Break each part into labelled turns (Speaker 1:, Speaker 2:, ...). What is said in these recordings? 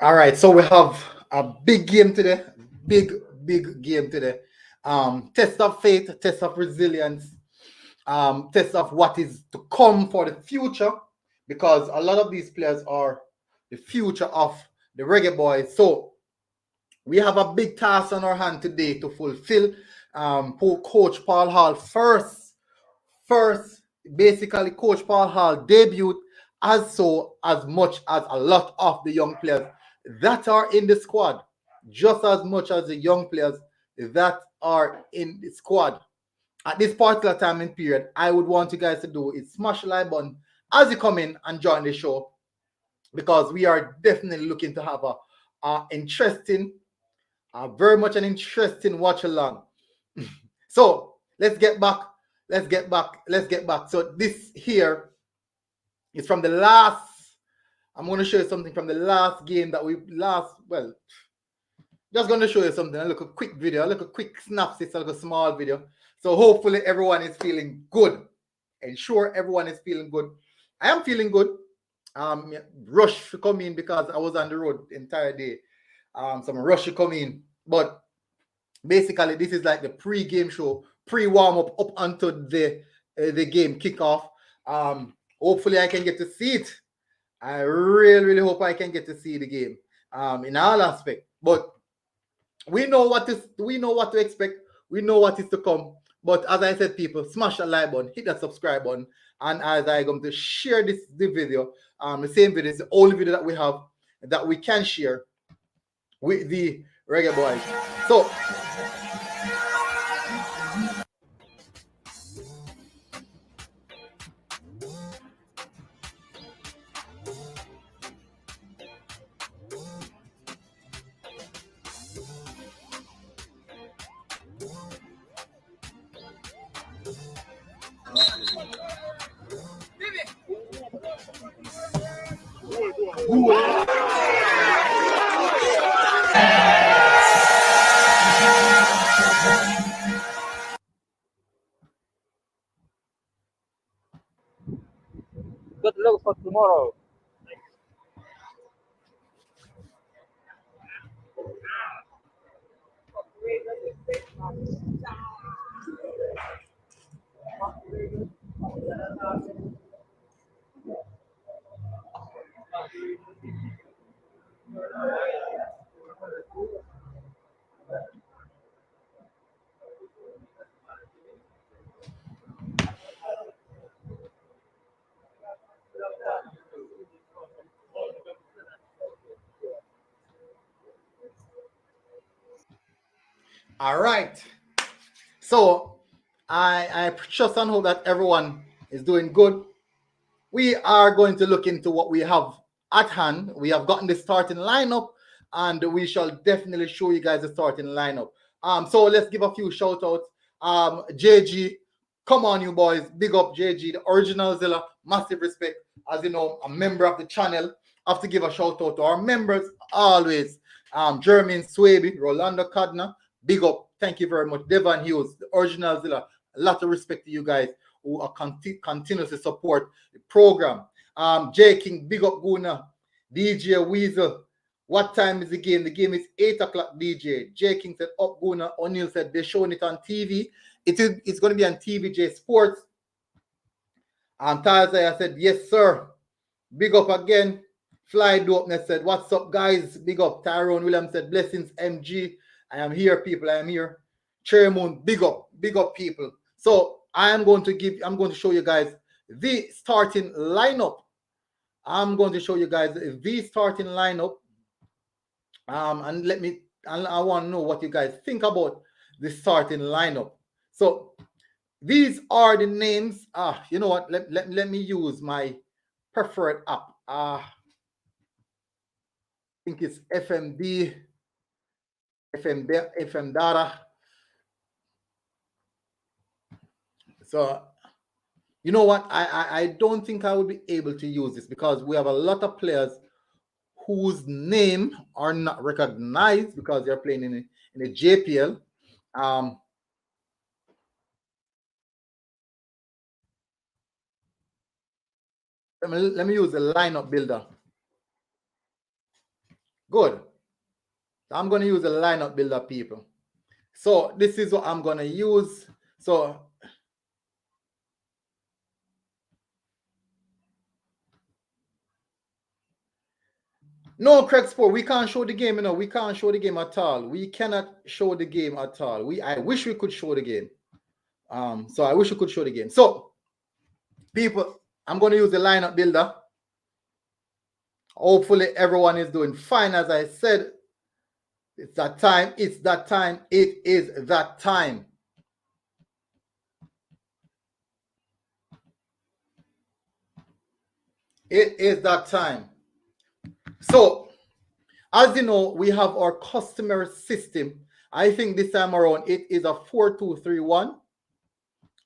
Speaker 1: All right, so we have a big game today. Big game today. Test of faith, test of resilience, test of what is to come for the future, because a lot of these players are the future of the Reggae Boys. So we have a big task on our hand today to fulfill. Coach Paul Hall first, basically, Coach Paul Hall debuted as much as a lot of the young players that are in the squad, just as much as the young players that are in the squad. At this particular time and period, I would want you guys to do is smash the like button as you come in and join the show, because we are definitely looking to have a interesting, very much an interesting watch along. So let's get back. Let's get back. So this here is from the last. I'm going to show you something from the last game that we last. Well, just going to show you something. A little quick video, a little quick synopsis, a little small video. So hopefully everyone is feeling good. Ensure everyone is feeling good. I am feeling good. Rush to come in because I was on the road the entire day. Some rush to come in, but basically this is like the pre-game show, pre-warm up until the game kickoff. Hopefully I can get to see it. I really hope I can get to see the game in all aspects. But we know what to expect. We know what is to come. But as I said, people, smash that like button, hit that subscribe button, and as I'm going to share the video, the same video is the only video that we have that we can share with the Reggae Boys. So
Speaker 2: good luck for tomorrow.
Speaker 1: all right. So I trust and hope that everyone is doing good. We are going to look into what we have at hand. We have gotten the starting lineup, and we shall definitely show you guys the starting lineup. So let's give a few shout outs. JG, come on, you boys. Big up JG, the original Zilla. Massive respect. As you know, a member of the channel. Have to give a shout out to our members always. Jermaine Swaby, Rolando Cadna, big up. Thank you very much. Devon Hughes, the original Zilla. A lot of respect to you guys who are continuously support the program. J King, big up Guna. DJ Weasel, what time is the game? The game is 8 o'clock, DJ. J King said, up Guna. O'Neill said, they're showing it on TV. It's going to be on TVJ Sports. Tarzai said, yes, sir. Big up again. Fly Dopeness said, what's up, guys? Big up. Tyrone Williams said, blessings, MG. I am here, people. I am here. Cherry Moon, big up, people. So I'm going to show you guys the starting lineup. I'm going to show you guys the starting lineup. And I want to know what you guys think about the starting lineup. So these are the names. You know what? Let me use my preferred app. I think it's FMD, FM Data. So you know what? I don't think I will be able to use this because we have a lot of players whose name are not recognized because they're playing in a JPL. Let me use the lineup builder. Good. I'm going to use a lineup builder, people. So this is what I'm going to use. So no, Craig Sport, we can't show the game, we can't show the game at all. We cannot show the game at all. I wish we could show the game. So I wish we could show the game. So, people, I'm going to use the lineup builder. Hopefully everyone is doing fine. As I said, it's that time. It's that time. It is that time. It is that time. So, as you know, we have our customary system. I think this time around it is a 4-2-3-1.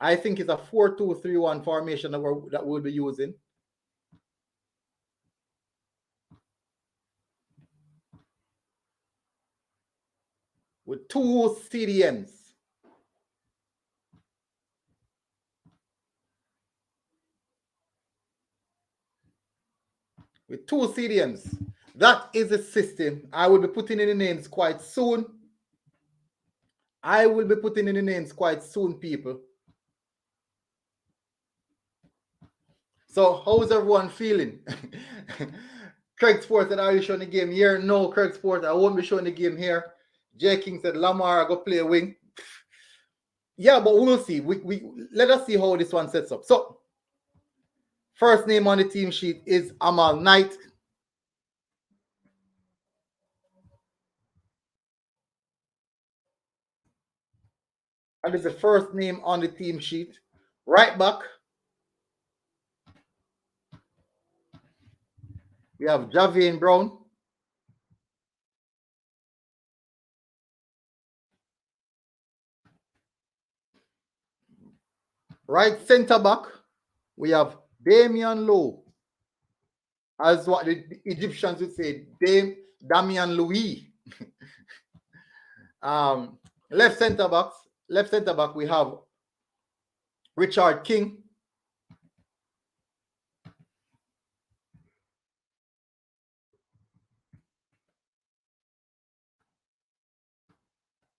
Speaker 1: I think it's a 4-2-3-1 formation that we'll be using. With 2 CDMs. With 2 CDMs. That is the system. I will be putting in the names quite soon. I will be putting in the names quite soon, people. So, how's everyone feeling? Craig Sports said, are you showing the game here? No, Craig Sports, I won't be showing the game here. Jay King said, Lamar, I go play a wing. Yeah, but we'll see. We let us see how this one sets up. So, first name on the team sheet is Amal Knight. And is the first name on the team sheet. Right back, we have Javian Brown. Right center back, we have Damian Lowe. As what the Egyptians would say, Damian Louis. Left center back, we have Richard King.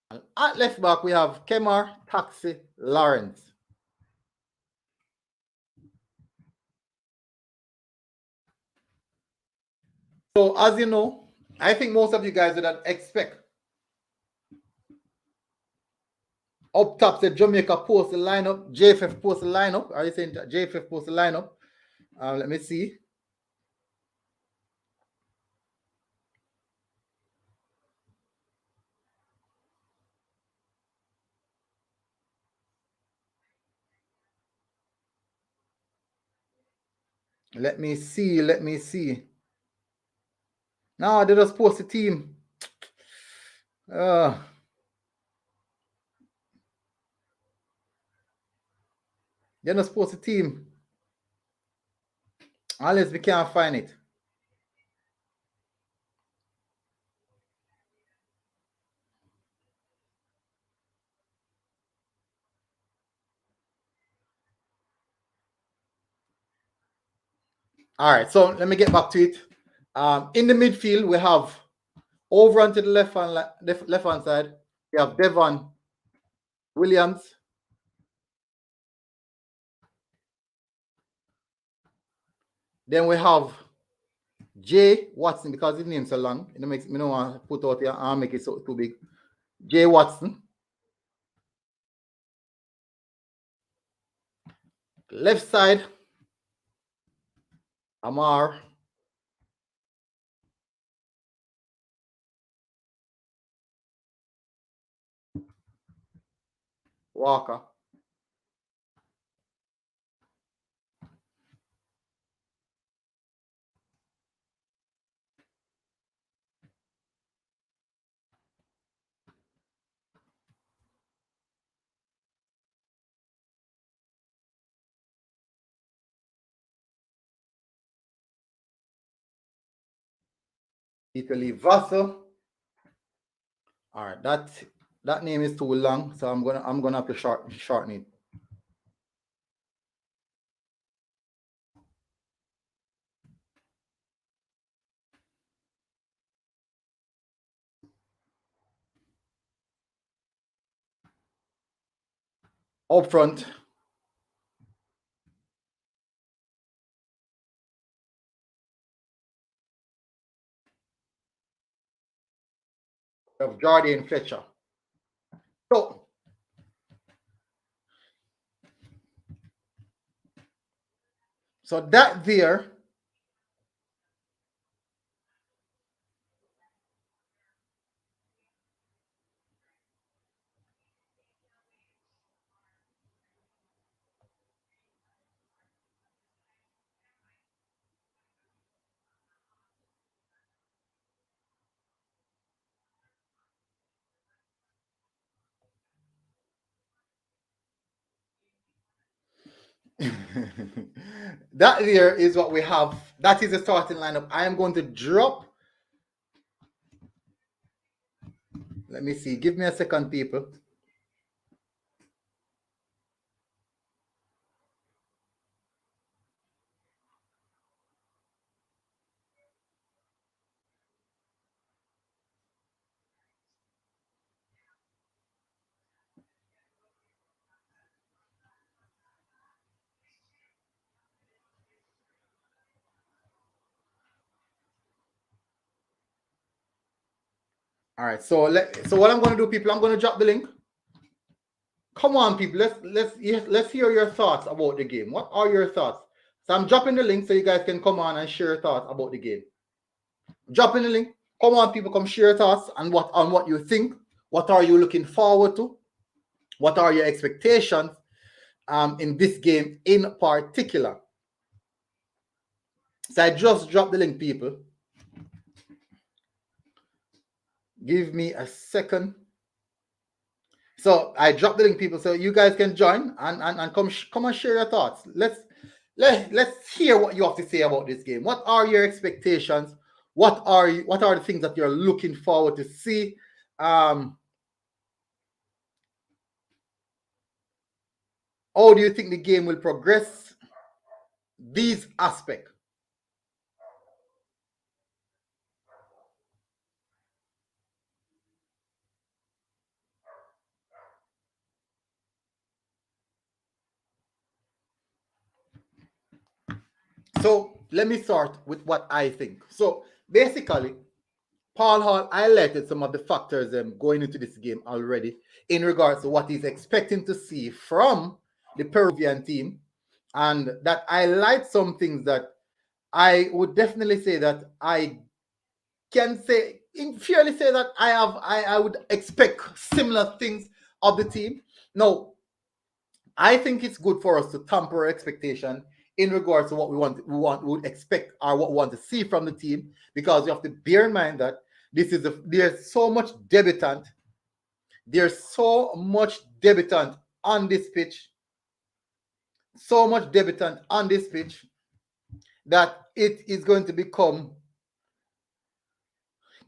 Speaker 1: And at left back, we have Kemar Taxi Lawrence. So, as you know, I think most of you guys would expect up top the Jamaica post the lineup, JFF post the lineup. Are you saying JFF post the lineup? Let me see. Let me see. No, they just post the team. They just post the team. Unless we can't find it. All right, so let me get back to it. In the midfield, we have over onto the left hand side, we have Devon Williams. Then we have Jay Watson, because his name's so long. It makes me don't want to put out here and make it so too big. Jay Watson. Left side, Amar. Walker. Italy Vassal. All right, that name is too long, so I'm gonna have to shorten it. Up front, of Jordan Fletcher. So, so that there, that there is what we have. That is the starting lineup. I am going to drop. Let me see. Give me a second, people. All right. So what I'm going to do, people, I'm going to drop the link. Come on, people. Let's hear your thoughts about the game. What are your thoughts? So I'm dropping the link so you guys can come on and share your thoughts about the game. Dropping the link. Come on, people, come share your thoughts on what you think. What are you looking forward to? What are your expectations in this game in particular? So I just dropped the link, people. Give me a second. So I dropped the link, people, so you guys can join and come and share your thoughts. Let's hear what you have to say about this game. What are your expectations? What are the things that you're looking forward to see? How do you think the game will progress? These aspects. So let me start with what I think. So basically, Paul Hall highlighted some of the factors going into this game already in regards to what he's expecting to see from the Peruvian team. And that highlights some things that I would definitely say that I can say, fairly say that I would expect similar things of the team. Now, I think it's good for us to temper expectation in regards to what we would expect or what we want to see from the team, because we have to bear in mind that there's so much debutant. There's so much debutant on this pitch. So much debutant on this pitch that it is going to become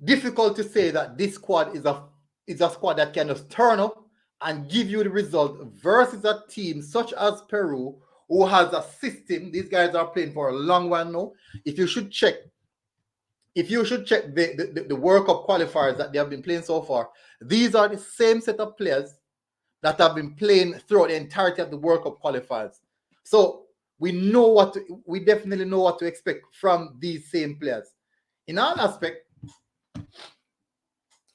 Speaker 1: difficult to say that this squad is a squad that can just turn up and give you the result versus a team such as Peru, who has a system. These guys are playing for a long while now. If you should check the World Cup qualifiers that they have been playing so far, these are the same set of players that have been playing throughout the entirety of the World Cup qualifiers. So we definitely know what to expect from these same players. In all aspects,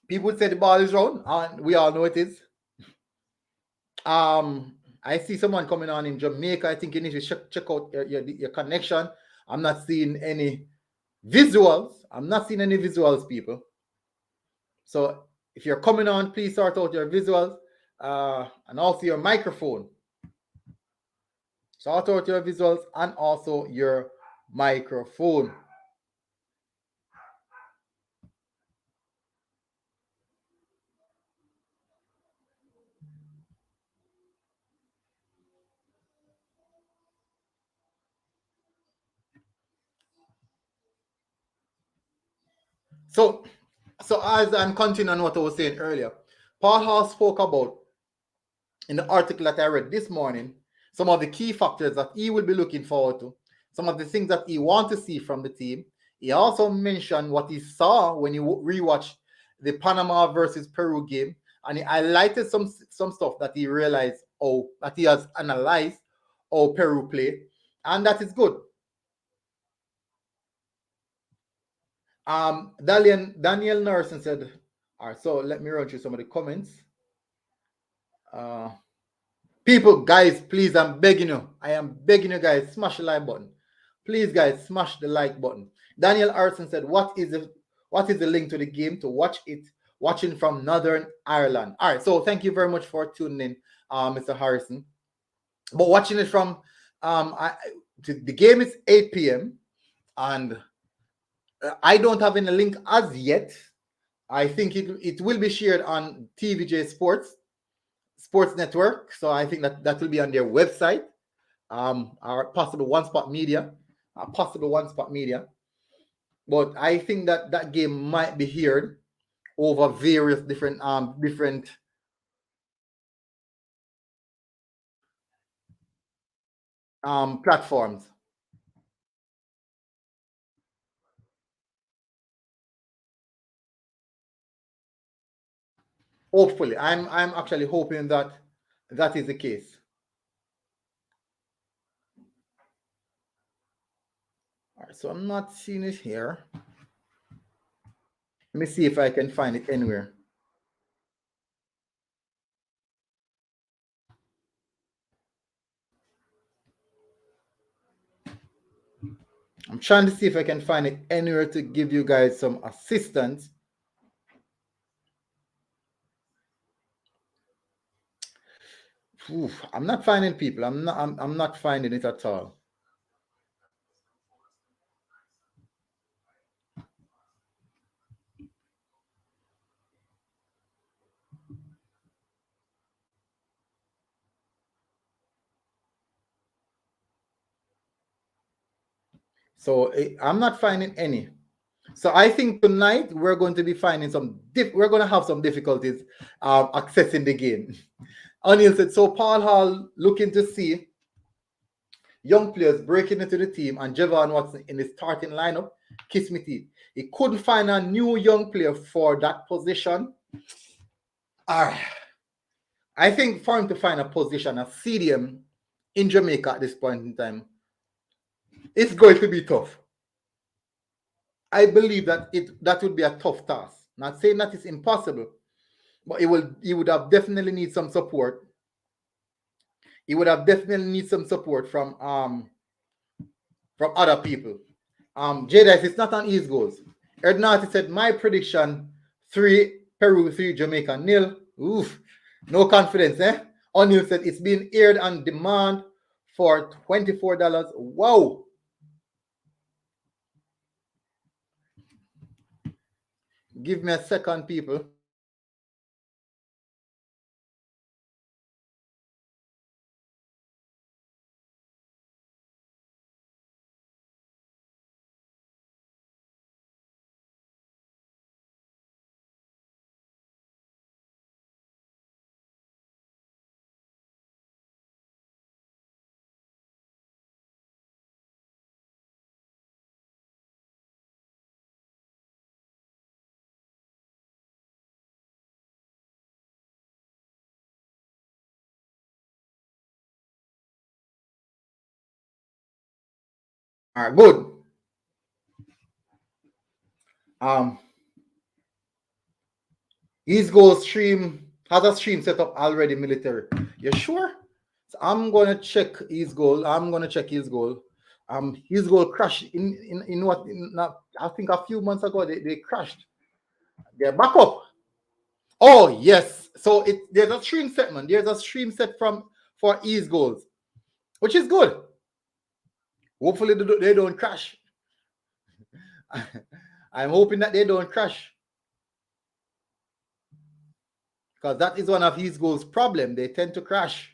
Speaker 1: people would say the ball is round, and we all know it is. I see someone coming on in Jamaica. I think you need to check out your connection. I'm not seeing any visuals. People. So if you're coming on, please sort out your visuals and also your microphone. Sort out your visuals and also your microphone. So as I'm continuing what I was saying earlier, Paul Hall spoke about in the article that I read this morning some of the key factors that he will be looking forward to, some of the things that he wants to see from the team. He also mentioned what he saw when he rewatched the Panama versus Peru game, and he highlighted some stuff that he realized, that he has analyzed how Peru play, and that is good. Daniel Norson said, all right, so let me run through some of the comments. People, guys, please, I'm begging you. I am begging you guys, smash the like button. Please, guys, smash the like button. Daniel Arson said, what is the link to the game to watch it? Watching from Northern Ireland. All right, so thank you very much for tuning in, Mr. Harrison. But watching it from the game is 8 p.m. and I don't have any link as yet. I think it will be shared on TVJ Sports Network. So I think that will be on their website, or possible One Spot Media, But I think that game might be heard over various different platforms. Hopefully, I'm actually hoping that is the case. All right, so I'm not seeing it here. Let me see if I can find it anywhere. I'm trying to see if I can find it anywhere to give you guys some assistance. Oof, I'm not finding people. I'm not finding it at all. So I'm not finding any. So I think tonight we're going to be finding we're going to have some difficulties accessing the game. O'Neill said, so Paul Hall looking to see young players breaking into the team and Javon Watson in the starting lineup. Kiss me teeth. He couldn't find a new young player for that position. All right. I think for him to find a position, a CDM in Jamaica at this point in time, it's going to be tough. I believe that would be a tough task. Not saying that it's impossible, but he would have definitely need some support. He would have definitely need some support from other people. Jada, it's not on East goals. Erdnati said, my prediction 3 Peru, 3 Jamaica, nil. Oof, no confidence, eh? O'Neill said it's being aired on demand for $24. Wow. Give me a second, people. All right, good. His goal stream has a stream set up already, military. You sure? So I'm gonna check his goal. His goal crashed in what? I think a few months ago they crashed. They're back up. Oh yes. So there's a stream set, man. There's a stream set for his goals, which is good. Hopefully they don't crash. I'm hoping that they don't crash, because that is one of his goals' problem. They tend to crash.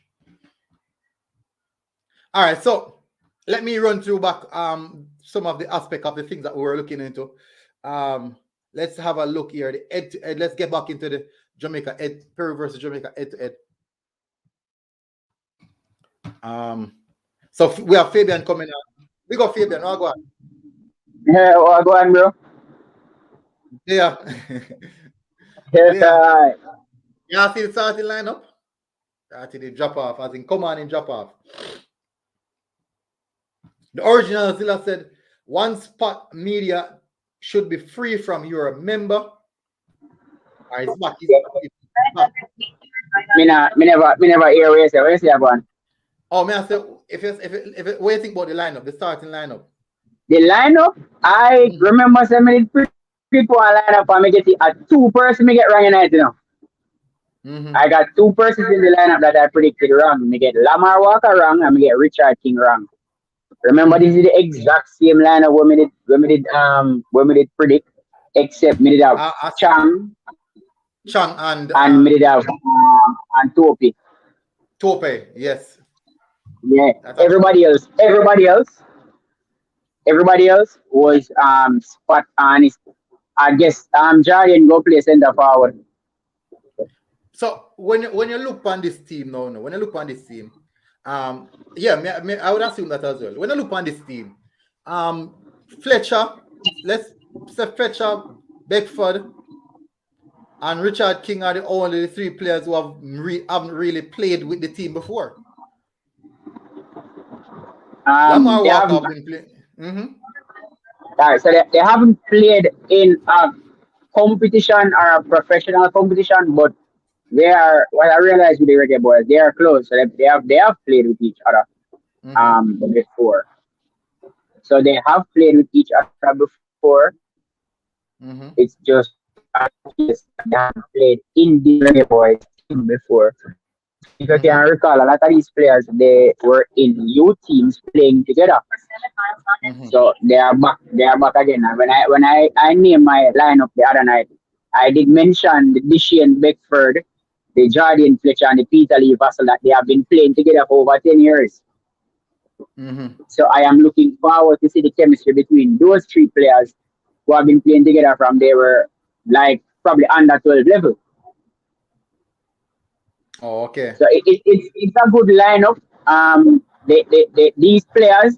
Speaker 1: All right, so let me run through back some of the aspect of the things that we were looking into. Let's have a look here. The head to head. Let's get back into the Jamaica Peru versus Jamaica head to head. So we have Fabian coming out. We got Fabian. Oh, go on.
Speaker 2: Yeah, well, go on, bro.
Speaker 1: Yeah.
Speaker 2: Yes,
Speaker 1: Yeah. Yeah, see the starting lineup. Until they drop off, as in come on and drop off. The original Zilla said, one spot media should be free from you're a member. All right, it's back. It's back.
Speaker 2: Me never hear what you say about
Speaker 1: Oh, man, I said, what do you think about the lineup, the starting lineup?
Speaker 2: the lineup. I remember some of the people lineup and me get it at 2 person me get wrong in it, you know. I got 2 persons in the lineup that I predicted wrong. Me get Lamar Walker wrong and me get Richard King wrong. Remember, this is the exact same lineup when we did predict, except me did have Chang and me did have and Topi.
Speaker 1: Tope, yes.
Speaker 2: Yeah. Everybody else was spot on. I guess Jordan go play center forward.
Speaker 1: So when you look on this team now, when you look on this team, yeah, I would assume that as well. When I look on this team, Fletcher, let's say Fletcher, Beckford, and Richard King are the only 3 players who haven't really played with the team before. Lamar Walker have been playing.
Speaker 2: All right, so they haven't played in a competition or a professional competition, but they are. What I realized with the Reggae Boyz, they are close. So they have played with each other before. So they have played with each other before. It's just they haven't played in the Reggae Boyz team before. If you can recall, a lot of these players they were in youth teams playing together. So they are back. They are back again. And when I named my lineup the other night, I did mention the Dishian Beckford, the Jordan Fletcher, and the Peter Lee Vassell that they have been playing together for over 10 years. So I am looking forward to see the chemistry between those 3 players who have been playing together from they were like probably under 12 level.
Speaker 1: Oh, okay.
Speaker 2: So it's a good lineup. These players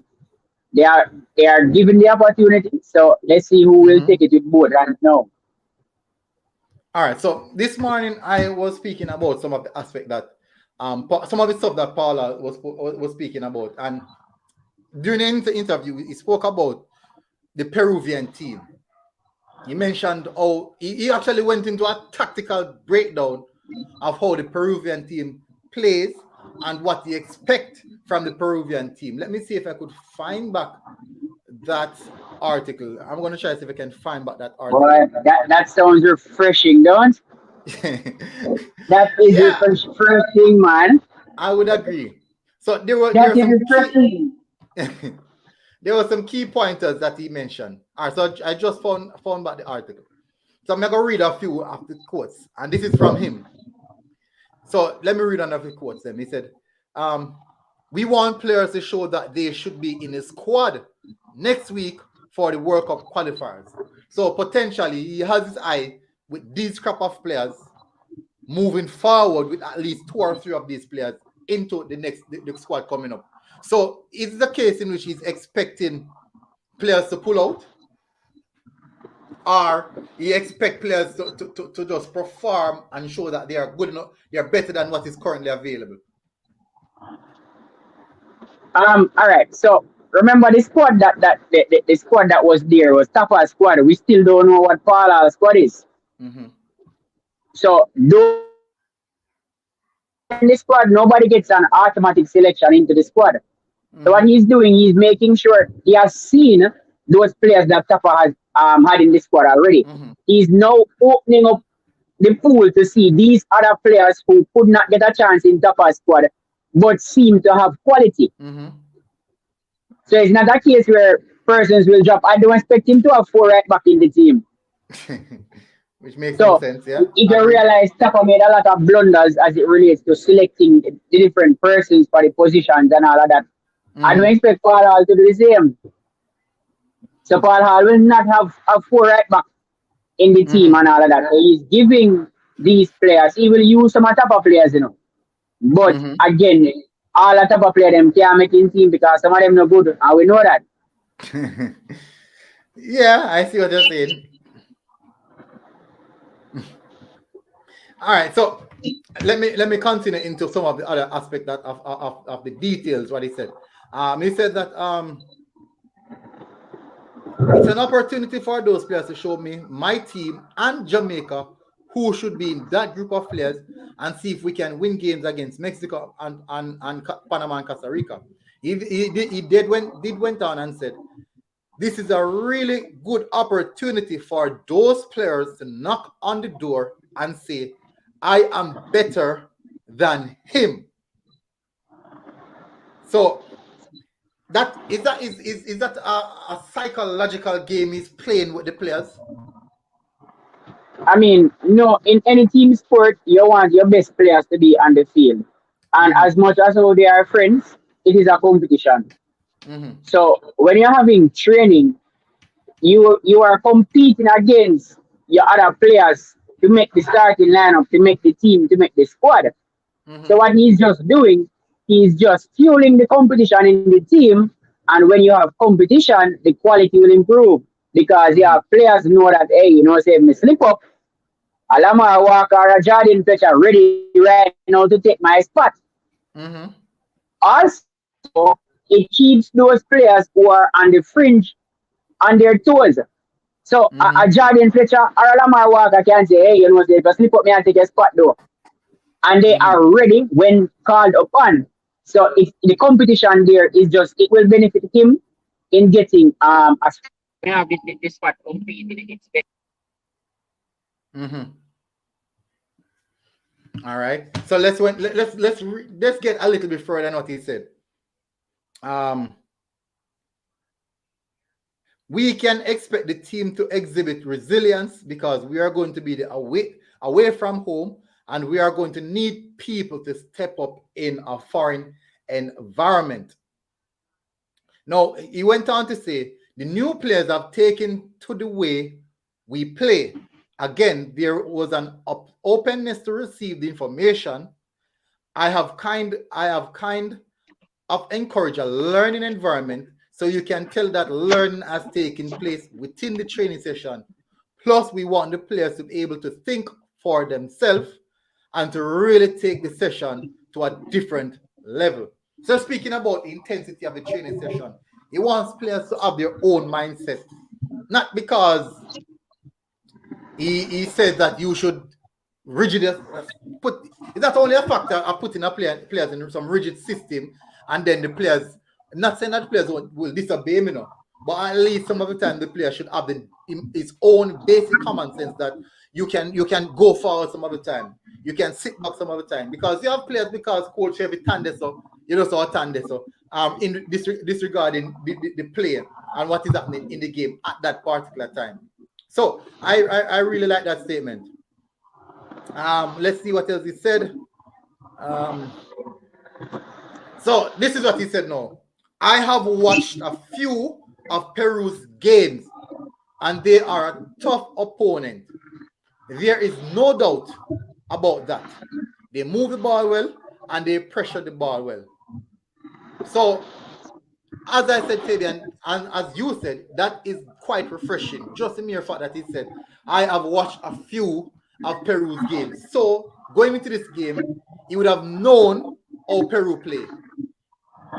Speaker 2: they are given the opportunity. So let's see who will take it with both hands now.
Speaker 1: All right. So this morning I was speaking about some of the aspect that some of the stuff that Paula was speaking about, and during the interview he spoke about the Peruvian team. He mentioned how he actually went into a tactical breakdown of how the Peruvian team plays and what he expect from the Peruvian team. Let me see if I could find back that article. I'm going to try to see if I can find back that article.
Speaker 2: Boy, that sounds refreshing, don't? That is refreshing, man.
Speaker 1: I would agree. So there were some key pointers that he mentioned. All right, so I just found back the article. So I'm going to read a few of the quotes, and this is from him. So let me read another quotes then. He said, we want players to show that they should be in a squad next week for the World Cup qualifiers. So potentially he has his eye with these crop of players moving forward with at least 2 or 3 of these players into the squad coming up. So is the case in which he's expecting players to pull out, or he expect players to just perform and show that they are good enough, they are better than what is currently available?
Speaker 2: All right. So remember the squad the squad that was there was Tapa's squad. We still don't know what Paula's squad is. So though in the squad, nobody gets an automatic selection into the squad. So what he's doing, he's making sure he has seen those players that Tapa has had in the squad already. He's now opening up the pool to see these other players who could not get a chance in Tapa's squad, but seem to have quality. So it's not a case where persons will drop. I don't expect him to have 4 right back in the team.
Speaker 1: Which makes sense, yeah.
Speaker 2: If you realize Tapa made a lot of blunders as it relates to selecting the different persons for the positions and all of that. I don't expect Paul Hall to do the same. So Paul Hall will not have a 4 right back in the team and all of that. So he's giving these players, he will use some Tapa players, you know. But again, all the Tapa players them can't make in team because some of them no good, and we know that.
Speaker 1: Yeah, I see what you're saying. All right, so let me continue into some of the other aspect that of the details what he said. He said that it's an opportunity for those players to show me my team and Jamaica who should be in that group of players and see if we can win games against Mexico and Panama and Costa Rica. He went on and said, this is a really good opportunity for those players to knock on the door and say, I am better than him. So that is that a psychological game he's playing with the players?
Speaker 2: I mean, no, in any team sport, you want your best players to be on the field. And
Speaker 1: Mm-hmm.
Speaker 2: as much as how they are friends, it is a competition.
Speaker 1: Mm-hmm.
Speaker 2: So when you're having training, you are competing against your other players to make the starting lineup, to make the team, to make the squad. So
Speaker 1: Mm-hmm.
Speaker 2: what he's just doing, he's just fueling the competition in the team. And when you have competition, the quality will improve because
Speaker 1: Mm-hmm.
Speaker 2: your players know that, hey, say if me slip up, a Lamar Walker or a Jordan Fletcher ready right now to take my spot.
Speaker 1: Mm-hmm.
Speaker 2: Also, it keeps those players who are on the fringe on their toes. So a
Speaker 1: Mm-hmm.
Speaker 2: Jordan Fletcher or a Lamar Walker can say, hey, say, if I slip up me and take a spot though. And they
Speaker 1: Mm-hmm.
Speaker 2: are ready when called upon. So if the competition there is just it will benefit him in getting a yeah, this spot competing against.
Speaker 1: Mm-hmm. All right. So let's get a little bit further than what he said. Um, we can expect the team to exhibit resilience because we are going to be away from home, and we are going to need people to step up in a foreign environment. Now, he went on to say the new players have taken to the way we play. Again, there was an openness to receive the information. I have kind of encouraged a learning environment, so you can tell that learning has taken place within the training session. Plus, we want the players to be able to think for themselves and to really take the session to a different level. So, speaking about the intensity of the training session, he wants players to have their own mindset, not because he says that you should rigid put. It's not only a factor of putting players in some rigid system, and then the players. Not saying that the players will disobey me, no, but at least some of the time the player should have his own basic common sense that you can go forward some of the time, you can sit back some of the time, because you have players because coach every time so you know so time so in disregarding the player and what is happening in the game at that particular time. So I really like that statement. Let's see what else he said. Um, so this is what he said now. I have watched a few of Peru's games, and they are a tough opponent. There is no doubt about that. They move the ball well and they pressure the ball well. So, as I said, Fabian, and as you said, that is quite refreshing. Just the mere fact that he said, I have watched a few of Peru's games. So, going into this game, he would have known how Peru play.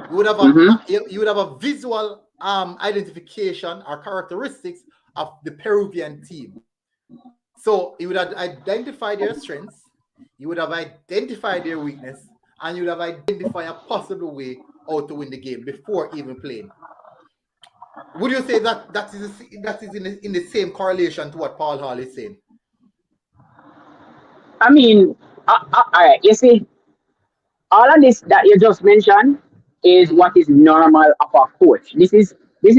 Speaker 2: Mm-hmm.
Speaker 1: You would have a visual identification or characteristics of the Peruvian team. So you would have identified their strengths, you would have identified their weakness, and you would have identified a possible way how to win the game before even playing. Would you say that is in the same correlation to what Paul Hall is saying?
Speaker 2: I mean, you see, all of this that you just mentioned is what
Speaker 1: Mm-hmm.
Speaker 2: is normal of a coach. This is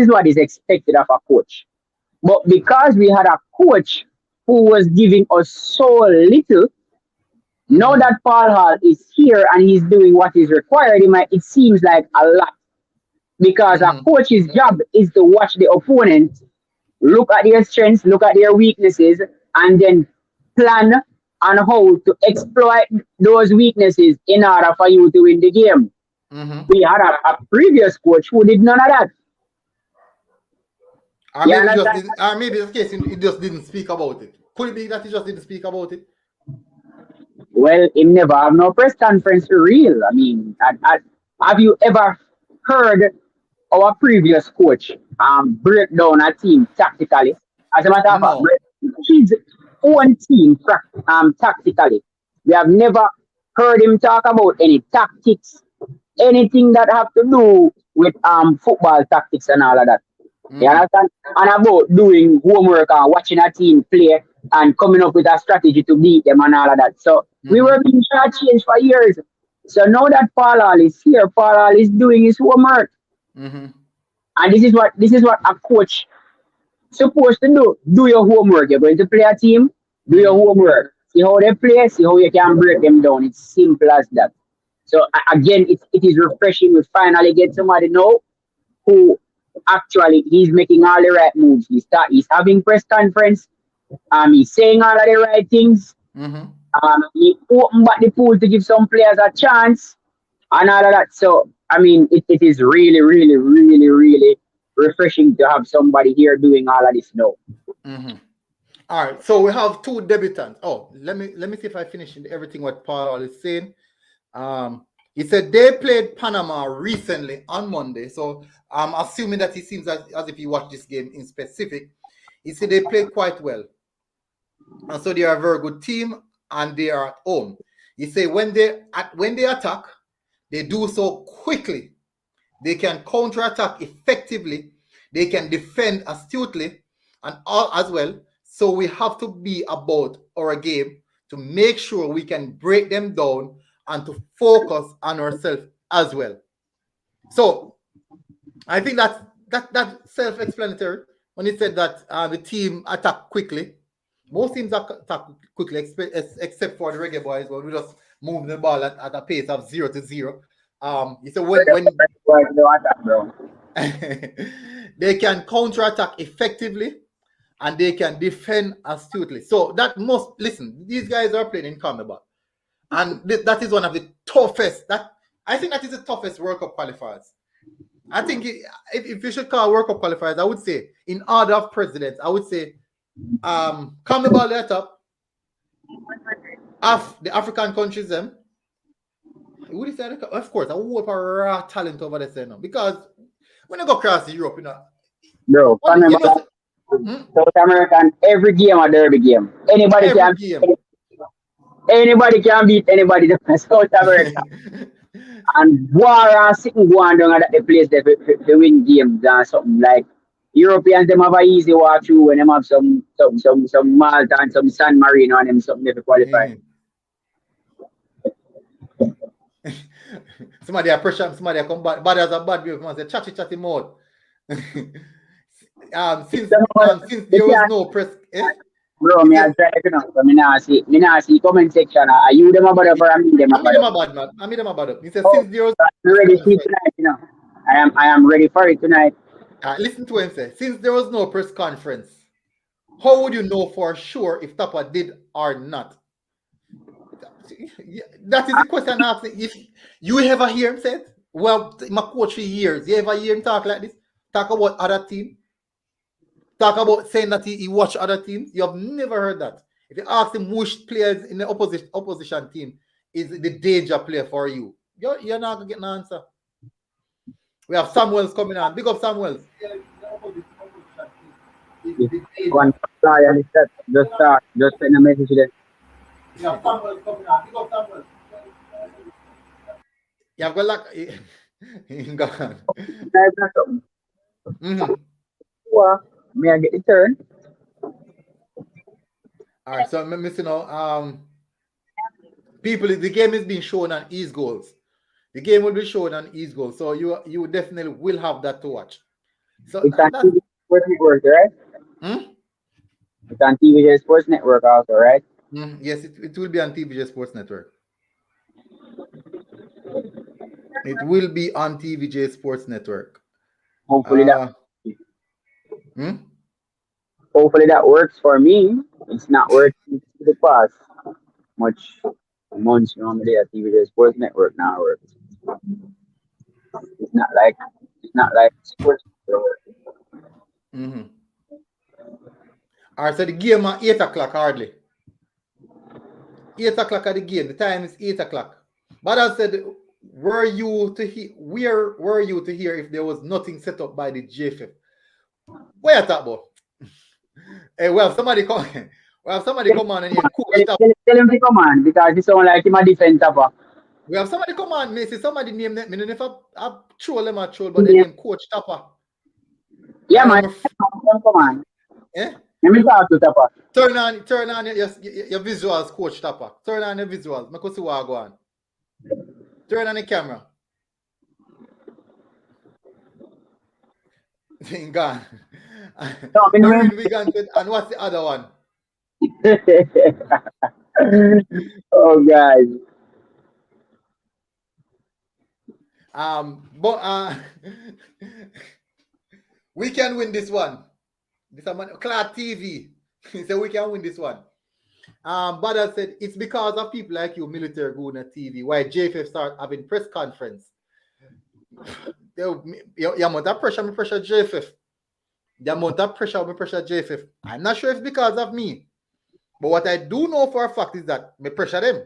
Speaker 2: what is expected of a coach. But because we had a coach who was giving us so little, now
Speaker 1: Mm-hmm.
Speaker 2: that Paul Hall is here and he's doing what is required, it seems like a lot. Because a
Speaker 1: Mm-hmm.
Speaker 2: coach's job is to watch the opponent, look at their strengths, look at their weaknesses, and then plan on how to exploit those weaknesses in order for you to win the game.
Speaker 1: Mm-hmm.
Speaker 2: We had a previous coach who did none of that.
Speaker 1: Or
Speaker 2: You
Speaker 1: maybe just
Speaker 2: understand?
Speaker 1: didn't, or maybe the case he just didn't speak about it. Could it be that he just didn't speak about it?
Speaker 2: Well, him never have no press conference for real. I mean, have you ever heard our previous coach break down a team tactically? As a matter of fact,
Speaker 1: No.
Speaker 2: break his own team tactically. We have never heard him talk about any tactics, anything that have to do with football tactics and all of that. You
Speaker 1: Mm-hmm.
Speaker 2: understand? And about doing homework and watching a team play and coming up with a strategy to beat them and all of that. So we
Speaker 1: Mm-hmm.
Speaker 2: were being shortchanged for years. So now that Paul Hall is here, Paul Hall is doing his homework.
Speaker 1: Mm-hmm.
Speaker 2: And this is what a coach supposed to do. Do your homework. You're going to play a team, do your
Speaker 1: Mm-hmm.
Speaker 2: homework. See how they play, see how you can break them down. It's simple as that. So again, it is refreshing. We finally get somebody now who actually he's making all the right moves. He's having press conference. He's saying all of the right things.
Speaker 1: Mm-hmm.
Speaker 2: He opened back the pool to give some players a chance and all of that. So I mean, it is really, really, really, really refreshing to have somebody here doing all of this now.
Speaker 1: Mm-hmm. All right, so we have two debutants. Oh, let me see if I finish everything what Paul is saying. Um, he said they played Panama recently on Monday, so I'm assuming that it seems as if you watched this game in specific. He said they played quite well, and so they are a very good team, and they are at home. He said when they attack, they do so quickly. They can counterattack effectively. They can defend astutely and all as well. So we have to be about our game to make sure we can break them down and to focus on ourselves as well. So I think that self-explanatory when he said that the team attack quickly. Most teams attack quickly, except for the Reggae Boys, where we just move the ball at a pace of 0 to 0. He said when
Speaker 2: Bro.
Speaker 1: they can counterattack effectively and they can defend astutely. So that must listen. These guys are playing in Carnival, and that is one of the toughest. That I think that is the toughest World Cup qualifiers. I think if you should call World Cup qualifiers, I would say in order of precedence, I would say Carnival at top, the African countries them. Would you say of course I would have raw talent over there now because when you go across Europe,
Speaker 2: Bro,
Speaker 1: one
Speaker 2: Panama,
Speaker 1: you know hmm,
Speaker 2: South American, every game a derby game.
Speaker 1: every game.
Speaker 2: Anybody can beat anybody in South America. And war and sitting going down at the place there to win games and something like Europeans them have a easy walk through when them have some Malta and some San Marino and them something to qualify.
Speaker 1: Somebody a pressure, somebody a come bad as a bad way, man say chatty mode. Since there was no press,
Speaker 2: Bro,
Speaker 1: he
Speaker 2: me I
Speaker 1: said,
Speaker 2: try to know. So me nah see comment section. Are you them about it or I mean them
Speaker 1: I mean
Speaker 2: about
Speaker 1: them
Speaker 2: it?
Speaker 1: a bad man. I mean them a bad up. He said,
Speaker 2: Oh,
Speaker 1: since there was
Speaker 2: I'm
Speaker 1: press
Speaker 2: ready to sleep
Speaker 1: conference,
Speaker 2: tonight. I am ready for it tonight.
Speaker 1: listen to him say, since there was no press conference, how would you know for sure if Tapa did or not? That is the question I'm asking. If you ever hear him say it, well, my coach for years, you ever hear him talk like this? Talk about other team? Talk about saying that he watch other teams? You have never heard that. If you ask him which players in the opposition team is the danger player for you, you're not gonna get an answer. We have Samuels coming on. Big up Samuels. Is
Speaker 2: If
Speaker 1: the
Speaker 2: one
Speaker 1: danger.
Speaker 2: fly and it's just send a message to them.
Speaker 1: We have Samuels coming on. Big up Samuels. You have got like he gone. Mm-hmm.
Speaker 2: May I get the turn?
Speaker 1: All right, so I'm missing out. People, the game is being shown on East Goals. The game will be shown on East Goals, so you definitely will have that to watch. So
Speaker 2: It's on
Speaker 1: that
Speaker 2: TV Sports Network, right?
Speaker 1: hmm?
Speaker 2: It's on TVJ Sports Network also, right?
Speaker 1: Yes, it will be on TVJ Sports Network. It will be on TVJ Sports Network.
Speaker 2: Hopefully that
Speaker 1: Uh, hmm?
Speaker 2: hopefully that works for me. It's not working in the past much months normally at TVJ Sports Network now works. It's not like it's not like sports network.
Speaker 1: Mm-hmm. All right, so the game at 8 o'clock hardly. 8 o'clock at the game. The time is 8 o'clock. But I said, were you to hear? Where were you to hear if there was nothing set up by the JFF? Where you talk about? Hey, well, somebody come. Well, somebody come on and coach Tapper.
Speaker 2: Tell him to come on because he sound like him a defense Tapper.
Speaker 1: We have somebody come on. Me see somebody name them. I don't know if I troll them or troll, but they name Coach Tapper.
Speaker 2: Yeah, man. Come on.
Speaker 1: Eh?
Speaker 2: Let me talk to Tapper.
Speaker 1: Turn on your visuals, Coach Tapper. Turn on your visuals. Make us see what I go on. Turn on the camera. Thing gone.
Speaker 2: No,
Speaker 1: and what's the other one?
Speaker 2: Oh, guys.
Speaker 1: But we can win this one. This is Clark TV. He said we can win this one. But I said it's because of people like you, military going on TV, why JFF start having press conference. The amount of pressure, me pressure JFF. The amount of pressure, me pressure JFF. I'm not sure if it's because of me. But what I do know for a fact is that me pressure them.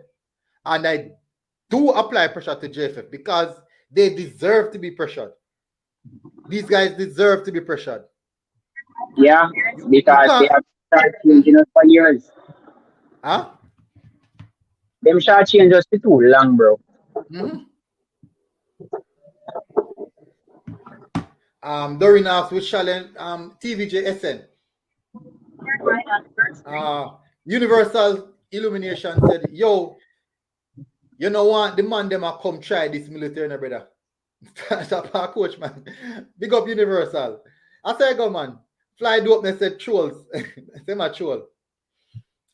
Speaker 1: And I do apply pressure to JFF because they deserve to be pressured. These guys deserve to be pressured.
Speaker 2: Yeah, because they have started changing us for years.
Speaker 1: Huh?
Speaker 2: Them short change us for too long, bro.
Speaker 1: During us with challenge TVJ SN. Universal Illumination said, yo, you know what? The man them a come try this military, brother. That's a coach, man. Big up Universal. I say, go, man. Fly dope, they said trolls. Say my troll.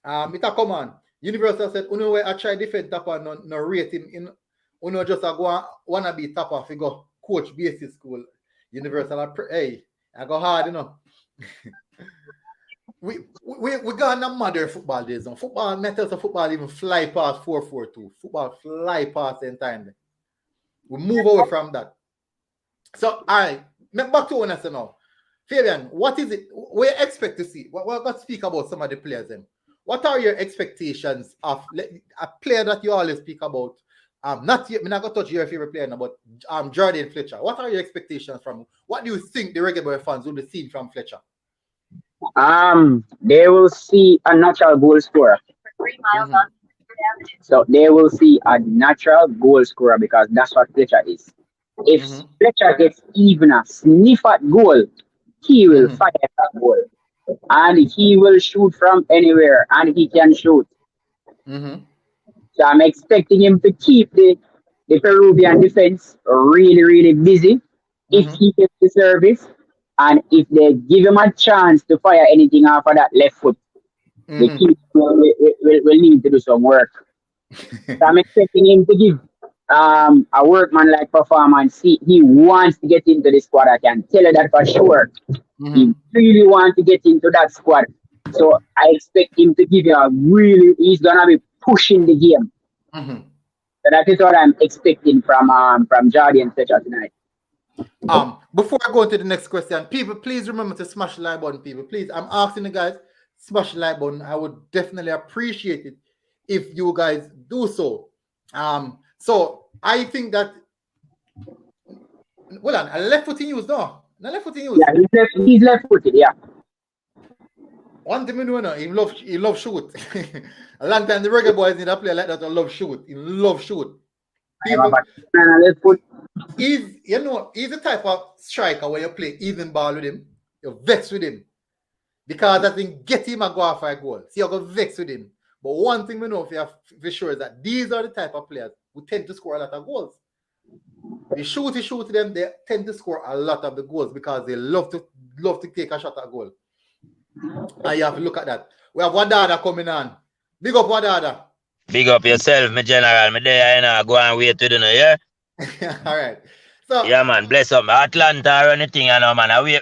Speaker 1: It a come on. Universal said, you know where I try defend Tapper, no rate him in. You know just a go wanna be Tapper if you go coach basic school. Universal, hey, I go hard, you know. we got no mother football days. No. Football methods of football even fly past 4-4-2. Football fly past in time. We move away from that. So, all right, back to what I say now. Fabian, what is it? We expect to see. Let's speak about some of the players then. What are your expectations of a player that you always speak about? Not yet, I'm not gonna touch your favorite player now, but Jordan Fletcher. What are your expectations from? What do you think the Reggae Boy fans will be seeing from Fletcher?
Speaker 2: They will see a natural goal scorer. So they will see a natural goal scorer because that's what Fletcher is. If Fletcher gets even a sniff at goal, he will fire that goal. And he will shoot from anywhere and he can shoot. So I'm expecting him to keep the Peruvian defense really, really busy if he gets the service. And if they give him a chance to fire anything off of that left foot, the keeper will need to do some work. So I'm expecting him to give a workman-like performance. He wants to get into the squad. I can tell you that for sure. He really wants to get into that squad. So I expect him to give you he's going to be pushing the game. So that is what I'm expecting from Jordan Fletcher tonight.
Speaker 1: Before I go into the next question, people, please remember to smash the like button, people. Please, I'm asking the guys, smash the like button. I would definitely appreciate it if you guys do so. So I think that hold on, a left footing use, no? A left footing use.
Speaker 2: Yeah, he's left footed, yeah.
Speaker 1: One thing we know, he love shoot. A long time the Reggae Boyz need a player like that to love shoot. He love shoot. People, he's the type of striker where you play even ball with him, you vex with him. Because I think get him a go for a goal. So you're going to vex with him. But one thing we know for sure is that these are the type of players who tend to score a lot of goals. They shoot them, they tend to score a lot of the goals because they love to take a shot at goal. And you have to look at that. We have Wadada coming on. Big up Wadada.
Speaker 3: Big up yourself, my general. Me there, go and wait to dinner, yeah?
Speaker 1: All right. So
Speaker 3: yeah, man, bless up. Atlanta or anything, man. We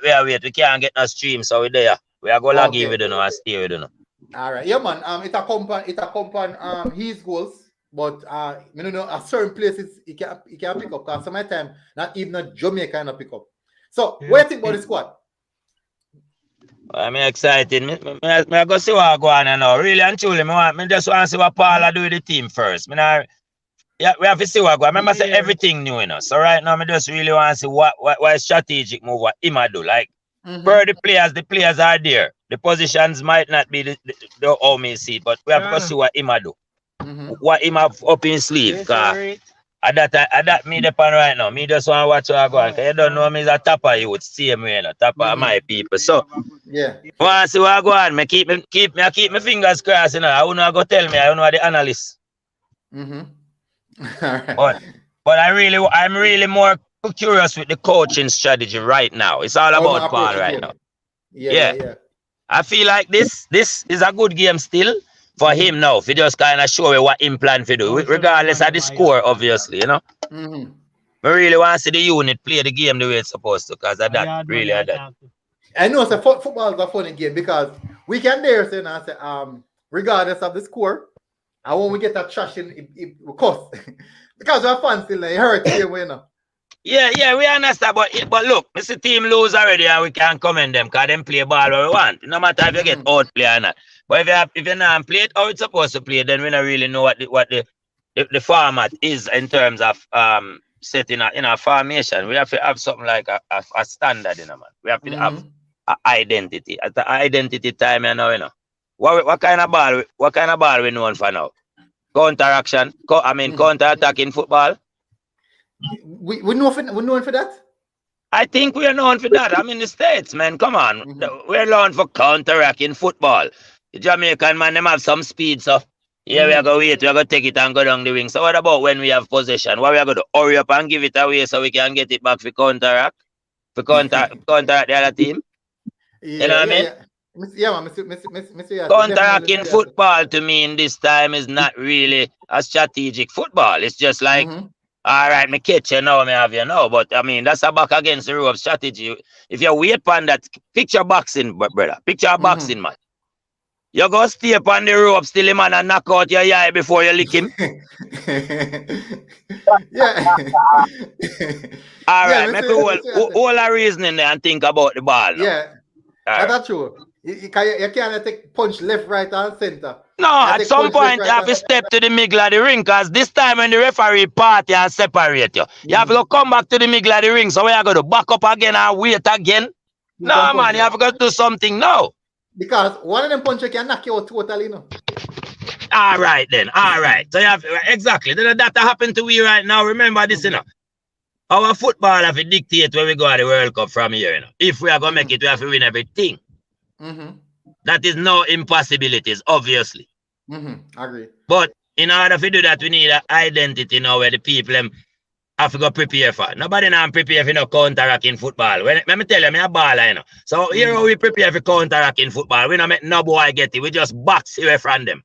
Speaker 3: can't get no stream, so we there. We are going to log in with you and stay with you.
Speaker 1: All right. Yeah, man. It accompany his goals, but at certain places he can pick up because sometimes not even a Jamaica can pick up. So what do you think about the squad?
Speaker 3: I'm excited. Me go see what go on now. Really and truly, me just want to see what Paula do with the team first. Yeah, we have to see what go on. Remember, say everything new, So right now, me just really want to see what strategic move what him a do. Like, per the players are there. The positions might not be the how me see it, but we have to go see what him a do. What him have up in sleeve. I that me depend right now. Me just want to watch what go on. Cause you don't know me is a tapper youth, same way, tapper of my people. So
Speaker 1: Yeah.
Speaker 3: want to see what go on. Me keep my fingers crossed, I wanna go tell me, I don't know the analyst.
Speaker 1: All right.
Speaker 3: But I'm really more curious with the coaching strategy right now. It's all about Paul right now.
Speaker 1: Yeah.
Speaker 3: I feel like this is a good game still for him now. If he just kind of show me what him plan to do, regardless of the score, obviously, We really want to see the unit play the game the way it's supposed to, because of that, really of that.
Speaker 1: I know so football is a funny game because we can dare say and say, regardless of the score, and when we get that trash in, it cost. Because we're fans still, it hurts here,
Speaker 3: Yeah, we understand, but look, it's the team lose already and we can't commend them because them play ball where we want. No matter if you get outplay or not. But if you not play it how it's supposed to play, then we don't really know what the format is in terms of setting a formation. We have to have something like a standard, man. We have to have an identity. At the identity time, What kind of ball we known for now? Counter-action, counter-attacking football.
Speaker 1: We known for that?
Speaker 3: I think we are known for that. I'm in the States, man. Come on. We're known for counter-attacking football. The Jamaican man, them have some speed, so yeah, we are going to wait. We are going to take it and go down the wing. So what about when we have possession? What we are going to hurry up and give it away so we can get it back for counteract? For counteract the other team? You know what I mean?
Speaker 1: Yeah,
Speaker 3: Counter-attacking football to me in this time is not really a strategic football. It's just like, all right, me catch you now, me have you now. But I mean, that's a back against the rope strategy. If you wait upon that, picture boxing, brother. Picture boxing, man. You go stay upon the rope still, man, and knock out your eye before you lick him.
Speaker 1: Yeah.
Speaker 3: All right, make all a reasoning there and think about the ball. Now.
Speaker 1: Yeah. That's true. You can't take punch left, right, and center.
Speaker 3: No, at some point you have to step to the middle of the ring, because this time when the referee party and separate you, you have to go come back to the middle of the ring. So we are going to back up again and wait again. No, man, you have to go do something now.
Speaker 1: Because one of them punches can knock you out totally,
Speaker 3: All right, then. All right. So you have exactly. That happened to we right now. Remember this, Our football have to dictate when we go to the World Cup from here, If we are going to make it, we have to win everything. That is no impossibilities, obviously.
Speaker 1: Agree.
Speaker 3: But in order to do that, we need an identity now where the people have to go prepare for. Nobody now prepare for no counter-attacking football. Let me tell you, I'm a baller, So here we prepare for counter-attacking football. We don't make no boy get it. We just box away from them.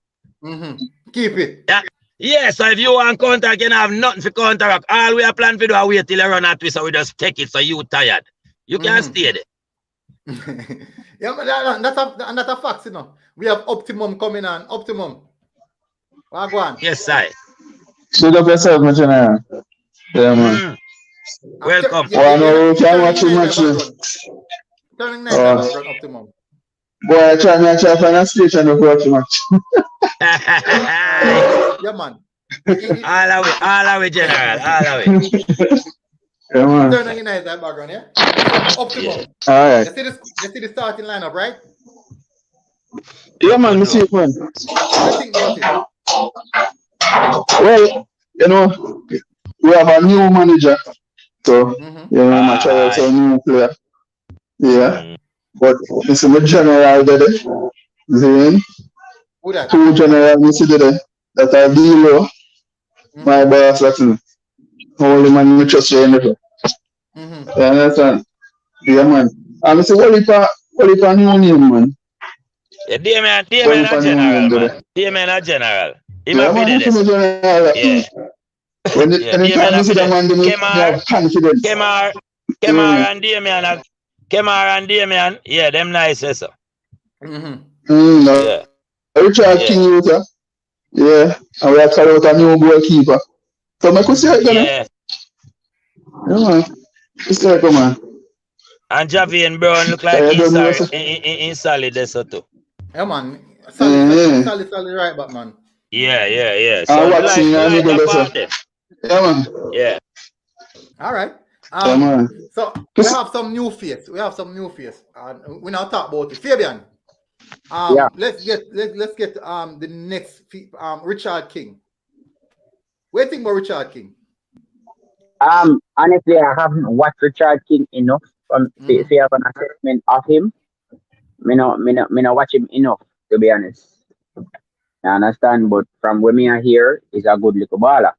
Speaker 1: Keep it.
Speaker 3: Yeah, so if you want counter, you can have nothing for counteract. All we are planning to do is wait till you run at twist, so we just take it so you tired. You can't stay there.
Speaker 1: Yeah, but that's a fact, We have Optimum coming on. Optimum. Wagwan.
Speaker 3: Yes, I.
Speaker 4: Should up yourself, my general. Yeah, man.
Speaker 3: Welcome.
Speaker 4: No, can't watch too much.
Speaker 1: Turning nice Optimum.
Speaker 4: Boy, I try to find a station to watch too much.
Speaker 1: Yeah, man.
Speaker 3: All of it, general. All of it.
Speaker 4: Yeah, man.
Speaker 1: Turn on your nice background, yeah? Optimum.
Speaker 4: All right.
Speaker 1: You see the starting lineup, right?
Speaker 4: Yeah, man, me see it, man.
Speaker 1: What do you think about it?
Speaker 4: Well, we have a new manager. So, I try out a new player. Yeah. But this is the general there. Then, two general you see there that are below my boss, that's only man, we trust you anything. You understand? Yeah, man. And I say, what if a new name, man?
Speaker 3: Yeah, Damien a general, man. Damien a general. He might be the
Speaker 4: general.
Speaker 3: Yeah.
Speaker 4: Anytime you see the man, they have confidence.
Speaker 3: Kemar and Damien, yeah, them nice, sir.
Speaker 4: Yeah. Richard King, yeah. And we have to out a new goalkeeper. So I could say it,
Speaker 3: Yeah.
Speaker 4: Yeah, man. It's like, man.
Speaker 3: And Javian Brown look like he's solid there so too.
Speaker 1: Yeah, man. Solid right back, man.
Speaker 3: Yeah. So
Speaker 4: what's
Speaker 3: me like that part there.
Speaker 4: Yeah, man.
Speaker 3: Yeah.
Speaker 1: All right.
Speaker 4: Yeah, man.
Speaker 1: So we have some new face. And we now talk about it. Fabian.
Speaker 2: Yeah.
Speaker 1: Let's get the next Richard King. What do you think about Richard King?
Speaker 2: Honestly, I haven't watched Richard King enough to have an assessment of him. Me not watch him enough, to be honest. I understand, but from what me I hear, he's a good little baller.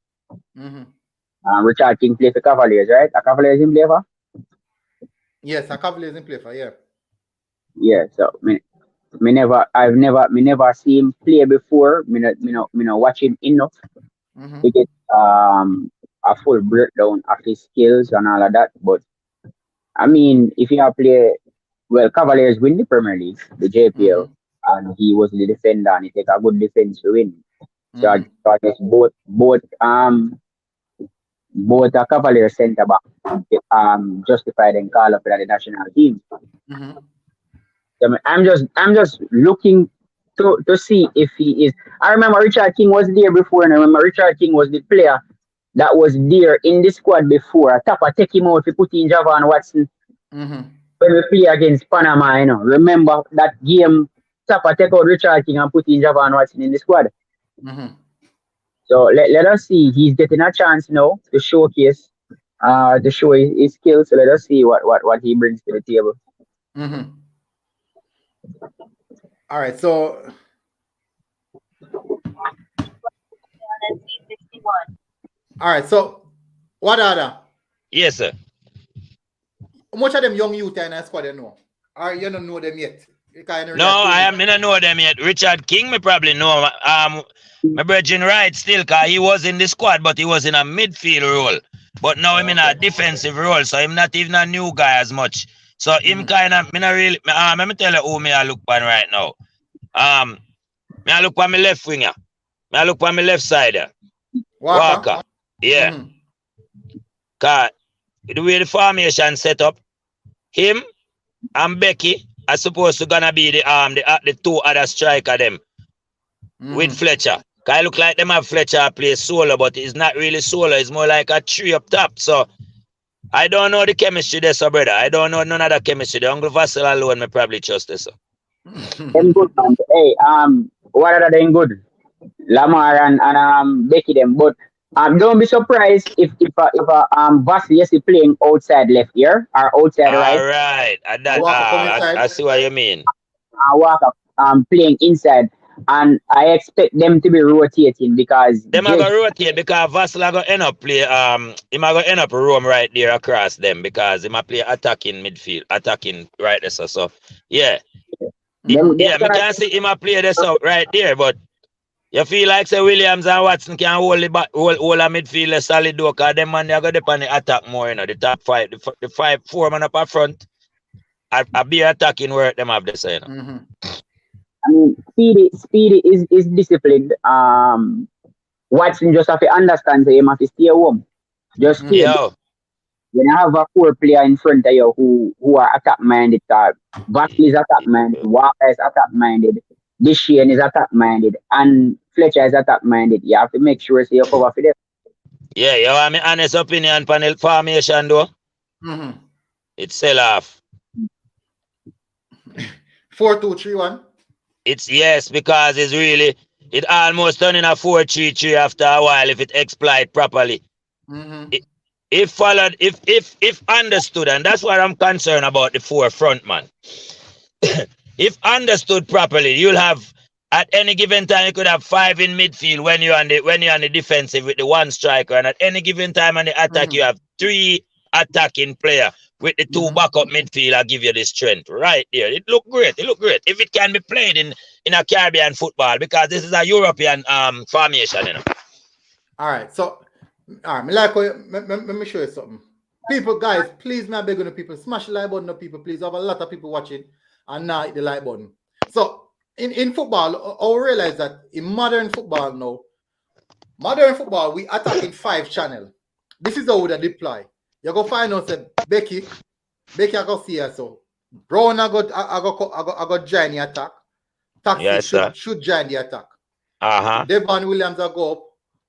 Speaker 2: Richard King plays for Cavaliers, right? A Cavaliers in play for?
Speaker 1: Yes, a Cavaliers in play for, yeah.
Speaker 2: Yeah, so I've never seen him play before. Me not watch him enough to get a full breakdown of his skills and all of that. But I mean, if you play well, Cavaliers win the Premier League, the JPL, and he was the defender, and he take a good defense to win. So I guess both a Cavaliers centre back justified and call up for the national team. So I'm just looking to see if he is. I remember Richard King was there before, and I remember Richard King was the player that was there in the squad before. Tapa take him out to put in Javon Watson when we play against Panama. You know, remember that game? Tapa take out Richard King and put in Javon Watson in the squad. So let us see. He's getting a chance now to showcase, to show his skills. So let us see what he brings to the table.
Speaker 1: All right, so what other?
Speaker 3: Yes, sir.
Speaker 1: How much of them young youth in the squad you know? Or you don't know them yet?
Speaker 3: No, I don't know them yet. Richard King, me probably know. My Virgin Wright still, cause he was in the squad, but he was in a midfield role. But now I'm in a defensive role, so I'm not even a new guy as much. So him kind of, me not really. Let me tell you who me I look on right now. Me I look on my left winger. Me I look on my left side. Walker. Yeah. Cause the way the formation set up, him and Becky are supposed to gonna be the two other striker them with Fletcher. Cause I look like them have Fletcher play solo, but it's not really solo. It's more like a three up top. So I don't know the chemistry there, so brother. I don't know none of the chemistry. The Uncle Vassal alone, me probably trust this.
Speaker 2: Them good, man. Hey, what are they good? Lamar and Becky them, but don't be surprised if Vassal is playing outside left here or outside right.
Speaker 3: All right, I see what you mean.
Speaker 2: Walker playing inside. And I expect them to be rotating because
Speaker 3: them are gonna rotate because Vassal are gonna end up play he might gonna end up roam right there across them because he might play attacking midfield, attacking right there. So yeah. We can see him play this out right there, but you feel like say Williams and Watson can hold the hold a midfield solid though, because them man they are gonna depend on the attack more, you know. The top five, the 4 man up at front. I be attacking work them have this, you know.
Speaker 2: I mean, Speedy is disciplined. Watson just have to understand that you have to stay home. Just stay. When you have a 4 player in front of you who are attack minded, Vassal is attack minded, Walker is attack minded, Dishane is attack minded, and Fletcher is attack minded. You have to make sure you cover for them.
Speaker 3: Yeah, you want my honest opinion panel formation though? It's sell off.
Speaker 1: 4-2-3-1.
Speaker 3: It's yes, because it almost turning a 4-3-3 after a while if it exploit properly. If followed, if understood, and that's what I'm concerned about the 4 front man. If understood properly, you'll have at any given time you could have 5 in midfield when you're on the defensive with the 1 striker, and at any given time on the attack you have 3 attacking player with the 2 backup midfield. I give you the strength right there. It look great. If it can be played in a Caribbean football, because this is a European formation, you know.
Speaker 1: All right, so let me show you something. People, guys, please, me beg on the people, smash the like button, no people, please. I have a lot of people watching and now hit the like button. So in football, I realize that in modern football now, we attack in 5 channels. This is how we deploy. You go find out that Becky Make you go see her so. Brown I got join the attack. Taxi
Speaker 3: Yes, sir.
Speaker 1: should join the attack.
Speaker 3: Uh-huh.
Speaker 1: Devon Williams I go up.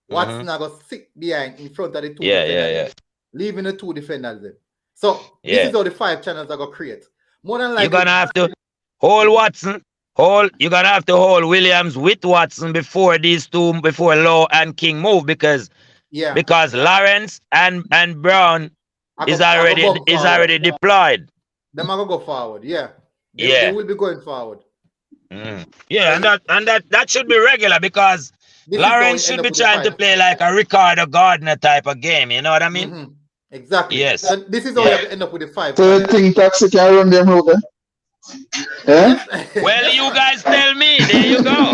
Speaker 1: Watson I got sit behind in front of the two defenders. Leaving the two defenders then. So this is how the 5 channels I got create. More than likely,
Speaker 3: you're gonna have to hold Watson. You're gonna have to hold Williams with Watson before Lowe and King move because Lawrence and Brown is already deployed.
Speaker 1: Them are gonna go forward, They will be going forward.
Speaker 3: Yeah, and that should be regular because Lawrence should be trying to play like a Ricardo Gardner type of game, you know what I mean?
Speaker 1: Exactly.
Speaker 3: Yes.
Speaker 1: So this is how you end up with the 5.
Speaker 4: So you think Taxi can run them route,
Speaker 3: Well, you guys tell me. There you go.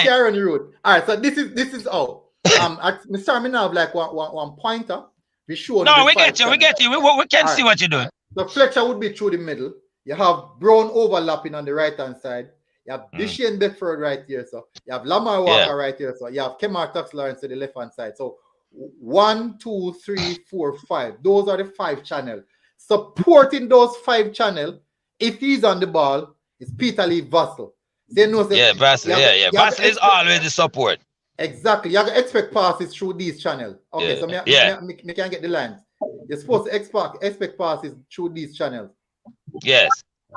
Speaker 1: Karen route. Alright, so this is how. Mr. Me now have like one pointer. We show.
Speaker 3: No, we get you. We can see what you're doing.
Speaker 1: The Fletcher would be through the middle. You have Brown overlapping on the right hand side. You have Dishane Beckford right here, so you have Lamar Walker right here, so you have Kemar Tax Lawrence to the left hand side. So 1, 2, 3, 4, 5. Those are the 5 channels. Supporting those 5 channels, if he's on the ball, is Peter Lee Vassell.
Speaker 3: Vassell. Vassell is always the support.
Speaker 1: Exactly. You have to expect passes through these channels. Okay, so me can get the lines. You're supposed to expect passes through these channels.
Speaker 3: Yes.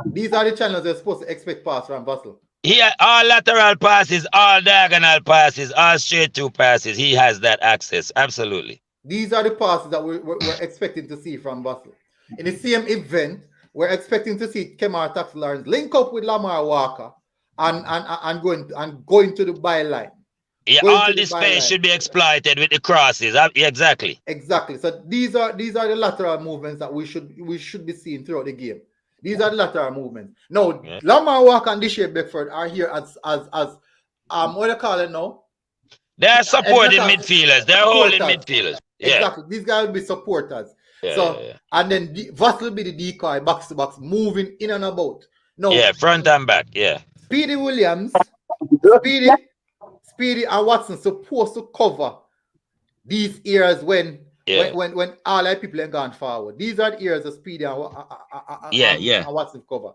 Speaker 1: These are the channels you're supposed to expect passes from Vassell.
Speaker 3: Here, all lateral passes, all diagonal passes, all straight through passes. He has that access. Absolutely.
Speaker 1: These are the passes that we're expecting to see from Vassell. In the same event, we're expecting to see Kemar Tax Lawrence link up with Lamar Walker and going to the byline.
Speaker 3: Yeah, all this space should be exploited with the crosses. Exactly.
Speaker 1: Exactly. So these are the lateral movements that we should be seeing throughout the game. These are the lateral movements. Now, Lamar Walker and Dishane Beckford are here as what do you call it now?
Speaker 3: They're supporting midfielders. They're holding midfielders. Yeah.
Speaker 1: Exactly. These guys will be supporters. And then Vassell will be the decoy box to box, moving in and about. No.
Speaker 3: Yeah, front and back. Yeah.
Speaker 1: Speedy Williams, Speedy and Watson supposed to cover these areas when all our people ain't gone forward. These are the areas of Speedy and Watson cover.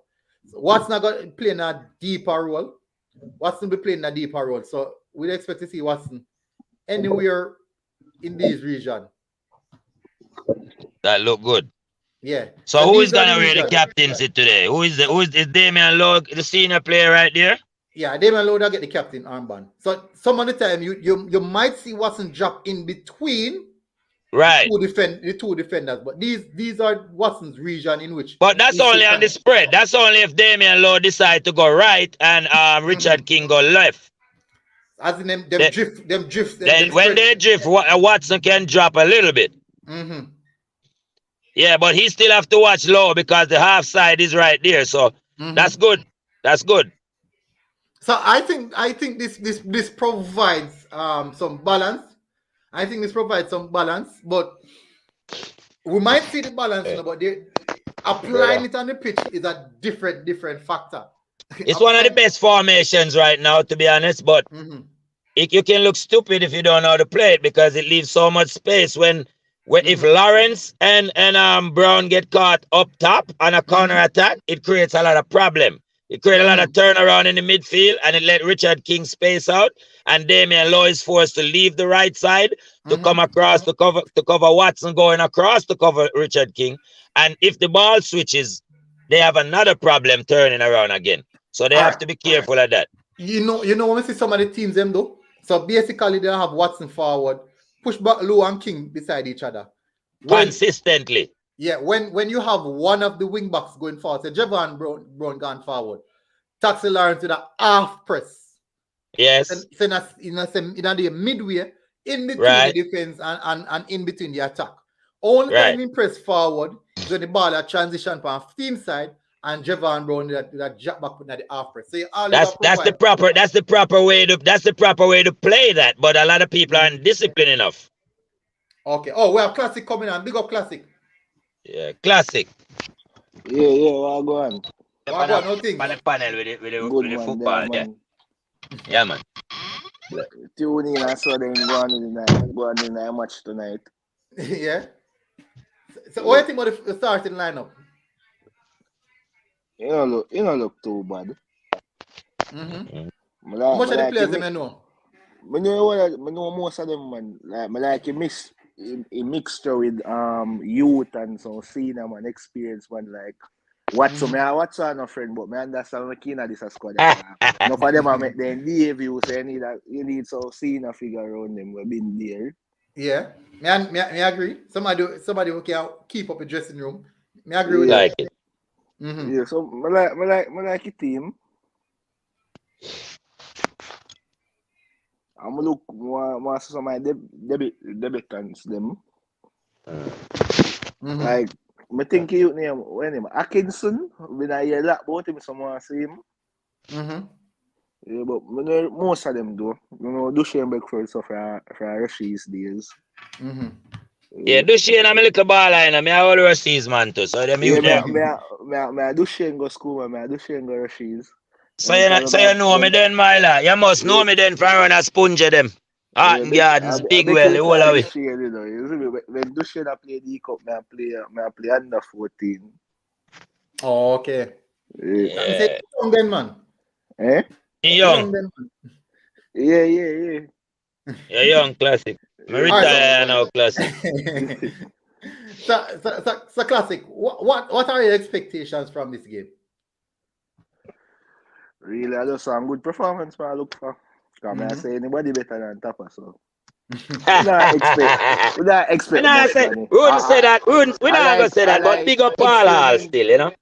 Speaker 1: So Watson are going to play in a deeper role. Watson will be playing in a deeper role. So we'd expect to see Watson anywhere in this region.
Speaker 3: That look good.
Speaker 1: Yeah.
Speaker 3: So who is gonna wear the captaincy today? Who is Damian Lowe, the senior player right there?
Speaker 1: Yeah, Damian Lowe get the captain armband. So some of the time you might see Watson drop in between the two defenders, but these are Watson's region in which.
Speaker 3: But that's only on the spread. That's only if Damian Lowe decide to go right and Richard King go left.
Speaker 1: As in them drift.
Speaker 3: Then when they drift, Watson can drop a little bit. Yeah, but he still have to watch Low because the half side is right there. So that's good. That's good.
Speaker 1: So I think this provides some balance. I think this provides some balance, but we might see the balance, but applying it on the pitch is a different factor.
Speaker 3: It's one of the best formations right now, to be honest, but you can look stupid if you don't know how to play it because it leaves so much space when if Lawrence and Brown get caught up top on a counter attack, it creates a lot of problem. It creates a lot of turnaround in the midfield and it let Richard King space out and Damian Lowe is forced to leave the right side to come across to cover Watson going across to cover Richard King. And if the ball switches, they have another problem turning around again. So they have to be careful of that.
Speaker 1: You know when we see some of the teams them though. So basically they have Watson forward, push back Lowe and King beside each other.
Speaker 3: Consistently.
Speaker 1: Yeah, when you have one of the wing backs going forward, so Javon Brown gone forward, Taxi Lawrence with a half press.
Speaker 3: Yes.
Speaker 1: So in the midway, in between the defense and in between the attack. Only time he press forward is when the ball a transition from team side and Javon Brown that jump back with the half press. So that's the proper way to play that, but a lot of people aren't disciplined enough. Okay. Oh, we have Classic coming on. Big up Classic.
Speaker 3: Yeah, Classic.
Speaker 5: Yeah, well, go on.
Speaker 3: On the panel with the football, yeah, man.
Speaker 5: Tune in and so then go on in the match tonight.
Speaker 1: Yeah. So what do you think about the starting lineup?
Speaker 5: You don't look too bad.
Speaker 1: Mm-hmm.
Speaker 5: I
Speaker 1: How much of the
Speaker 5: like
Speaker 1: players you know?
Speaker 5: I know most of them, man. Like, I like a mixture with youth and some senior man experience, man. Like Watson, I Watson no friend, but I understand what kind of this squad. Enough of them I make them debut, so you need some senior figure around them. We've been there.
Speaker 1: Yeah, me agree. Somebody who can keep up a dressing room. Me agree with
Speaker 5: Yeah,
Speaker 1: that.
Speaker 3: Like it.
Speaker 1: Mm-hmm.
Speaker 5: yeah. So I like a team. I'm gonna look more some of my debutants them.
Speaker 1: Mm-hmm.
Speaker 5: Like I think you name when him Atkinson. When I hear that about him, someone see him.
Speaker 1: Mm-hmm.
Speaker 5: Yeah, but most of them do. You know, Duchenne Beckford so for Rashi's days.
Speaker 1: Mm-hmm.
Speaker 3: Yeah, Duchenne and a little baller, you know. Me all Russies, man, too. So them
Speaker 5: Yeah,
Speaker 3: you them.
Speaker 5: me Duchenne go school, man. Me Duchenne go Rashi's.
Speaker 3: So you know me then, Myla. You must know me then from run a sponge of them.
Speaker 5: Yeah,
Speaker 3: Arton Gardens,
Speaker 5: I
Speaker 3: big
Speaker 5: beg
Speaker 3: well,
Speaker 5: you
Speaker 3: the whole
Speaker 5: call
Speaker 3: away.
Speaker 5: Duchenne, you know. You see me when Duchenne I play the cup, I play under 14.
Speaker 1: Oh, okay.
Speaker 5: Yeah.
Speaker 1: I'm saying young then, man.
Speaker 5: Eh?
Speaker 3: Young.
Speaker 1: Then, man.
Speaker 5: Yeah.
Speaker 3: Yeah, young classic. Me
Speaker 1: All right,
Speaker 3: retire now, classic.
Speaker 1: so classic. What are your expectations from this game?
Speaker 5: Really, I just saw a good performance, man. I look for. Because I say anybody better than Tapa, so. We don't expect much from it.
Speaker 3: We wouldn't say that. We're not going to say that, but big up Paul Hall still, you know.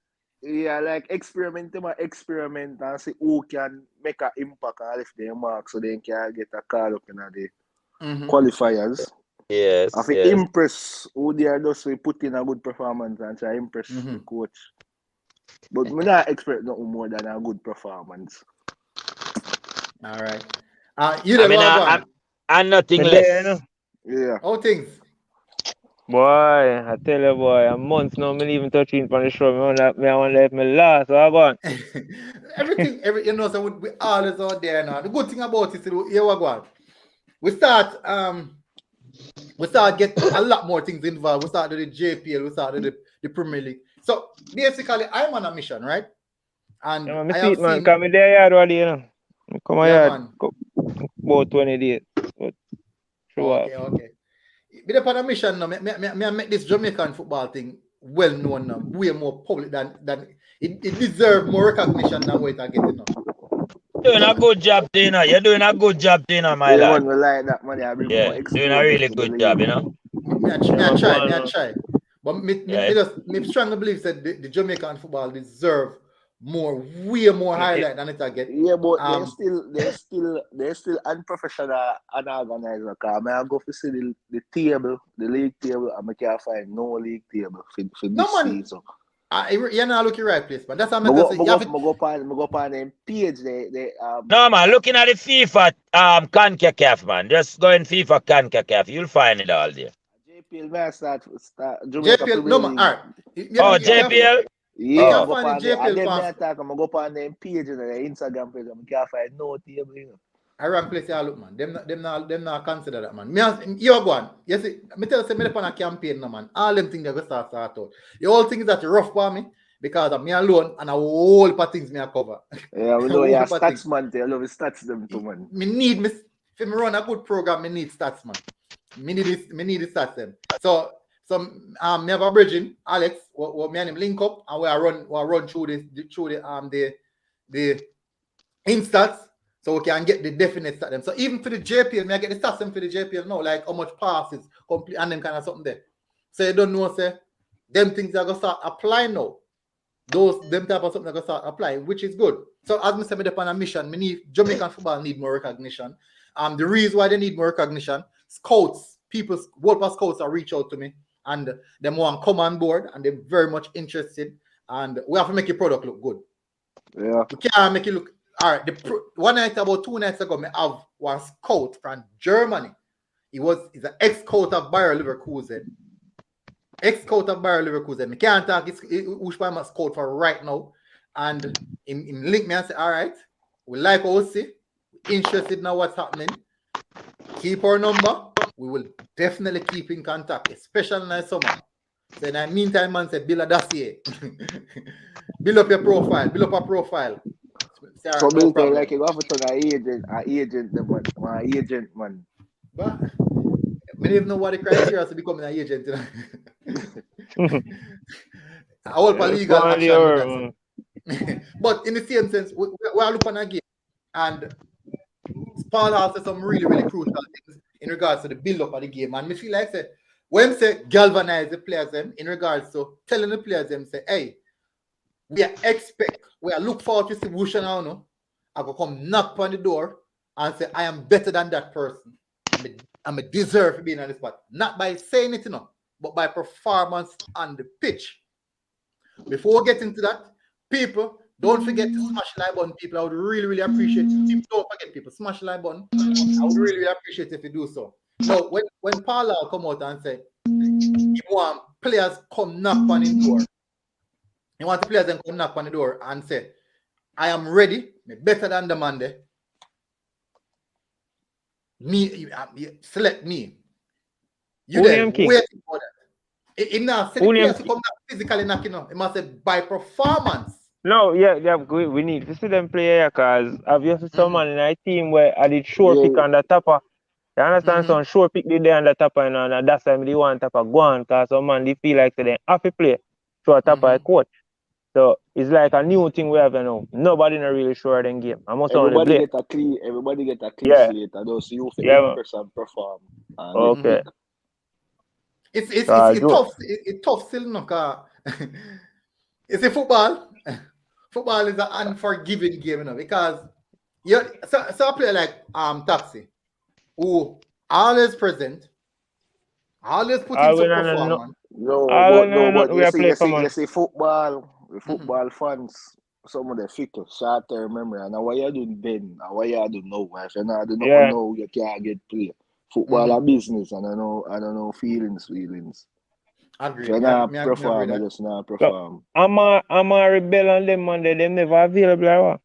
Speaker 5: Yeah, like experiment and see who can make an impact and lift their mark so they can get a call up in the qualifiers.
Speaker 3: Yes.
Speaker 5: I think impress who they are just put in a good performance and try impress the coach. But we don't expect nothing more than a good performance.
Speaker 1: All right. You don't know
Speaker 3: and nothing less.
Speaker 5: Yeah.
Speaker 1: How things?
Speaker 6: Boy, I tell you, boy, a month now, me even touching on the show. I want to let me last. So I go on.
Speaker 1: You know, so we always out there now. The good thing about it is, here we go. We start get a lot more things involved. We start with the JPL, we start with the Premier League. So basically, I'm on a mission, right? And
Speaker 6: Yeah, man,
Speaker 1: I have
Speaker 6: man,
Speaker 1: seen.
Speaker 6: come there yard already, you know. Come on,
Speaker 1: Yeah,
Speaker 6: yard.
Speaker 1: man.
Speaker 6: About 20 days. But
Speaker 1: Okay. But upon a mission now, me make this Jamaican football thing well known now, way more public than it deserves more recognition than what it getting now.
Speaker 3: Doing a good job, Tina. You're doing a good job, Tina, my lad.
Speaker 5: Man, we like that money. I bring more
Speaker 3: doing a really good job, you know.
Speaker 1: Me try. But me strongly believe that the Jamaican football deserve way more highlight than it get.
Speaker 5: Yeah, but they're still unprofessional, unorganized. Because I go to see the table, the league table, and I can't find no league table for this season.
Speaker 1: You're not looking right place, but that's how I
Speaker 5: go on them page.
Speaker 3: No, man, looking at the FIFA CONCACAF, man. Just go in FIFA CONCACAF. You'll find it all there.
Speaker 5: JPL, man, start Jamaica
Speaker 1: JPL, no, man. All right.
Speaker 3: JPL?
Speaker 5: Yeah,
Speaker 1: you can find the JPL
Speaker 5: I'm go on them page and the Instagram page. I can't find no table, you know.
Speaker 1: I wrong place you look, man. Them not consider that, man. You go on. You see, me tell you, me on a campaign, no, man. All them things that go start out. The whole thing is that rough for me because of me alone and a whole lot of things me I cover.
Speaker 5: Yeah, we know you're a stats man. I love the stats them too, man.
Speaker 1: If me run a good program, me need stats, man. Me need the stats them. So me have a bridging, Alex, what me and him link up and we run through the instats. So we can get the definite stat them. So even for the JPL, I get the stats them for the JPL now, like how much passes, complete, and them kind of something there. So you don't know, say, them things are going to start applying now. Them type of something are going to start applying, which is good. So as I said, me on a mission, Jamaican football need more recognition. The reason why they need more recognition, scouts, World Cup scouts are reach out to me, and they want to come on board, and they're very much interested, and we have to make your product look good.
Speaker 5: Yeah.
Speaker 1: We can't make it look. All right, about 2 nights ago, I have one scout from Germany. He's an ex-scout of Bayer Leverkusen. I can't talk which one I'm a scout for right now. And in link me and say, all right, we like what we see. Interested in what's happening. Keep our number. We will definitely keep in contact, especially in the summer. So in the meantime, man said, build a dossier. Build up your profile. Build up a profile. Sarah,
Speaker 5: So
Speaker 1: no
Speaker 5: basically,
Speaker 1: problem.
Speaker 5: like you have to turn an agent, my agent, man.
Speaker 1: But I don't even know what the criteria to becoming an agent. I hold for legal action with that. But in the same sense, we are looking at game. And Paul also some really, really crucial things in regards to the build-up of the game. And me feel like say, when say galvanize the players them in regards to telling the players them say, hey, we are look forward to see Wusha now, no? I go come knock on the door and say, I am better than that person. I'm a deserve being on the spot. Not by saying it, you know, but by performance on the pitch. Before we get into that, people, don't forget to smash the like button, people. I would really, really appreciate it. Don't forget, people, smash the like button. I would really, really appreciate it if you do so. Now, when Paula come out and say, he want players come knock on the door. He want the players then come knock on the door and say, I am ready, better than the man there. Me, select me. You then waiting for that. It now say the players to come knock physically knocking up. It must say by performance.
Speaker 6: No, yeah, we need to see them play here because obviously someone in our team where I did short pick on the topper. You understand? Some short pick did there on the topper and that's why they want topper go on because some man they feel like they have to play through a topper coach. So it's like a new thing we have now. Nobody not really sure of them game.
Speaker 5: Everybody get a clean slate and those you impress and perform. And
Speaker 6: okay.
Speaker 1: It's tough. It's tough still, no, it's a football. Football is an unforgiving game, you know, because so a player like Taxi, who always present, always put in some performance.
Speaker 5: But you see football fans, some of the fickle, short-term memory, and what you do then, and what you do now. If you not do nothing now, you can't get play. Football a business, and I don't know feelings.
Speaker 1: Agree.
Speaker 5: If you not perform, I just not perform.
Speaker 6: I'm a rebel on them Monday. Them never available, or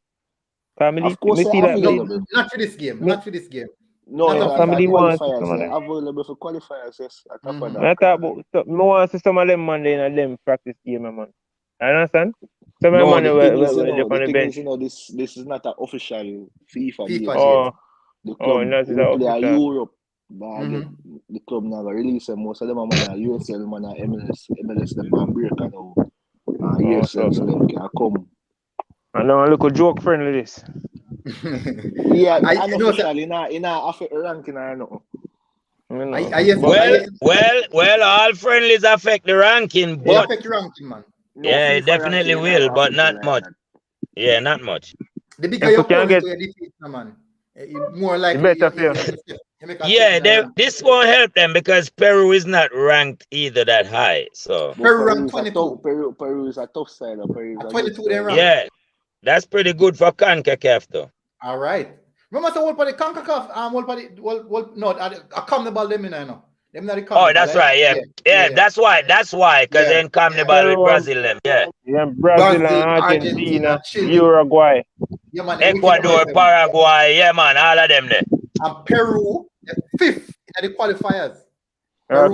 Speaker 6: what?
Speaker 5: Of course, they're available.
Speaker 1: Not for this game. Not for this game.
Speaker 5: No,
Speaker 6: family wants
Speaker 5: available for qualifiers. Yes, I
Speaker 6: want to see some of them Monday in them practice game, man. Understand? Some
Speaker 5: no,
Speaker 6: money
Speaker 5: the thing is, you know, this is not an official FIFA game. The club will play at Europe. The club never release them. Most of them are USL, man, MLS, them on break now. USL, so them can come.
Speaker 6: I know a little joke friendly this.
Speaker 5: Yeah, unofficially, in a ranking or nothing.
Speaker 3: Well, all friendlies affect the ranking, but
Speaker 1: affect the ranking, man.
Speaker 3: No, yeah, it definitely will, but not much. Yeah, not much.
Speaker 1: The bigger your opponent you defeat, man, more likely.
Speaker 3: This won't help them because Peru is not ranked either that high. So
Speaker 1: Peru ranked 22.
Speaker 5: Peru is a tough side.
Speaker 1: 22 they ranked.
Speaker 3: Yeah, that's pretty good for CONCACAF though.
Speaker 1: All right. Remember, so what for the CONCACAF? No, I come the ball them in, I know.
Speaker 3: Oh, that's right. Yeah. That's why. Because then come the ball with Brazil them.
Speaker 6: Yeah, Brazil and Argentina, Uruguay,
Speaker 3: Ecuador, Paraguay. Yeah, man, all of them there.
Speaker 1: And Peru, fifth in the qualifiers.
Speaker 3: No,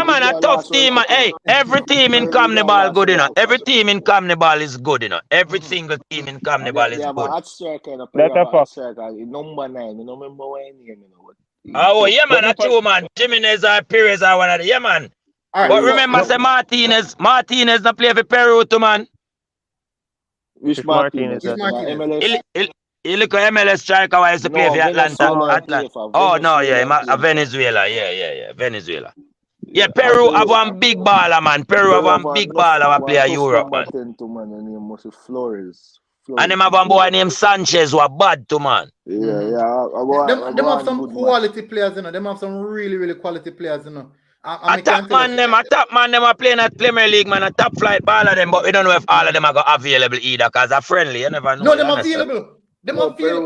Speaker 3: man, a tough team. Hey, every team in CONMEBOL good enough. Every team in CONMEBOL is good enough. Every single team in CONMEBOL is good.
Speaker 5: Number 9. You know, remember what name, you know what?
Speaker 3: Oh, yeah, man, that's true, man. Jimenez or Perez are one of the, yeah, man. But remember, say Martinez not play for Peru too, man.
Speaker 5: Which Martinez?
Speaker 3: MLS? He look at MLS striker who used to play for Atlanta. Oh, no, yeah, Venezuela. Yeah, Venezuela. Yeah, Peru have one big baller, man. Peru have one big baller who play at Europe, man. And them have one boy named Sanchez who are bad too, man.
Speaker 1: Them have some quality players, you know. Them have some really, really quality players, you know.
Speaker 3: A top man them are playing at Premier League, man. A top flight ball of them, but we don't know if all of them are available either, because they're friendly. You never know.
Speaker 1: No, them available.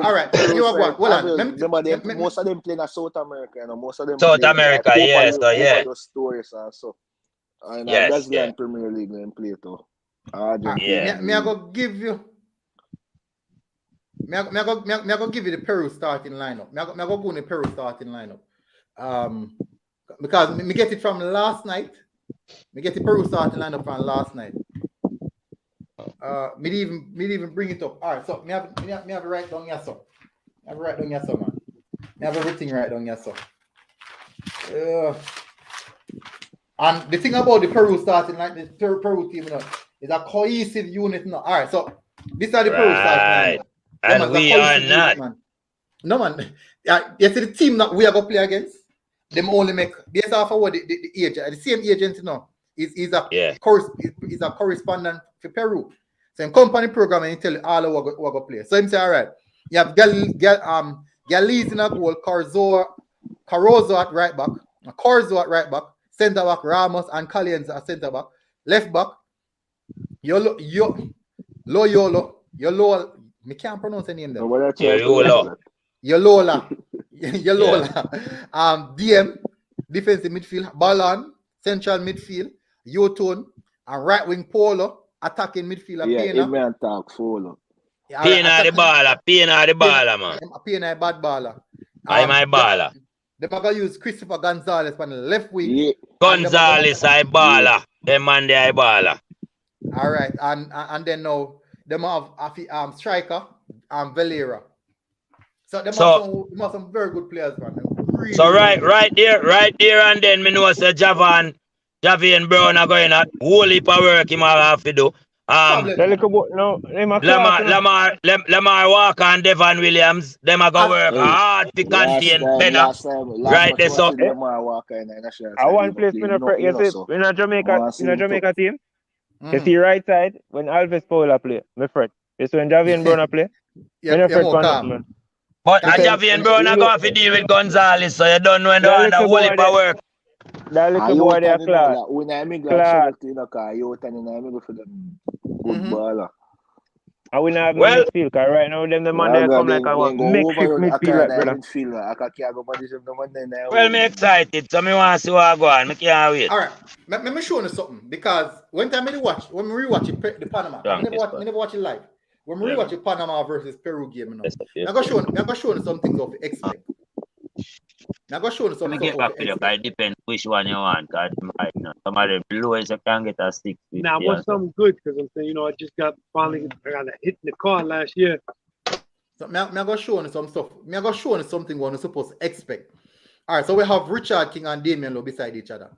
Speaker 1: All right. You are what?
Speaker 5: Remember, most of them playing at South America, you know. Most of them
Speaker 3: South America, yes. So, yeah.
Speaker 5: Those stories also. And
Speaker 3: yes,
Speaker 5: Brazilian Premier League they play too.
Speaker 1: Me I go give you. Me I go give you the Peru starting lineup. Me I go in the Peru starting lineup. Because me get it from last night Me get the Peru starting lineup from last night. Me even bring it up. All right, so me have it right down here, so. Me have it right down here, so, man. Me have everything right down here, so. And the thing about the Peru starting like the Peru team, you know, is a cohesive unit. No, all right. So this are the Peru starting.
Speaker 3: And we are not.
Speaker 1: Unit, man. No man. You see the team that we are gonna play against. Them only make based off of what the agent, the same agent, you know, is a correspondent for Peru. So in company program and he tell you all of what go play. So him say, all right, you have Galiz in a goal, Carozo at right back, Corzo at right back, centre back Ramos and Caliens at centre back, left back Yolo, me can't pronounce the name there.
Speaker 3: Yolola.
Speaker 1: DM, defensive midfield, Balan, central midfield, Yotun, and right wing Polo, attacking midfield.
Speaker 5: Yeah, man talk Polo.
Speaker 3: Pina the baller, man.
Speaker 1: Pina bad baller.
Speaker 3: I'm my baller.
Speaker 1: They're going to use Christopher Gonzalez on the left wing.
Speaker 3: Yeah. Gonzalez, I baller. Them man, they I baller.
Speaker 1: All right, and then now them have striker Valera. So them have some very good players, man. Really
Speaker 3: so right there, and then me know say Javian Brown are going to whole heap of work him have to do. Lamar Walker and Devon Williams, them are going to work hard to contain Penna. Right there, so
Speaker 5: Lamar Walker in the national.
Speaker 6: I want place in a Jamaica team. You see right side when Alves Paula play, my friend. You see when Javian Brown play.
Speaker 3: But Javian Brown are going to deal with Gonzalez, so you don't know when they want to whole heap of work.
Speaker 6: That little boy there, class.
Speaker 5: When I make that you know, you can for them good baller.
Speaker 6: I will not have no midfield, because right now them the man they come like I want makeshift midfield, brother.
Speaker 3: Well, me excited, so me want to see what go on. Me can't wait.
Speaker 1: All right, let me show you something, because when we rewatch the Panama, I never watch it live. When we rewatch the Panama versus Peru game, you know, I'm going to show you some things of the expect. I'm going to show you some things of the expect.
Speaker 3: It depends which one you want, because some of the blowers you can get a 6.
Speaker 7: Now, I want something good, because I'm saying, you know, I got a hit in the car last year.
Speaker 1: So I'm going to show you some stuff. I'm going to show you something we're supposed to expect. All right, so we have Richard King and Damian Lowe beside each other.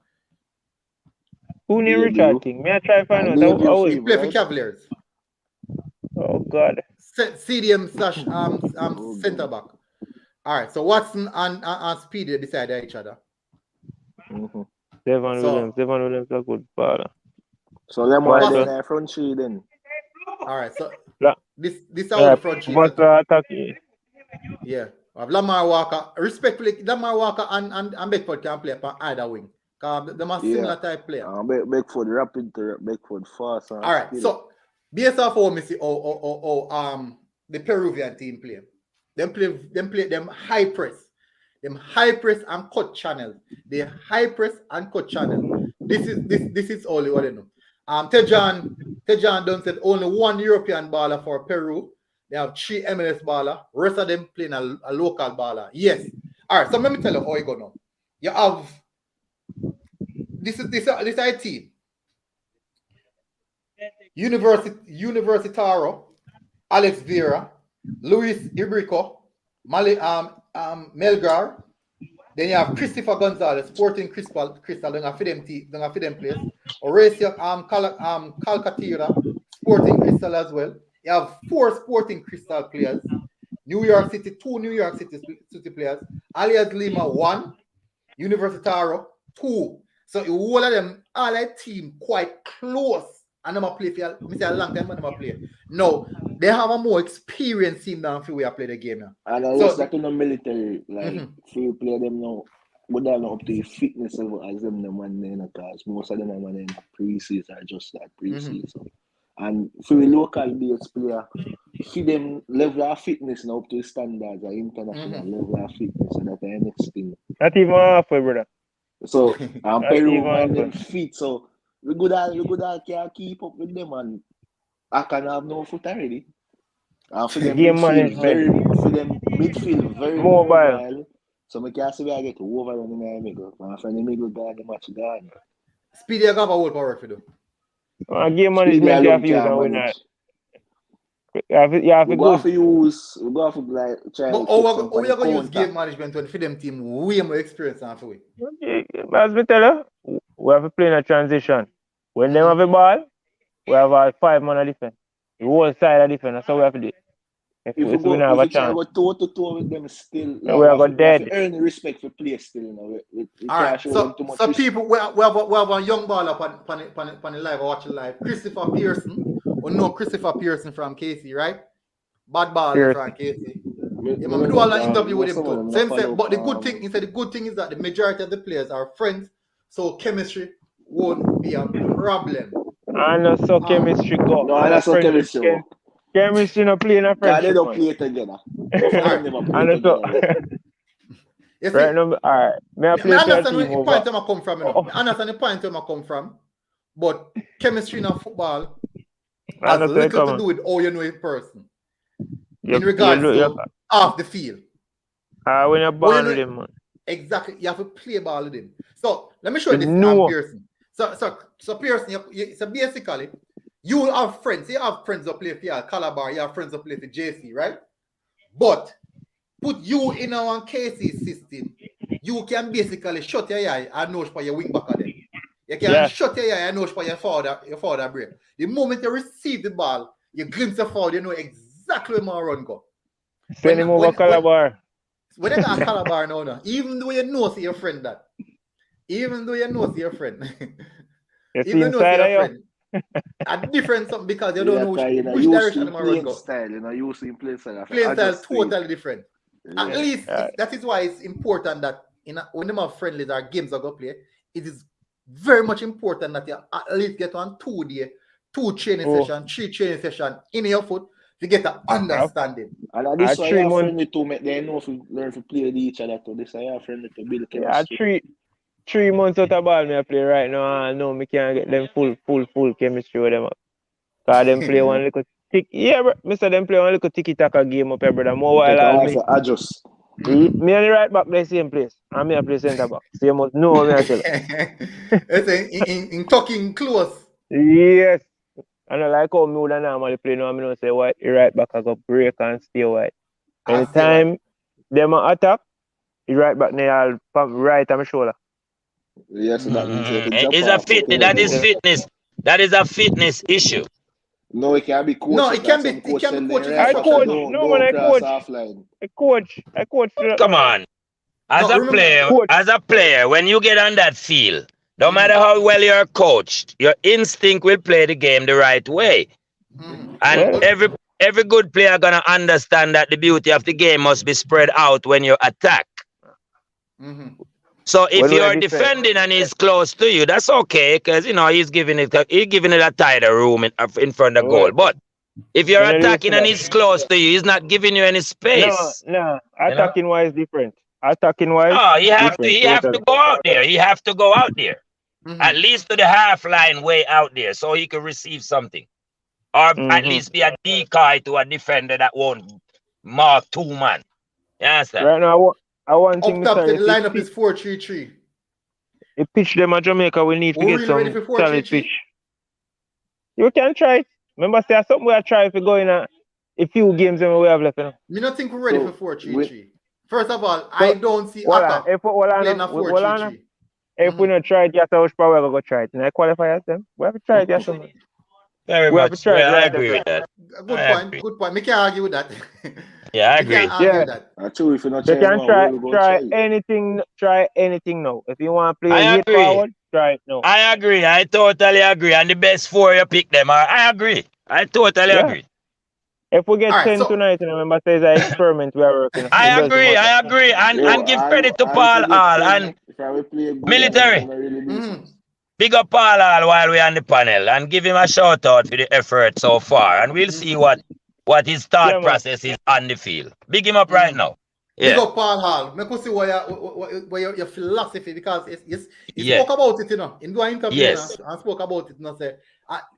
Speaker 6: Who named Richard King? May I try to find out how
Speaker 1: he play for Cavaliers.
Speaker 6: Oh God.
Speaker 1: CDM / centre back. All right, so Watson and Speedy beside each other.
Speaker 6: Devon Williams a good baller.
Speaker 5: So let me go front three then.
Speaker 1: All right, so this are the front three. Yeah, we have Lamar Walker. Respectfully, Lamar Walker and Beckford can play on either wing. Because they're similar type player.
Speaker 5: Beckford rapid to Beckford fast.
Speaker 1: All right, so based off how me see the Peruvian team play. Them play them high press. Them high press and cut channel. They high press and cut channel. This is only what I know. Tejan done said only one European baller for Peru. They have 3 MLS baller. Rest of them playing a local baller. Yes. All right. So let me tell you how it go now. You have this is a team. Universitario, Alex Vera, Luis Ibrico, Melgar. Then you have Christopher Gonzalez, Sporting Crystal. Don't have them players. Horacio Calcaterra, Sporting Crystal as well. You have 4 Sporting Crystal players. New York City, 2 New York City players. Alias Lima, 1. Universitario, 2. So you all of them, all that team quite close. And them play for a long time when them play. No, they have a more experienced team than if we are play the game now.
Speaker 5: And I was like in the military, like free play them now, but they're not up to the fitness level as them man in because most of them are in pre-season or just like pre-season. And for the local based player, for them level of fitness now up to the standards or international level of fitness, and that's the next thing.
Speaker 6: Not even halfway, brother.
Speaker 5: So Peru man them fit, so we good all can keep up with them, and I can have no foot already. And for them midfield very mobile. So I can see where I get overrun in the middle. And from the middle down the match gone.
Speaker 1: Speedy, you have a whole power for do.
Speaker 6: Game management you have to use and winner. You have to
Speaker 5: go for use. We go for like try.
Speaker 1: But how you gonna use game management when for them team way more experience than for we?
Speaker 6: As we tell you, we have to play in a transition. When they have a ball, we have a 5 man of defense. The whole side of defense. That's how we have to do it. If we don't have a chance.
Speaker 5: If we go toe with them still,
Speaker 6: we are dead.
Speaker 5: We earn respect for play still, you know. We
Speaker 1: all right. So people, we have a young baller on the live, watching live. Christopher Pearson. We know Christopher Pearson from KC, right? Bad baller from KC. Yeah, man, we do all an interview with him too. Same, but the good thing, he said the good thing is that the majority of the players are friends, so chemistry won't be a problem.
Speaker 6: I know so chemistry go.
Speaker 5: No, I know so chemistry.
Speaker 6: Chemistry no play in a friendship.
Speaker 5: They don't play together.
Speaker 1: You see,
Speaker 6: right now, all right. May I play
Speaker 1: I understand the point where I come from. I understand the point where I come from, but chemistry in football has little to do with how you know a person. In regards to off the field.
Speaker 6: When you're ball with him, man.
Speaker 1: Exactly. You have to play ball with him. So let me show you this Pearson. So Pearson, so basically, you have friends. You have friends who play for Calabar. You have friends who play for JC, right? But put you in our KC system, you can basically shut your eye and know for your wing back of them. You can shut your eye and know for your forward break. The moment you receive the ball, you glimpse the forward, you know exactly where my run go.
Speaker 6: Send him over Calabar.
Speaker 1: When you got Calabar now, even though you know see your friend that. Even though you know see your friend.
Speaker 6: Even though see your friend.
Speaker 1: A different something because you don't know which direction my run go.
Speaker 5: Style, you know, you see play style.
Speaker 1: Play style totally different. At least that is why it's important that when them have friendlies or games are go play, it is very much important that you at least get on 2 training session, 3 training session in your foot to get an understanding.
Speaker 5: And this why you're friendly to make them know if you learn to play with each other. This why you're friendly to build chemistry.
Speaker 6: 3 months out of ball me I play right now. I know me can't get them full chemistry with them. Because them play one little tick. Yeah, bro. Mr. them play one little ticky-taka game up here, brother. More while me.
Speaker 5: Adjust.
Speaker 6: Me and the right back play same place. And me I play centre back. So you must know me I tell you.
Speaker 1: in talking close.
Speaker 6: Yes. And I like how me would normally play now. I know say white, the right back I go break and stay white. Anytime them attack, the right back nail right on my shoulder.
Speaker 5: Yes, that means
Speaker 3: fitness. That is a fitness issue.
Speaker 5: No, it can't be coached.
Speaker 1: No, it can be coached.
Speaker 6: I coach. No, man, I coach. I coach.
Speaker 3: Come on. As a player, when you get on that field, no matter how well you're coached, your instinct will play the game the right way. And every good player gonna understand that the beauty of the game must be spread out when you attack. So if you're defending and he's close to you, that's okay, because you know he's giving it a tighter room in front of the goal. But if you're attacking and he's close to you, he's not giving you any space.
Speaker 6: No. Attacking wise different. Attacking wise.
Speaker 3: Oh, he have to go out there. He have to go out there. At least to the half line way out there, so he can receive something. Or at least be a decoy to a defender that won't mark 2 man. You understand?
Speaker 6: Right now I want
Speaker 1: up top the lineup is 4-3-3.
Speaker 6: The pitch them at Jamaica will need to get some solid pitch. You can try it. Remember, say something we are trying to go in a few games and we have left. Me
Speaker 1: not think we're ready for 4-3-3. First of all, I don't see Atta playing a 4-3-3.
Speaker 6: If we not try it yet, we're probably going to try it. And I qualify as them. We have to try it yet.
Speaker 3: Very much. I agree with that.
Speaker 1: Good point. Me can't argue with that.
Speaker 3: Yeah, I agree.
Speaker 6: You can try anything now. If you want to play forward, try it now.
Speaker 3: I agree. I totally agree. And the best 4 you pick them. I agree. I totally agree.
Speaker 6: If we get 10 tonight, remember, say it's an experiment we are working.
Speaker 3: I agree. And give credit to Paul Hall and military. Big up Paul Hall while we're on the panel and give him a shout out for the effort so far. And we'll see what his thought process is on the field. Big him up right now.
Speaker 1: Yeah. Big up Paul Hall. Make us see what your philosophy, because he spoke about it, you know. In doing interview and spoke about it, you know, say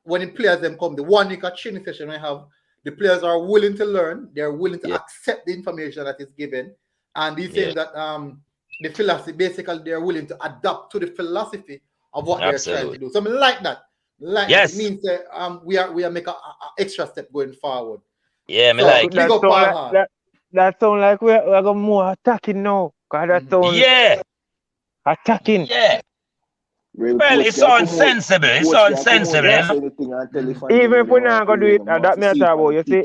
Speaker 1: when the players them come, the 1 week training session we have, the players are willing to learn, they're willing to accept the information that is given. And he's saying that the philosophy, basically they're willing to adapt to the philosophy of what they're trying to do. So I like that.
Speaker 3: Yes.
Speaker 1: It means that we are make a extra step going forward.
Speaker 3: Yeah, me like
Speaker 1: big up Paul Hall.
Speaker 6: That sound like we're going more attacking now. Cause that sound attacking.
Speaker 3: Yeah. Well, it's unsensible. It's unsensible.
Speaker 6: Even if we're not gonna do it, that me talk about. You see,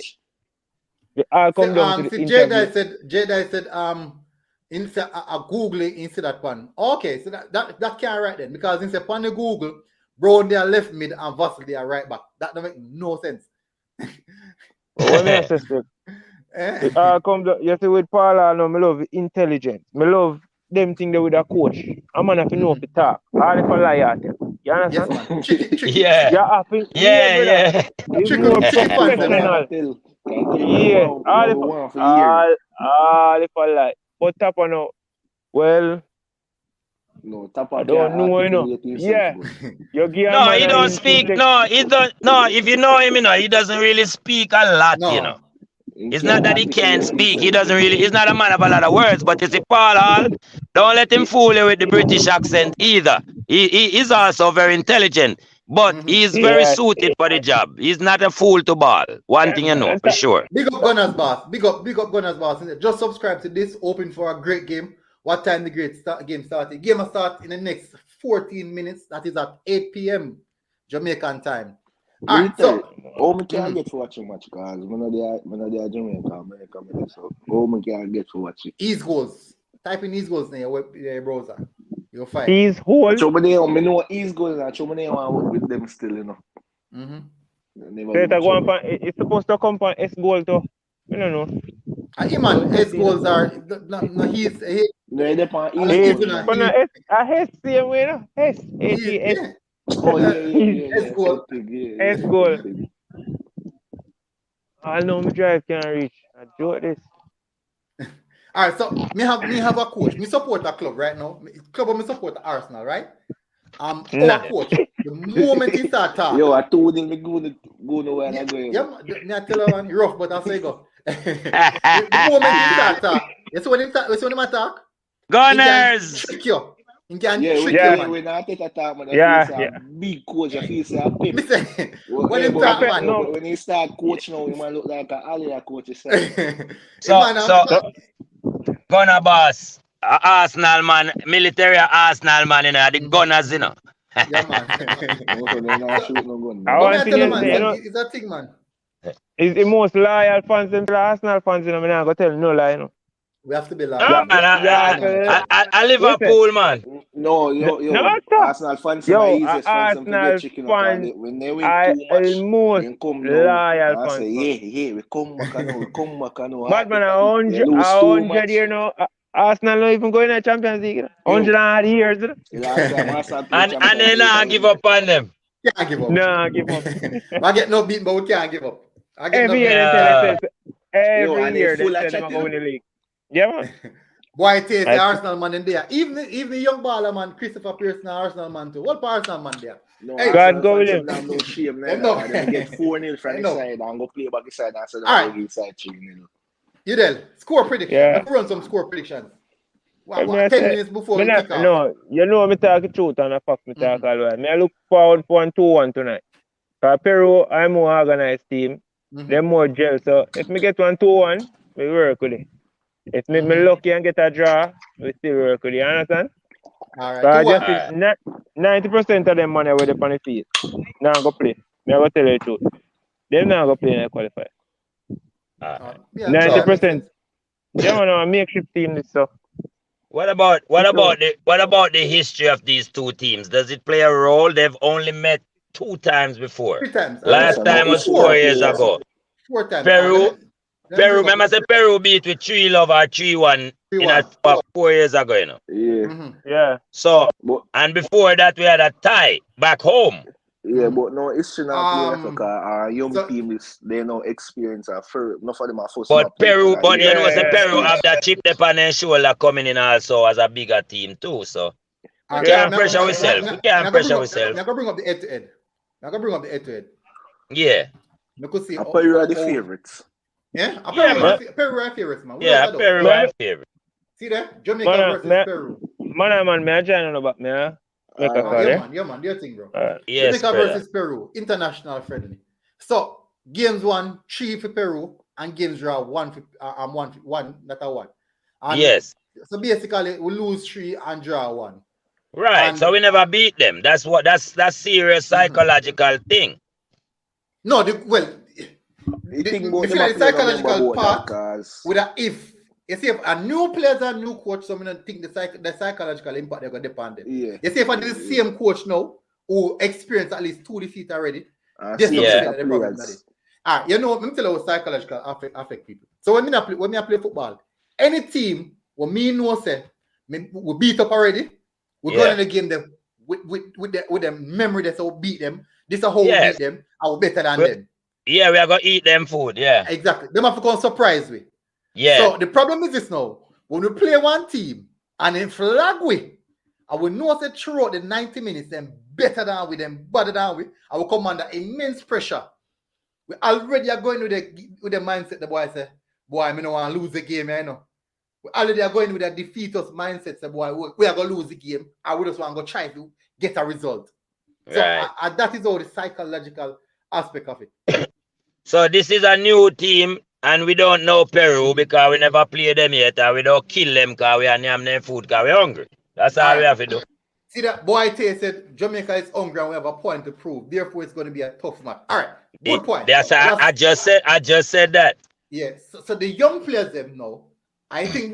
Speaker 6: I'll come down to the interview.
Speaker 1: Jedi said instead Google instead that one. Okay, so that can't right then because instead on the Google, Brown they are left mid and Vassell they are right back. That don't make no sense.
Speaker 6: What me assist it? I'll come down. You see with Paula, no, me love intelligence. Me love them thing there with a coach. I'm gonna have to know if to talk. All if I lie at them. You understand?
Speaker 1: Yes, man. Tricky.
Speaker 3: Yeah. Yeah.
Speaker 6: It's more professional. Yeah. All if I lie. But Tapa now, well,
Speaker 5: no, Tapa
Speaker 6: I don't know, you know. Yeah.
Speaker 3: No, he don't speak. No, he don't. No, if you know him, you know, he doesn't really speak a lot, you know. It's not that he can't speak. He doesn't really. He's not a man of a lot of words. But you see, Paul Hall, don't let him fool you with the British accent either. He is also very intelligent, but he's very suited for the job. He's not a fool to ball. One thing you know for sure.
Speaker 1: Big up Gunners Boss. Big up Gunners Boss. Just subscribe to this. Open for a great game. What time the game started? Game will start in the next 14 minutes. That is at 8 p.m. Jamaican time.
Speaker 5: Alright, so me can't get to watch a match because I'm not there Jamaica, so me can't get to watch it.
Speaker 1: East goals. Type in East goals in your browser. You'll find
Speaker 6: East goals.
Speaker 5: So me know East goals and so me want to work with them still, you know.
Speaker 6: It's supposed to come from S goal too. I don't know.
Speaker 1: Man, S goals are he's
Speaker 5: no, they're on
Speaker 6: S same way, no? S.
Speaker 5: Oh yeah.
Speaker 6: S goal. I know me drive can reach. I do this.
Speaker 1: Alright, so me have a coach. Me support a club right now. Club of me support Arsenal, right? Our coach. The moment he start talking.
Speaker 5: Yo, I told him me go nowhere and I go.
Speaker 1: Yeah, me I tell her man, rough, but I say go. The moment he start talking. You see when him attack?
Speaker 3: Gunners!
Speaker 1: He can trick you. He can trick you, man.
Speaker 5: When I take a talk, man, big coach, I feel say a pip.
Speaker 1: When he talk, man.
Speaker 5: When he start coach now, he might look like a Alia coach.
Speaker 3: So, Gunner Boss, Arsenal man, military Arsenal man, you know, the Gunners, you know.
Speaker 1: Yeah, man.
Speaker 6: I want to tell you, man,
Speaker 1: it's a thing, man.
Speaker 6: It's the most loyal fans than the Arsenal fans, you know. I'm not going to tell no lie, you know.
Speaker 1: We have to be loyal.
Speaker 3: No, man, I Liverpool, man.
Speaker 5: No, Arsenal fans are the easiest fans to get chicken
Speaker 6: fans.
Speaker 5: When they win too much,
Speaker 6: almost
Speaker 5: come
Speaker 6: loyal
Speaker 5: and
Speaker 6: fans.
Speaker 5: Say, we come back and
Speaker 6: But man, 100 years now. Arsenal not even going to Champions League. 100 years.
Speaker 3: And they not give up on them.
Speaker 1: Can't give up.
Speaker 6: No, give up.
Speaker 1: I get no beat, but we can't give up.
Speaker 6: Every year they tell them about the league. Yeah, man.
Speaker 1: Boy, it is the Arsenal man in there. Even the young baller man, Christopher Pearson, Arsenal man too. What Arsenal man there?
Speaker 5: No,
Speaker 1: hey,
Speaker 6: God go with him.
Speaker 5: No shame, no. They get 4-0 from the side and go play back the side and say that inside 3-0.
Speaker 1: You there? Score prediction.
Speaker 6: Yeah.
Speaker 1: Let's run some score predictions. What 10 minutes before we kick off?
Speaker 6: No, you know me talk the truth and the fact me talk all right. I look forward for 2-1 tonight. For Peru, I'm more organized team. They're more gel. So if me get 2-1, we work with it. If me lucky and get a draw, we still work with it. You understand?
Speaker 1: All right.
Speaker 6: So I just 90% of them money where they on the field. Now go play. Me I go tell you the truth. Them now go play in the qualifier. 90%. Yeah, man, a makeshift team this so.
Speaker 3: What about the history of these two teams? Does it play a role? They've only met 2 times before.
Speaker 1: 3 times.
Speaker 3: Last time was 4 years ago.
Speaker 1: 4 times.
Speaker 3: Peru, remember say Peru beat with 3-0 or 3-1 in 4 years ago, you know.
Speaker 5: Yeah.
Speaker 6: Yeah.
Speaker 3: So and before that we had a tie back home.
Speaker 5: Yeah, but no, it's not because our young team is they no experience not for them are first.
Speaker 3: But Peru, but you know, Peru have that chip on their shoulder coming in also as a bigger team too. So we can't pressure ourselves. We can't pressure ourselves.
Speaker 1: Now go bring up the head-to-head.
Speaker 3: Yeah.
Speaker 5: Peru are the favorites.
Speaker 1: Yeah, Peru are favorites, man.
Speaker 3: Yeah, Peru are favorites.
Speaker 1: See that? Jamaica versus Peru.
Speaker 6: Man, may I join on about me? Make a call,
Speaker 1: Yeah, man. Do your thing, bro.
Speaker 3: Yes,
Speaker 1: Jamaica
Speaker 3: brother.
Speaker 1: versus Peru, international friendly. So games 1, 3 for Peru, and games draw 1 for one that are 1. And
Speaker 3: Yes.
Speaker 1: so basically we lose 3 and draw 1.
Speaker 3: Right.
Speaker 1: And
Speaker 3: So we never beat them. That's serious psychological thing.
Speaker 1: no,
Speaker 5: The thing about
Speaker 1: the
Speaker 5: them a play
Speaker 1: psychological
Speaker 5: about that,
Speaker 1: part
Speaker 5: cause
Speaker 1: with a if you see if a new players and new coach, so I don't think the psychological impact they're gonna depend them.
Speaker 5: yeah.
Speaker 1: You see if I did the same coach now who experienced at least 2 defeats already, just
Speaker 5: See
Speaker 1: don't
Speaker 3: Yeah.
Speaker 1: feel the problem that is. You know, let me tell you how psychological affect people. So when I play football, any team what me know say we beat up already, we're going in the game them with them memory that's how we beat them. This is how we beat them, and we're better than them.
Speaker 3: Yeah, we are gonna eat them food, yeah.
Speaker 1: Exactly. Them have to come surprise we.
Speaker 3: Yeah.
Speaker 1: So the problem is this now. When we play one team and in flag we, and we know that throughout the 90 minutes, them better than we, them better than we, and we come under immense pressure. We already are going with the mindset the boy say, boy, I don't want to lose the game, you know. We already are going with a defeatist mindset, say, boy, we are going to lose the game, and we just want to go try to get a result. So that is all the psychological aspect of it.
Speaker 3: So this is a new team, and we don't know Peru because we never played them yet, and we don't kill them because we are name them food because we're hungry. That's all we have to do.
Speaker 1: See that boy Tay said Jamaica is hungry and we have a point to prove. Therefore, it's going to be a tough match. All right, good point.
Speaker 3: I just said that.
Speaker 1: Yes. So the young players them now, I think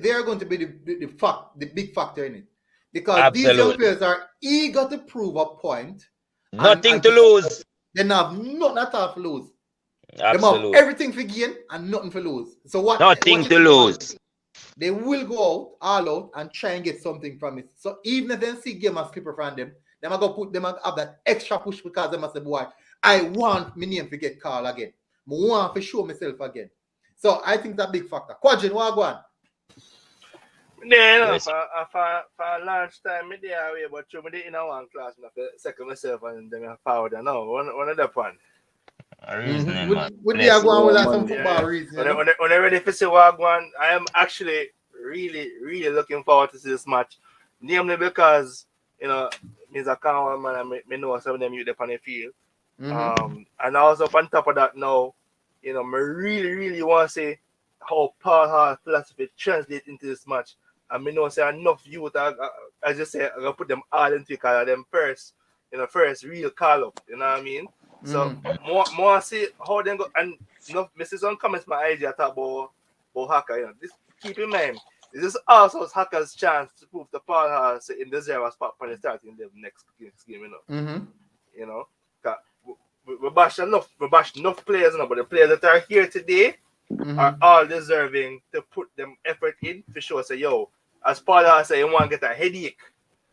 Speaker 1: they are going to be the big factor in it. Because these young players are eager to prove a point.
Speaker 3: Nothing to lose.
Speaker 1: They have nothing at all to lose.
Speaker 3: Absolutely.
Speaker 1: They have everything for gain and nothing for lose. So
Speaker 3: nothing to lose.
Speaker 1: They will go all out and try and get something from it. So even if they see game as slipper from them are going to put them have that extra push because they must say, boy, I want my name to get called again. I want to show myself again. So I think that's a big factor. Quadrin, what go on?
Speaker 8: Yeah, for a large time, I did away, but I did in one class, I second myself and then I forward. No, one of the one.
Speaker 3: Reasoning, man.
Speaker 1: Would they go with some football reason?
Speaker 8: When I'm ready for see what one, I am actually really, really looking forward to see this match. Namely because, you know, means I can't man, I know some of them you on the field. And also on top of that now, you know, I really, really want to see how Paul Hall philosophy translates into this match. And I know say enough youth, I just say I'm gonna put them all into because them first real call up, you know what I mean? So more see how they go and Mrs. Some comments my idea talk about Haka, you know. This keep in mind, this is also Haka's chance to prove the Paul Hall in the zero spot when they start in the next game, you know. You know, we bash enough players, you know, but the players that are here today are all deserving to put them effort in for sure. Say, yo, as Paul Hall say, you want to get a headache.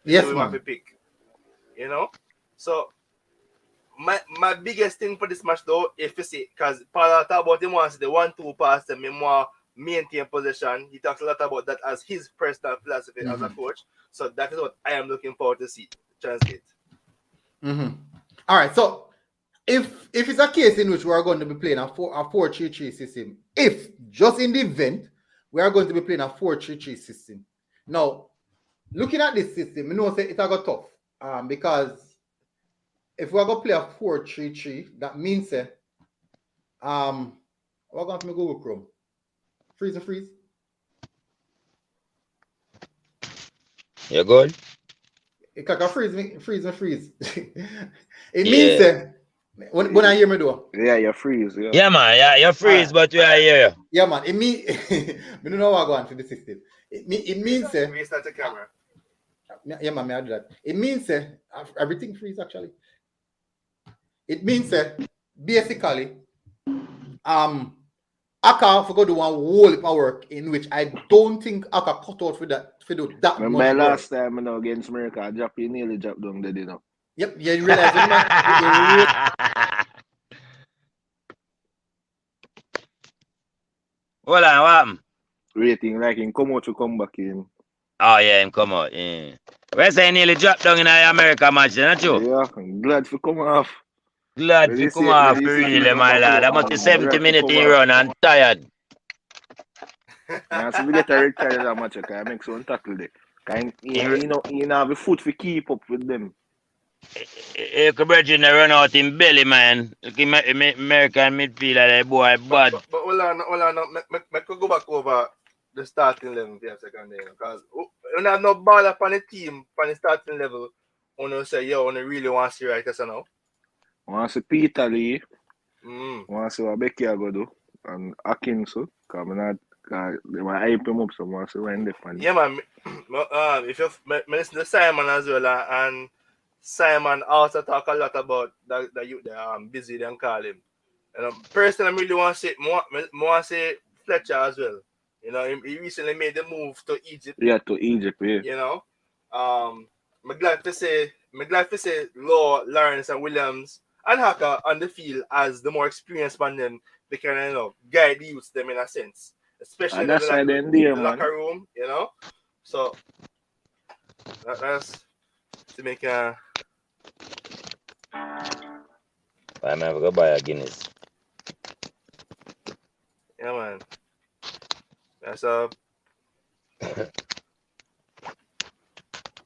Speaker 1: Yes,
Speaker 8: we want to pick. You know? So my biggest thing for this match though, if you see, because Paul talk about him wants the 1-2 pass them more maintain possession. He talks a lot about that as his personal philosophy as a coach. So that is what I am looking forward to see translate.
Speaker 1: All right, so if it's a case in which we are going to be playing a 4-3-3 system, if just in the event we are going to be playing a 4-3-3 system. Now, looking at this system, you know say it's got tough. Because if we're going to play a 4-3-3, that means we're going to Google Chrome. Freeze.
Speaker 3: You good?
Speaker 1: It's like a freeze. It means when I hear me do.
Speaker 5: Yeah, you freeze.
Speaker 3: Yeah, man. Yeah, you freeze, but we are here.
Speaker 1: Yeah, man. It means we don't know what going to the system. It means
Speaker 8: restart the camera.
Speaker 1: Yeah, man, I do that. It means everything freeze actually. It means basically Aka forgot to do one whole heap of work in which I don't think Aka cut out for that much.
Speaker 5: My last time against America, I nearly dropped down the dinner.
Speaker 1: Yep, yeah, you realize that,
Speaker 3: Hold on, what happened?
Speaker 5: Rating like him come out to come back in.
Speaker 3: Oh yeah, him come out. Yeah. Where's he nearly dropped down in the America match, not you?
Speaker 5: Yeah, I'm glad for come off.
Speaker 3: Glad to come off, really, my lad. I must be 70 minutes in run and tired.
Speaker 5: Yeah, so we get a red card that match, I make some tackle there. You have a foot to keep up with them.
Speaker 3: Bridging run out in belly, man. American midfielder, that boy, bad.
Speaker 8: But hold on. I could go back over the starting level for a second there. Because when I have no ball up on the team, on the starting level, when you say, yo, when you really want to see right as now.
Speaker 5: I want to see Peter Lee. I want to see what Becky are going to do. And Akinso. Because they were hype him up, so I want to see when they find.
Speaker 8: Yeah, man. If you listen to Simon as well, and Simon also talk a lot about the youth that busy, they call him. Personally, I really want to say Fletcher as well. You know, he recently made the move to Egypt.
Speaker 5: Yeah, to Egypt, yeah.
Speaker 8: You know, I'm glad to say Law, Lawrence, and Williams and Haka on the field as the more experienced man. Them they can guide the youths them in a sense, especially in the locker room. You know, so that's to make a.
Speaker 3: I'm gonna go buy a Guinness.
Speaker 8: Yeah, man. That's
Speaker 5: the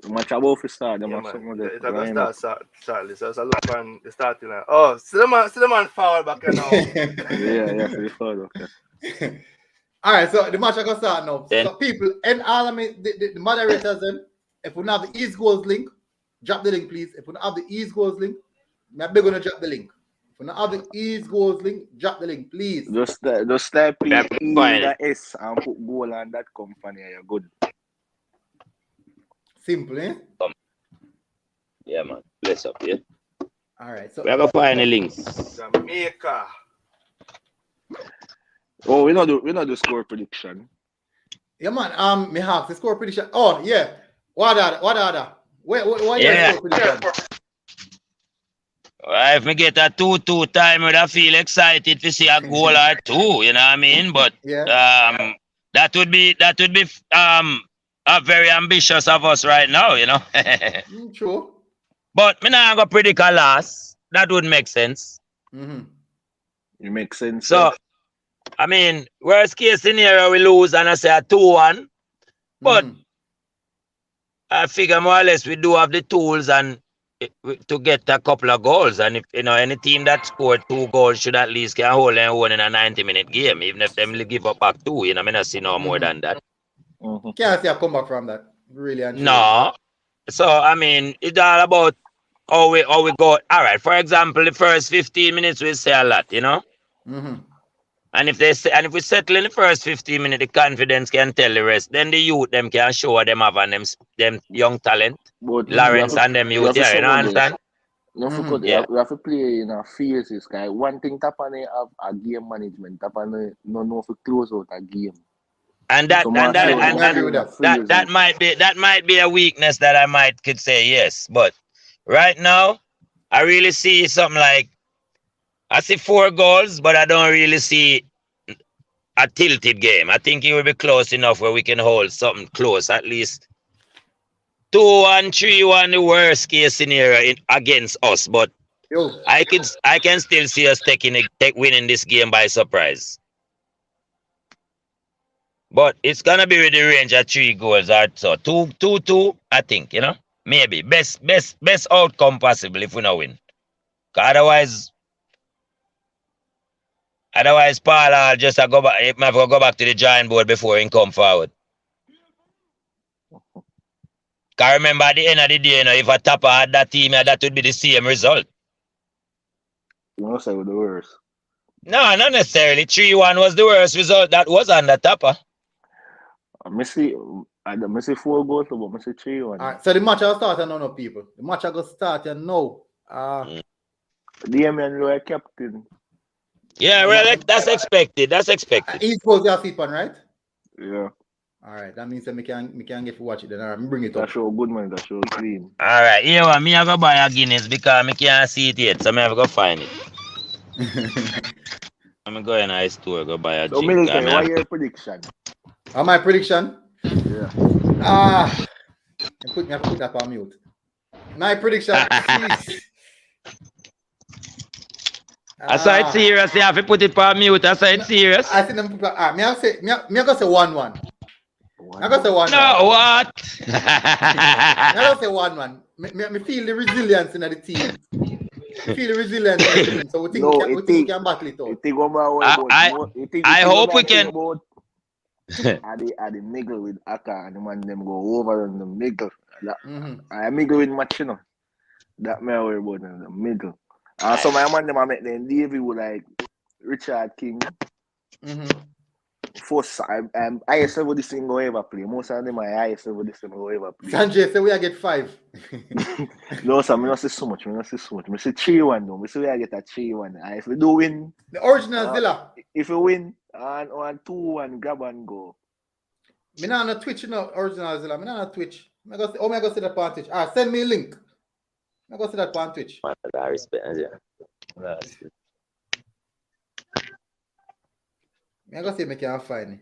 Speaker 5: match about to start.
Speaker 8: It's going to start shortly. So it's a lot on the starting line. Oh, still the man foul back now.
Speaker 5: yeah, still foul. Okay.
Speaker 1: All right, so the match is going to start now. So people, and all of me, the moderators, them, if we don't have the East Goals link, drop the link, please. If we don't have the East Goals link, I'm going to drop the link. If we don't have the East Goals link, drop the link, please.
Speaker 5: Just type in the S and put goal on that company. You're good.
Speaker 1: Simple, eh?
Speaker 3: Yeah, man. Bless up, yeah.
Speaker 1: All right, so
Speaker 3: we are going to find the links.
Speaker 8: Jamaica.
Speaker 5: Oh, we not do score prediction.
Speaker 1: Yeah, man. Me have the score prediction. Oh, yeah. What are that? What
Speaker 3: yeah.
Speaker 1: Score prediction?
Speaker 3: If we get a 2-2 time, I feel excited to see a goal or two. You know what I mean? But that would be very ambitious of us right now. You know.
Speaker 1: True.
Speaker 3: But me not gonna predict a loss. That would make sense.
Speaker 1: Mm-hmm.
Speaker 5: It makes sense.
Speaker 3: So, I mean, worst case scenario, we lose and I say a 2-1. But I figure more or less we do have the tools and to get a couple of goals. And if any team that scored 2 goals should at least can hold and win in a 90-minute game, even if them give up back 2. I mean, I see no more than that.
Speaker 1: Can't see a comeback from that. Really?
Speaker 3: No. So I mean, it's all about how we go. All right. For example, the first 15 minutes we say a lot, And if we settle in the first 15 minutes, the confidence can tell the rest. Then the youth them can show what them have and them young talent.
Speaker 5: But
Speaker 3: Lawrence and them youth, you understand?
Speaker 5: You have to play in a phases, guy. One thing Tapane have a game management. Tapane no know if to close out a game.
Speaker 3: And that might be a weakness that I could say yes. But right now, I really see something like I see 4 goals, but I don't really see a tilted game. I think it will be close enough where we can hold something close, at least 2-1, 3-1, the worst case scenario against us. But I can still see us winning this game by surprise. But it's gonna be with the range of 3 goals or so. 2-2, I think, maybe best outcome possible if we not win. Otherwise, Paul will just go back to the drawing board before he come forward. Because remember, at the end of the day, if a Tapper had that team, that would be the same result.
Speaker 5: You want to say the worst?
Speaker 3: No, not necessarily. 3-1 was the worst result that was on the Tapper.
Speaker 5: I see 4 goals, but I see 3-1.
Speaker 1: All right, so the match will start now, people. The match will start now.
Speaker 5: Damian Loy captain.
Speaker 3: Yeah, well, that's expected.
Speaker 1: East Coast you have fit on, right?
Speaker 5: Yeah.
Speaker 1: All right, that means that me can get to watch it then. All right, bring it up.
Speaker 5: That show good, man. That show clean.
Speaker 3: All right, here me I go buy a Guinness because I can't see it yet, so I have to go find it. I'm going to the store go buy a drink.
Speaker 5: So, Milton, what your prediction?
Speaker 1: My prediction?
Speaker 5: Yeah.
Speaker 1: I put that on mute. My prediction.
Speaker 3: I saw it serious. You have to put it on mute. I saw it serious.
Speaker 1: I think I'm going to say 1-1. I got say one.
Speaker 3: No, what?
Speaker 1: I got say one, man. Me feel the resilience in the team. Feel the resilience in the team. So we think we can battle it out.
Speaker 3: I hope we can.
Speaker 5: I the mingle with Aka and the man them go over on the mingle. I mingle with much, you know. That me worry about in the middle. So my man them I met them Davy with like Richard King. First I'm highest level this thing go ever play. Most of them are highest level this thing go ever play.
Speaker 1: Sanjay say we get 5.
Speaker 5: No, sir, me not see so much. Me see 3-1 though. Me see we I get a 3-1. If we do win,
Speaker 1: the original Zilla.
Speaker 5: If we win on 2-1, grab and go.
Speaker 1: Me not on Twitch, you know, original Zilla. Me not on Twitch. I go see that on Twitch. Send me a link. I go see that on Twitch.
Speaker 3: I respect yeah.
Speaker 1: I go see me can find it.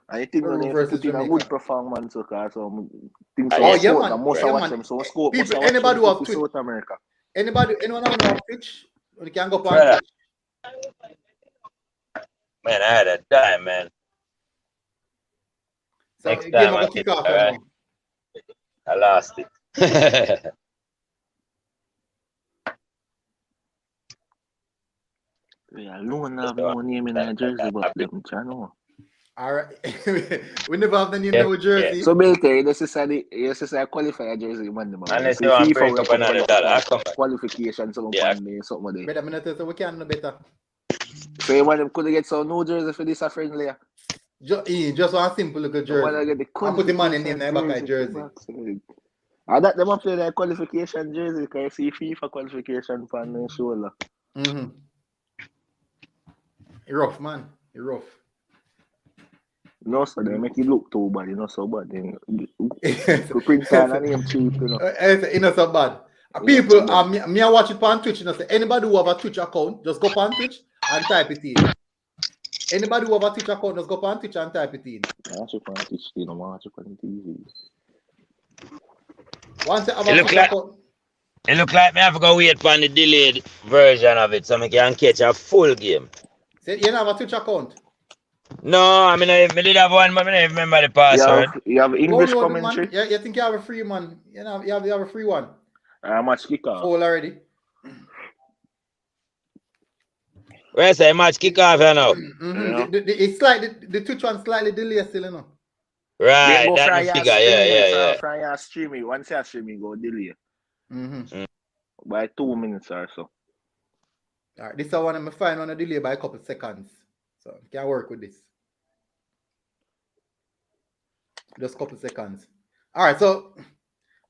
Speaker 5: I think
Speaker 1: Peru
Speaker 5: they
Speaker 1: versus
Speaker 5: put in a
Speaker 1: Jamaica.
Speaker 5: good performance, okay, so things
Speaker 1: Oh, yeah, man.
Speaker 5: most
Speaker 1: Yeah,
Speaker 5: watch
Speaker 1: man.
Speaker 5: them. So score.
Speaker 1: People, anybody who have Twitch,
Speaker 5: South America.
Speaker 1: anyone on Twitch, you can go on
Speaker 3: Brother.
Speaker 1: Twitch.
Speaker 3: Man, I had a dime, man.
Speaker 1: So
Speaker 3: Next
Speaker 1: game
Speaker 3: time
Speaker 1: will
Speaker 3: I
Speaker 1: kick
Speaker 3: get
Speaker 1: off.
Speaker 3: right. I lost it.
Speaker 5: Yeah, alone have no name in a jersey, but them channel.
Speaker 1: All right. We never have the name in our jersey.
Speaker 5: So basically, this is a qualifier jersey, man.
Speaker 3: Unless you want to break up another dollar, I come back.
Speaker 5: Qualification, something there.
Speaker 1: Better minute, so we can know better.
Speaker 5: So you want them could get some new jersey for this a friendly.
Speaker 1: Just one simple little jersey. I put the money in there back at jersey.
Speaker 5: I that them play their qualification jersey because you see FIFA qualification for the shoulder.
Speaker 1: Rough, man. Rough.
Speaker 5: No, so they make it look too bad, you know, so bad. Then to print a name cheap, you know.
Speaker 1: It's not so bad. People, me I watch it on Twitch, you know, say anybody who have a Twitch account, just go on Twitch and type it in. Anybody who have a Twitch account, just go on Twitch and type it in.
Speaker 5: I watch it on Twitch, you know, I watch it on TV.
Speaker 1: Once you have a Twitch account.
Speaker 3: It look like me have to go wait for the delayed version of it so I can catch a full game.
Speaker 1: Say, you don't have a Twitch account?
Speaker 3: No, I mean, I did have one, but I don't remember the password.
Speaker 5: You have English commentary?
Speaker 1: Yeah, you think you have a free one? You have a free one.
Speaker 5: How much kickoff?
Speaker 1: Full already.
Speaker 3: Where's the match kickoff here now?
Speaker 1: It's slightly the Twitch one slightly delayed still, you know.
Speaker 3: Right, that's the figure. Yeah.
Speaker 5: From your streaming, once you streaming, go delay. By 2 minutes or so.
Speaker 1: All right, this is one I'm fine on a delay by a couple seconds. So you can work with this. Just a couple seconds. All right, so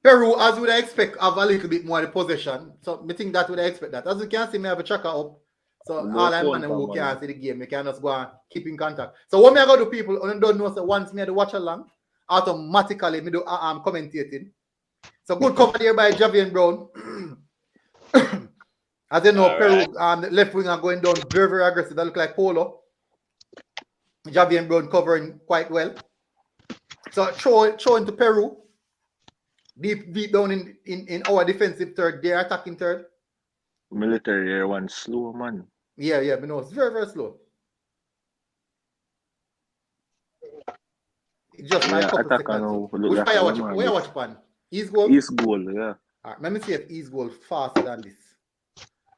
Speaker 1: Peru, as would I expect, have a little bit more of the possession. So I think that would I expect that. As you can see, me have a tracker up. So all I'm man who can't see the game, you can just go and keep in contact. So what me I go to people who don't know, so once me I do watch along, automatically me do I'm commentating. So good cover there by Javian Brown. As you know, all Peru right. Left wing are going down very, very aggressive. That look like Polo. Javian Brown covering quite well. So throw into Peru. Deep down in our defensive third. They're attacking third.
Speaker 5: Military here one slow, man.
Speaker 1: Yeah, but no, it's very, very slow. It's just like a couple seconds. Which player where you watch pan? East goal?
Speaker 5: East goal, yeah.
Speaker 1: Alright, let me see if East goal faster than this.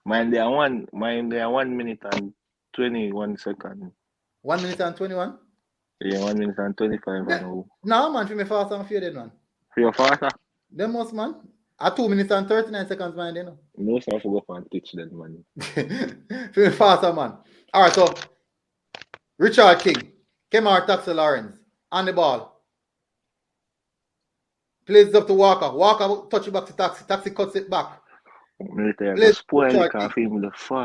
Speaker 5: Mine they are 1 minute and 21 seconds.
Speaker 1: 1 minute and 21?
Speaker 5: Yeah, 1 minute and 25.
Speaker 1: No, man, for me faster and few then, man.
Speaker 5: For your faster?
Speaker 1: Them most, man. At 2 minutes and 39 seconds, man, you know.
Speaker 5: No, so I forgot on Twitch then, man.
Speaker 1: For me faster, man. Alright, so Richard King, Kemar Taxi Lawrence, on the ball. Plays up to Walker. Walker touch it back to Taxi. Taxi cuts it back.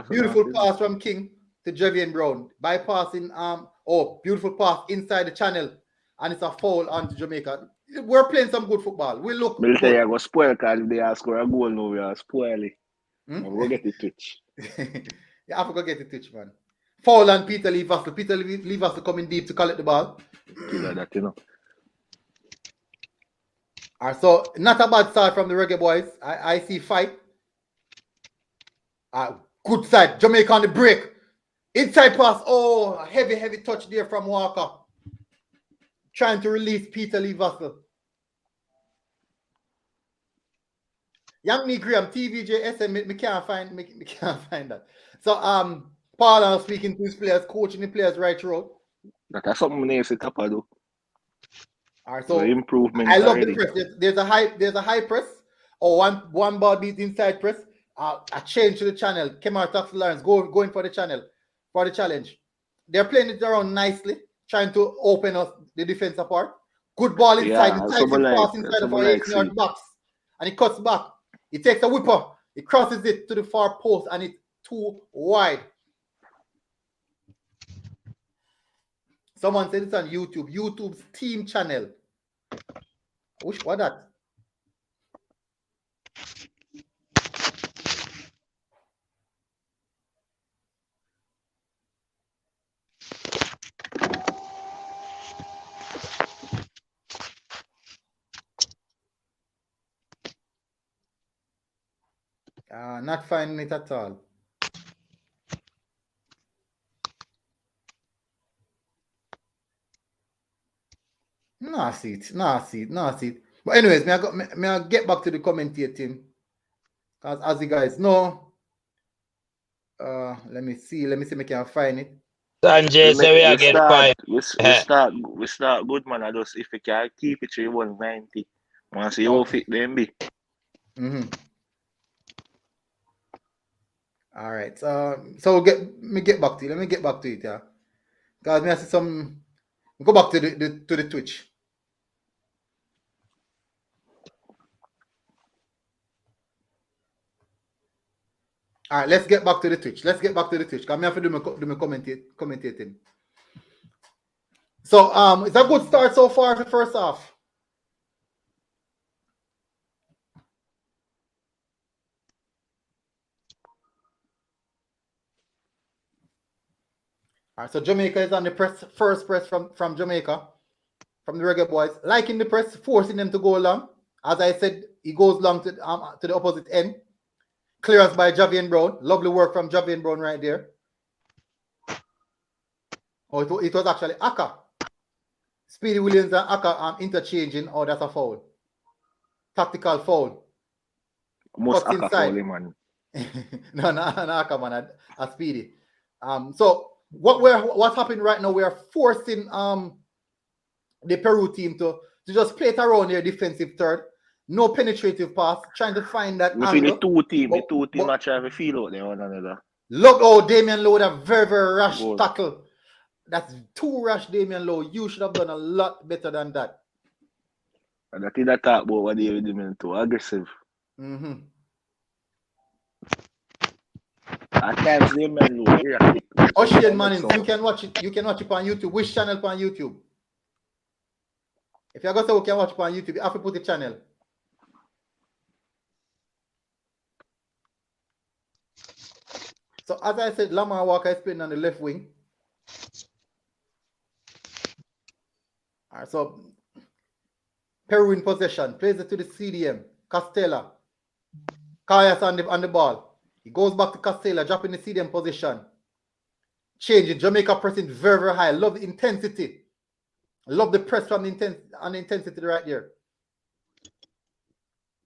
Speaker 5: Beautiful
Speaker 1: pass from King to Javian Brown. Bypassing beautiful pass inside the channel. And it's a foul onto Jamaica. We're playing some good football. We look
Speaker 5: Military go spoil because if they score a goal now, we are spoiling. We'll get the Twitch.
Speaker 1: Yeah, I forgot to get the Twitch, man. Foul on Peter Lee Vassell. Peter Lee Vassell coming deep to collect the ball.
Speaker 5: That, you know.
Speaker 1: Alright, so not a bad start from the Reggae Boyz. I see fight. Good side. Jamaica on the break. Inside pass. Oh, heavy touch there from Walker. trying to release Peter Lee Vassell. Young me Graham, TVJ, SM, me can't find that. So Paul are speaking to his players, coaching the players right through.
Speaker 5: That's something we need to tap do.
Speaker 1: All right, so
Speaker 5: improvement.
Speaker 1: I love the press. There's a high press, or one ball beat inside press. A change to the channel. Kemar Tax Lawrence going for the challenge. They're playing it around nicely, trying to open us the defense apart. Good ball inside, the tight pass inside of our 18-yard box, and he cuts back. He takes a whipper, he crosses it to the far post, and it's too wide. Someone said it's on YouTube. YouTube's team channel. What that? Not finding it at all. No, see it. But anyways, may I get back to the commentating. Because as you guys know, let me see if I can find it.
Speaker 3: Sanjay, so we are getting five.
Speaker 5: We start good, man. I just if we can keep it to 190. Once you fit the MB.
Speaker 1: All right. So let me get back to it, yeah. Because me I see some. Go back to the Twitch. All right, let's get back to the Twitch. Because I have to do my commentating. So it's a good start so far for the first half. All right, so Jamaica is on the first press from Jamaica, from the Reggae Boyz. Liking the press, forcing them to go long. As I said, he goes long to the opposite end. Clearance by Javian Brown. Lovely work from Javian Brown right there. Oh, it was actually Aka. Speedy Williams and Aka interchanging. Oh, that's a foul. Tactical foul.
Speaker 5: Most Aka foul, man.
Speaker 1: no, Aka, man. A Speedy. So what's happening right now? We are forcing the Peru team to just play it around their defensive third. No penetrative pass, trying to find that angle.
Speaker 5: The two team are trying to feel out there one another.
Speaker 1: Look, Damian Lowe, that very, very rash tackle. That's too rash, Damian Lowe. You should have done a lot better than that.
Speaker 5: And I think that talk about what David Damian too aggressive. At times Damian Lowe,
Speaker 1: Ocean Manning, you can watch it. You can watch it on YouTube. Which channel on YouTube? If you're going to say you can watch it on YouTube, you have to put the channel. So as I said, Lamar Walker is playing on the left wing. All right, so Peru in possession, plays it to the CDM, Castella. Kayas on the ball. He goes back to Castella, dropping the CDM position. Changing, Jamaica pressing very, very high. Love the intensity. Love the press from the intensity right there.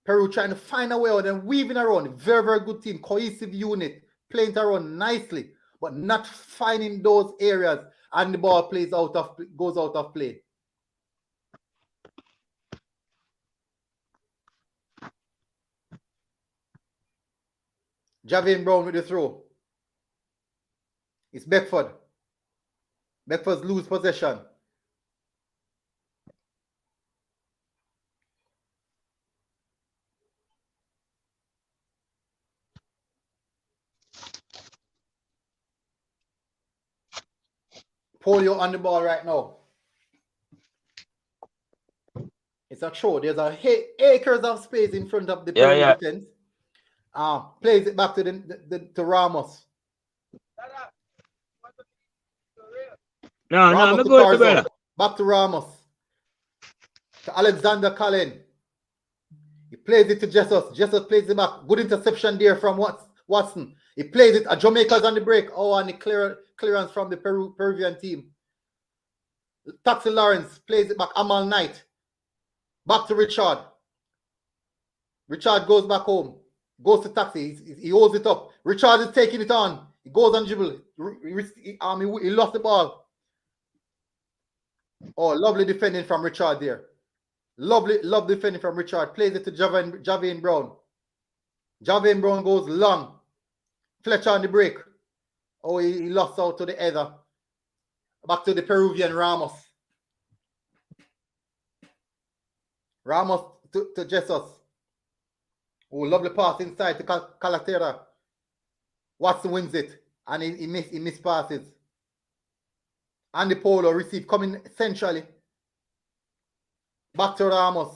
Speaker 1: Peru trying to find a way out and weaving around. Very, very good team, cohesive unit. Playing it around nicely, but not finding those areas, and the ball goes out of play. Javian Brown with the throw. It's Beckford. Beckford's lose possession. Polio on the ball right now. It's a throw. There's acres of space in front of the defense. Plays it back to Ramos.
Speaker 3: No, I'm going to
Speaker 1: back to Ramos. To Alexander Cullen. He plays it to Jesus. Jesus plays it back. Good interception there from Watson. He plays it. Jamaica's on the break. Oh, and the clearance from the Peruvian team. Taxi Lawrence plays it back. Amal Knight. Back to Richard. Richard goes back home. Goes to Taxi. He holds it up. Richard is taking it on. He goes and dribble. He lost the ball. Oh, lovely defending from Richard there. Lovely defending from Richard. Plays it to Javian Brown. Javian Brown goes long. Fletcher on the break. Oh, he lost out to the header. Back to the Peruvian Ramos. Ramos to Jesus. Oh, lovely pass inside to Calatera. Watson wins it. And he missed passes. Andy Polo received coming centrally. Back to Ramos.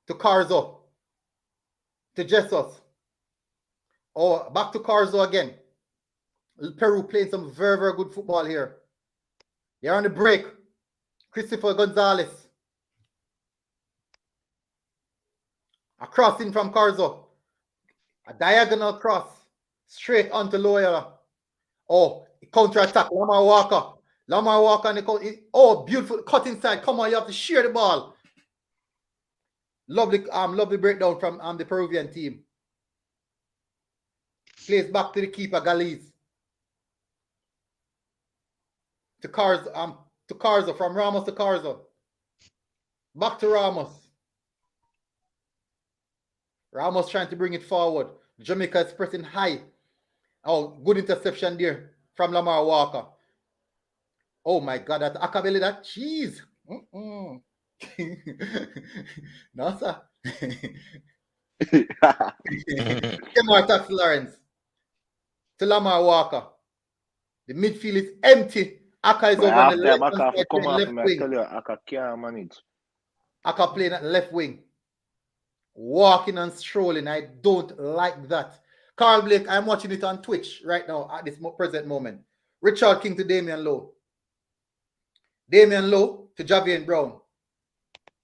Speaker 1: To Carzo. To Jesus. Oh, back to Carzo again. Peru playing some very, very good football here. They're on the break. Christopher Gonzalez. A crossing from Carzo. A diagonal cross. Straight onto Loyola. Oh, counter-attack. Lamar Walker. Lamar Walker on the oh, beautiful cut inside. Come on, you have to shear the ball. Lovely breakdown from the Peruvian team. Plays back to the keeper, Galiz. To Carzo, from Ramos to Carzo. Back to Ramos. Ramos trying to bring it forward. Jamaica is pressing high. Oh, good interception there from Lamar Walker. Oh my God, that Akabeli, that cheese. No, sir. Kemar Tax Lawrence to Lamar Walker. The midfield is empty. Aka is over on the left side, left wing.
Speaker 5: Aka can't manage.
Speaker 1: Aka playing at left wing. Walking and strolling. I don't like that. Carl Blake, I'm watching it on Twitch right now at this present moment. Richard King to Damian Lowe. Damian Lowe to Javian Brown.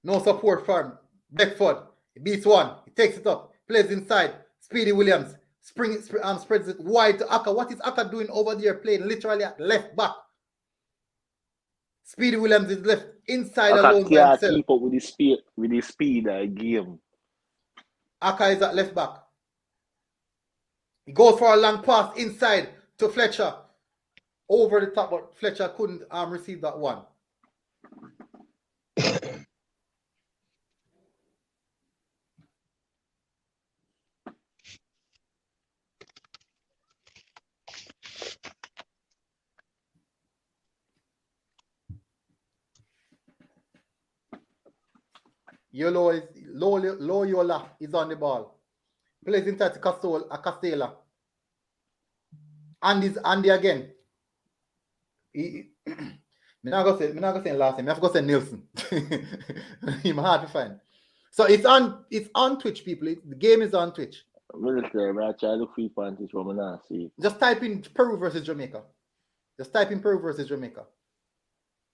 Speaker 1: No support from Beckford. He beats one. He takes it up. Plays inside. Speedy Williams. Spreads it wide to Aka. What is Aka doing over there? Playing literally at left back. Speedy Williams is left inside alone by himself.
Speaker 5: Keep up with the speed I give him.
Speaker 1: Aka is at left back. He goes for a long pass inside to Fletcher. Over the top, but Fletcher couldn't receive that one. Loyola is on the ball. Plays inside to Castella. Andy again. I'm not gonna say last name. I have to say Nielsen. He's hard to find. So it's on Twitch, people. The game is on Twitch. Just type in Peru versus Jamaica.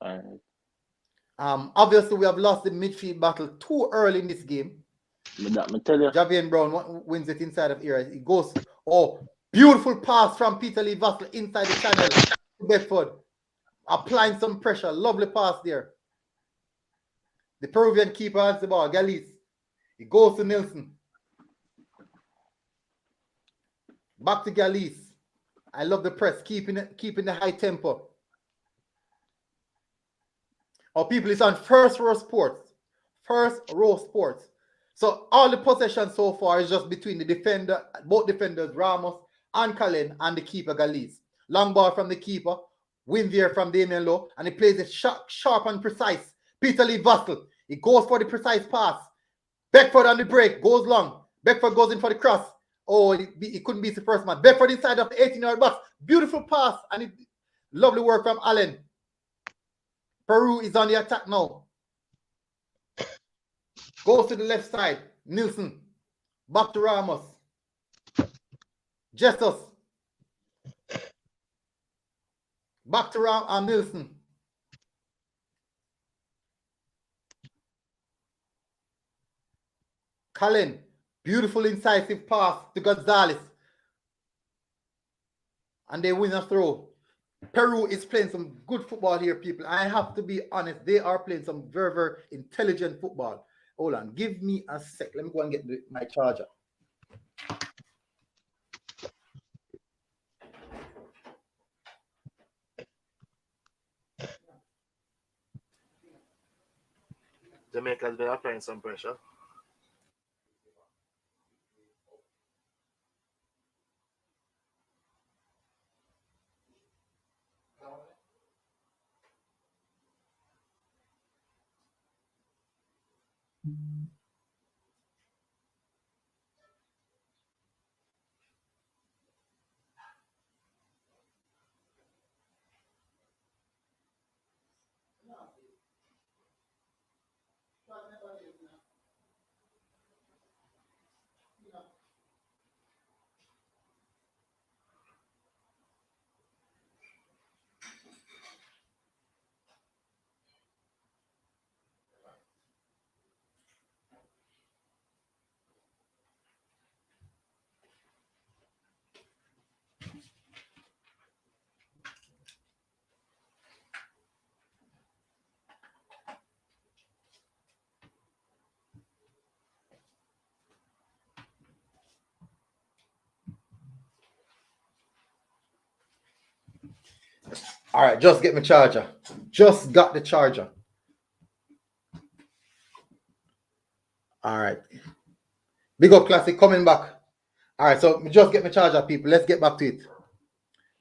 Speaker 5: All right.
Speaker 1: Obviously, we have lost the midfield battle too early in this game.
Speaker 5: Me tell you.
Speaker 1: Javian Brown wins it inside of here. It goes, oh, beautiful pass from Peter Lee Vassell inside the channel to Bedford. Applying some pressure. Lovely pass there. The Peruvian keeper has the ball. Galiz. It goes to Nielsen. Back to Galiz. I love the press. Keeping the high tempo. Our people, it's on First Row Sports. So all the possession so far is just between the defender, both defenders, Ramos and Cullen, and the keeper, Galiz. Long ball from the keeper. Win there from Damian Lowe. And he plays it sharp and precise. Peter Lee Vassell. He goes for the precise pass. Beckford on the break. Goes long. Beckford goes in for the cross. Oh, he couldn't beat the first man. Beckford inside of the 18-yard box. Beautiful pass. And lovely work from Allen. Peru is on the attack now. Goes to the left side. Nielsen. Back to Ramos. Jesus. Back to Nielsen. Cullen. Beautiful incisive pass to Gonzalez. And they win a throw. Peru is playing some good football here, people. I have to be honest. They are playing some very, very intelligent football. Hold on. Give me a sec. Let me go and get my charger.
Speaker 8: Jamaica's been applying some pressure.
Speaker 1: All right, just get my charger. Just got the charger. All right. Big up Classic coming back. All right, so just get my charger, people. Let's get back to it.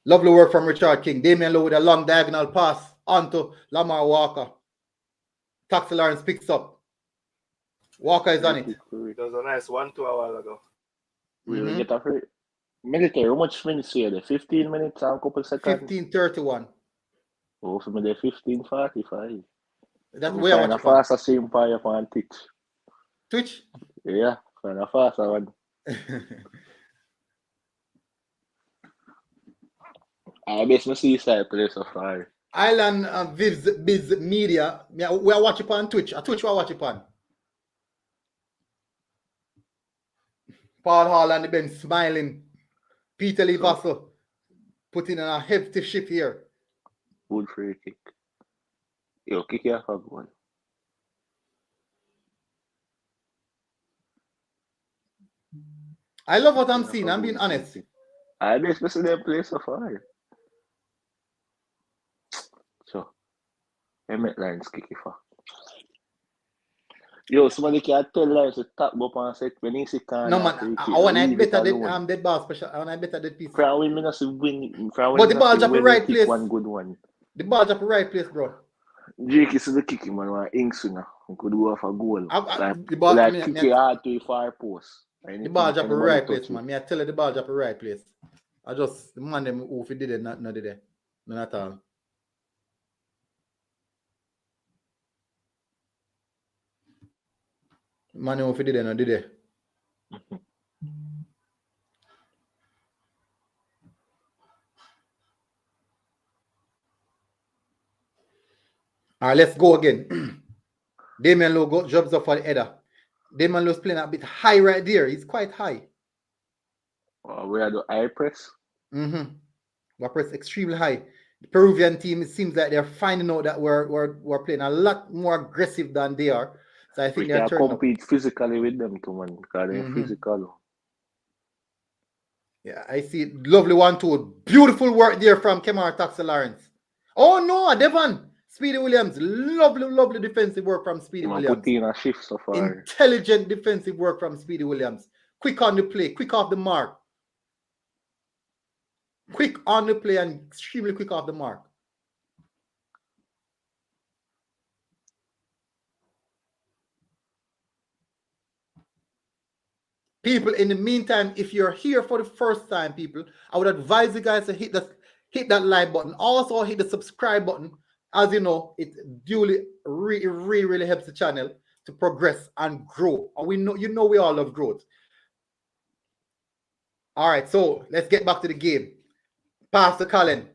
Speaker 1: Lovely work from Richard King. Damian Lowe with a long diagonal pass onto Lamar Walker. Taxi Lawrence picks up. Walker is on it.
Speaker 8: It was a nice 1-2 a while ago.
Speaker 5: We will get a free. Military, how much minutes here? 15 minutes and a couple seconds?
Speaker 1: 15:31.
Speaker 5: Oh, for me, 15:45.
Speaker 1: That's where I
Speaker 5: want
Speaker 1: watch
Speaker 5: to fast as same fire on Twitch.
Speaker 1: Twitch?
Speaker 5: Yeah, kind of fast one. I best me see side play so far.
Speaker 1: Island Biz Media. We are watching on Twitch. Twitch we are watching on. Paul Hall and the Ben smiling. Peter Lee Vassell putting in a hefty shift here.
Speaker 5: Good free kick. Yo, kick your hug one.
Speaker 1: I love what I'm seeing. I'm being honest.
Speaker 5: I best me see them play so far. So, Emmett Lines kick it for. Yo, somebody can tell Lines to tap up and say when he see can.
Speaker 1: No man, I want to better than dead ball special. I want to better that piece.
Speaker 5: From win, me not see win.
Speaker 1: But the ball drop the right place.
Speaker 5: One good one.
Speaker 1: The ball drop the right place, bro.
Speaker 5: Jake is the kicking man. One ink swinger. Could go off a goal.
Speaker 1: The ball
Speaker 5: like kick it hard to a far post.
Speaker 1: The ball drop the right place, man. Me I tell you the ball drop the right place. I just the man them who did it, not did it. None at all. Man who did it, not did it. All right, let's go again. Damian Lowe jumps up for the header. Damian Lowe's playing a bit high right there. He's quite high.
Speaker 5: Where do I press?
Speaker 1: We press extremely high. The Peruvian team, it seems like they're finding out that we're playing a lot more aggressive than they are. So I think
Speaker 5: we
Speaker 1: they're
Speaker 5: can compete physically with them too, man. Because they're physical.
Speaker 1: Yeah, I see it. Lovely 1-2. Beautiful work there from Kemar Taxi Lawrence. Oh no, Devon. Speedy Williams. Lovely defensive work from Speedy Williams.
Speaker 5: Put in a shift so far.
Speaker 1: Intelligent defensive work from Speedy Williams. Quick on the play, quick off the mark. Quick on the play and extremely quick off the mark. People, in the meantime, if you're here for the first time, people, I would advise you guys to hit that like button. Also hit the subscribe button. As you know, it duly really helps the channel to progress and grow. And we know, we all love growth. All right, so let's get back to the game. Pass to Colin.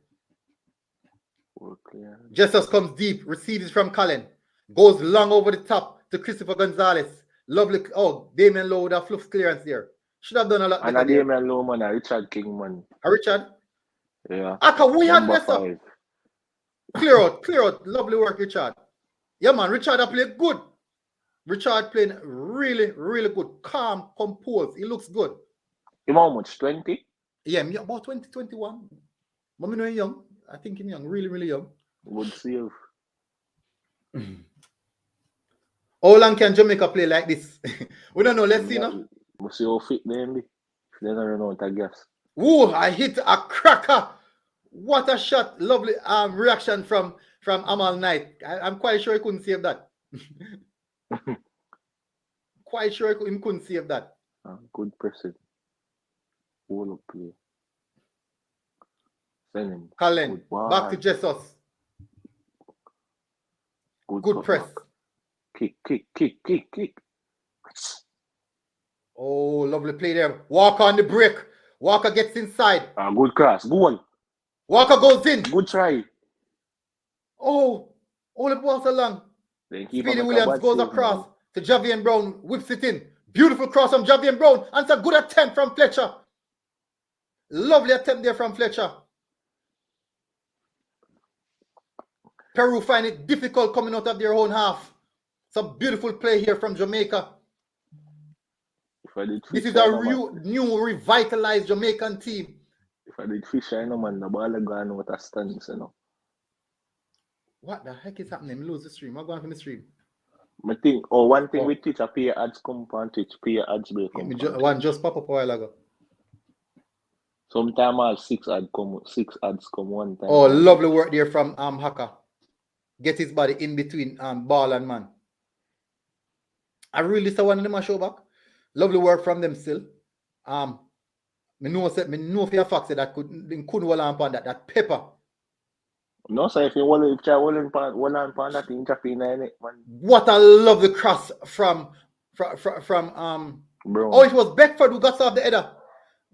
Speaker 5: Okay.
Speaker 1: Jesus comes deep, receives from Colin. Goes long over the top to Christopher Gonzalez. Lovely. Oh, Damian Lowe with a fluff clearance there. Should have done a lot better.
Speaker 5: And Damian Lowe, man, a Richard King, man.
Speaker 1: A Richard?
Speaker 5: Yeah.
Speaker 1: Aka, we had
Speaker 5: Number
Speaker 1: messed up.
Speaker 5: 5.
Speaker 1: Clear out. Lovely work, Richard. Yeah, man, Richard played good. Richard playing really, really good. Calm, composed. He looks good.
Speaker 5: Him how much? 20?
Speaker 1: Yeah, about 20, 21. But me know he's young. I think he's young. Really, really young.
Speaker 5: Good save.
Speaker 1: How long can Jamaica play like this? We don't know. Let's see now.
Speaker 5: We'll see how fit they be. If they don't run out of gas.
Speaker 1: Ooh, I hit a cracker. What a shot. Lovely reaction from Amal Knight. I'm quite sure he couldn't save that. Quite sure he couldn't save that.
Speaker 5: Good pressing. Hold up play. Send him.
Speaker 1: Colin, back to Jesus. Good press.
Speaker 5: Back. Kick.
Speaker 1: Oh, lovely play there. Walker on the break. Walker gets inside.
Speaker 5: Good cross. Go on.
Speaker 1: Walker goes in.
Speaker 5: Good try.
Speaker 1: Oh, all the balls along. Speedy Williams goes across to Javian Brown, whips it in. Beautiful cross from Javian Brown. And it's a good attempt from Fletcher. Lovely attempt there from Fletcher. Peru find it difficult coming out of their own half. Some beautiful play here from Jamaica. This is a new revitalized Jamaican team.
Speaker 5: If I did fish, I know, man, the ball is going out of stands, you know.
Speaker 1: What the heck is happening? Lose the stream. I'm going from the stream.
Speaker 5: I think, one thing with Twitch, I pay ads come on Twitch, pay ads break come on.
Speaker 1: One just pop up a while ago.
Speaker 5: Sometimes all 6 ads come one time.
Speaker 1: Oh, lovely work there from Haka. Get his body in between ball and man. I really saw one of them a show back. Lovely work from them still. Me know for a fact that couldn't hold on that pepper.
Speaker 5: No, so if you want to try hold on that interfere in it, man.
Speaker 1: What a lovely cross from Brown. Oh, it was Beckford who got off the header.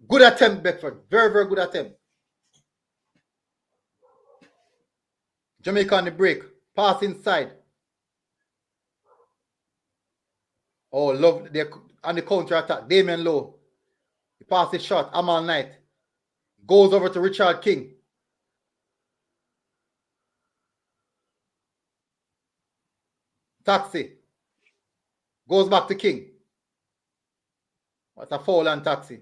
Speaker 1: Good attempt, Beckford. Very, very good attempt. Jamaica on the break. Pass inside. Oh, love on the counter attack. Damien Lowe. He passes shot. Amal Knight. Goes over to Richard King. Taxi. Goes back to King. What's a foul on Taxi?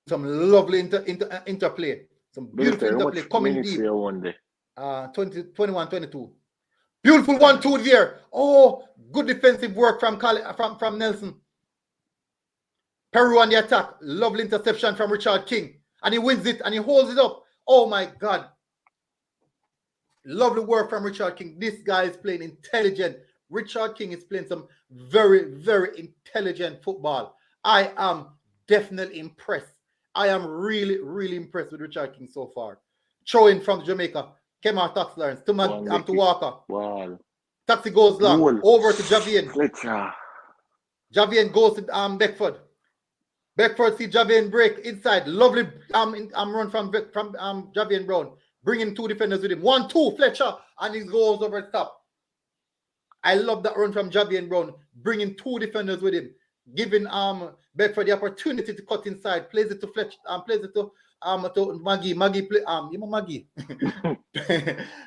Speaker 1: Some lovely interplay. Some beautiful interplay coming deep. 21-22. Beautiful 1-2 there. Oh, good defensive work from Nelson. Peru on the attack. Lovely interception from Richard King. And he wins it and he holds it up. Oh my God. Lovely work from Richard King. This guy is playing intelligent. Richard King is playing some very, very intelligent football. I am definitely impressed. I am really, really impressed with Richard King so far. Throwing from Jamaica. Came out Tax Lawrence to Walker.
Speaker 5: Wow.
Speaker 1: Taxi goes long. Over to Javian. Javian goes to Beckford. Beckford see Javian break inside. Lovely run from Javian Brown. Bringing 2 defenders with him. 1-2 Fletcher. And he goes over the top. I love that run from Javian Brown. Bringing 2 defenders with him. Giving Beckford the opportunity to cut inside. Plays it to Fletcher. Plays it to Maggie. Maggie play Maggie.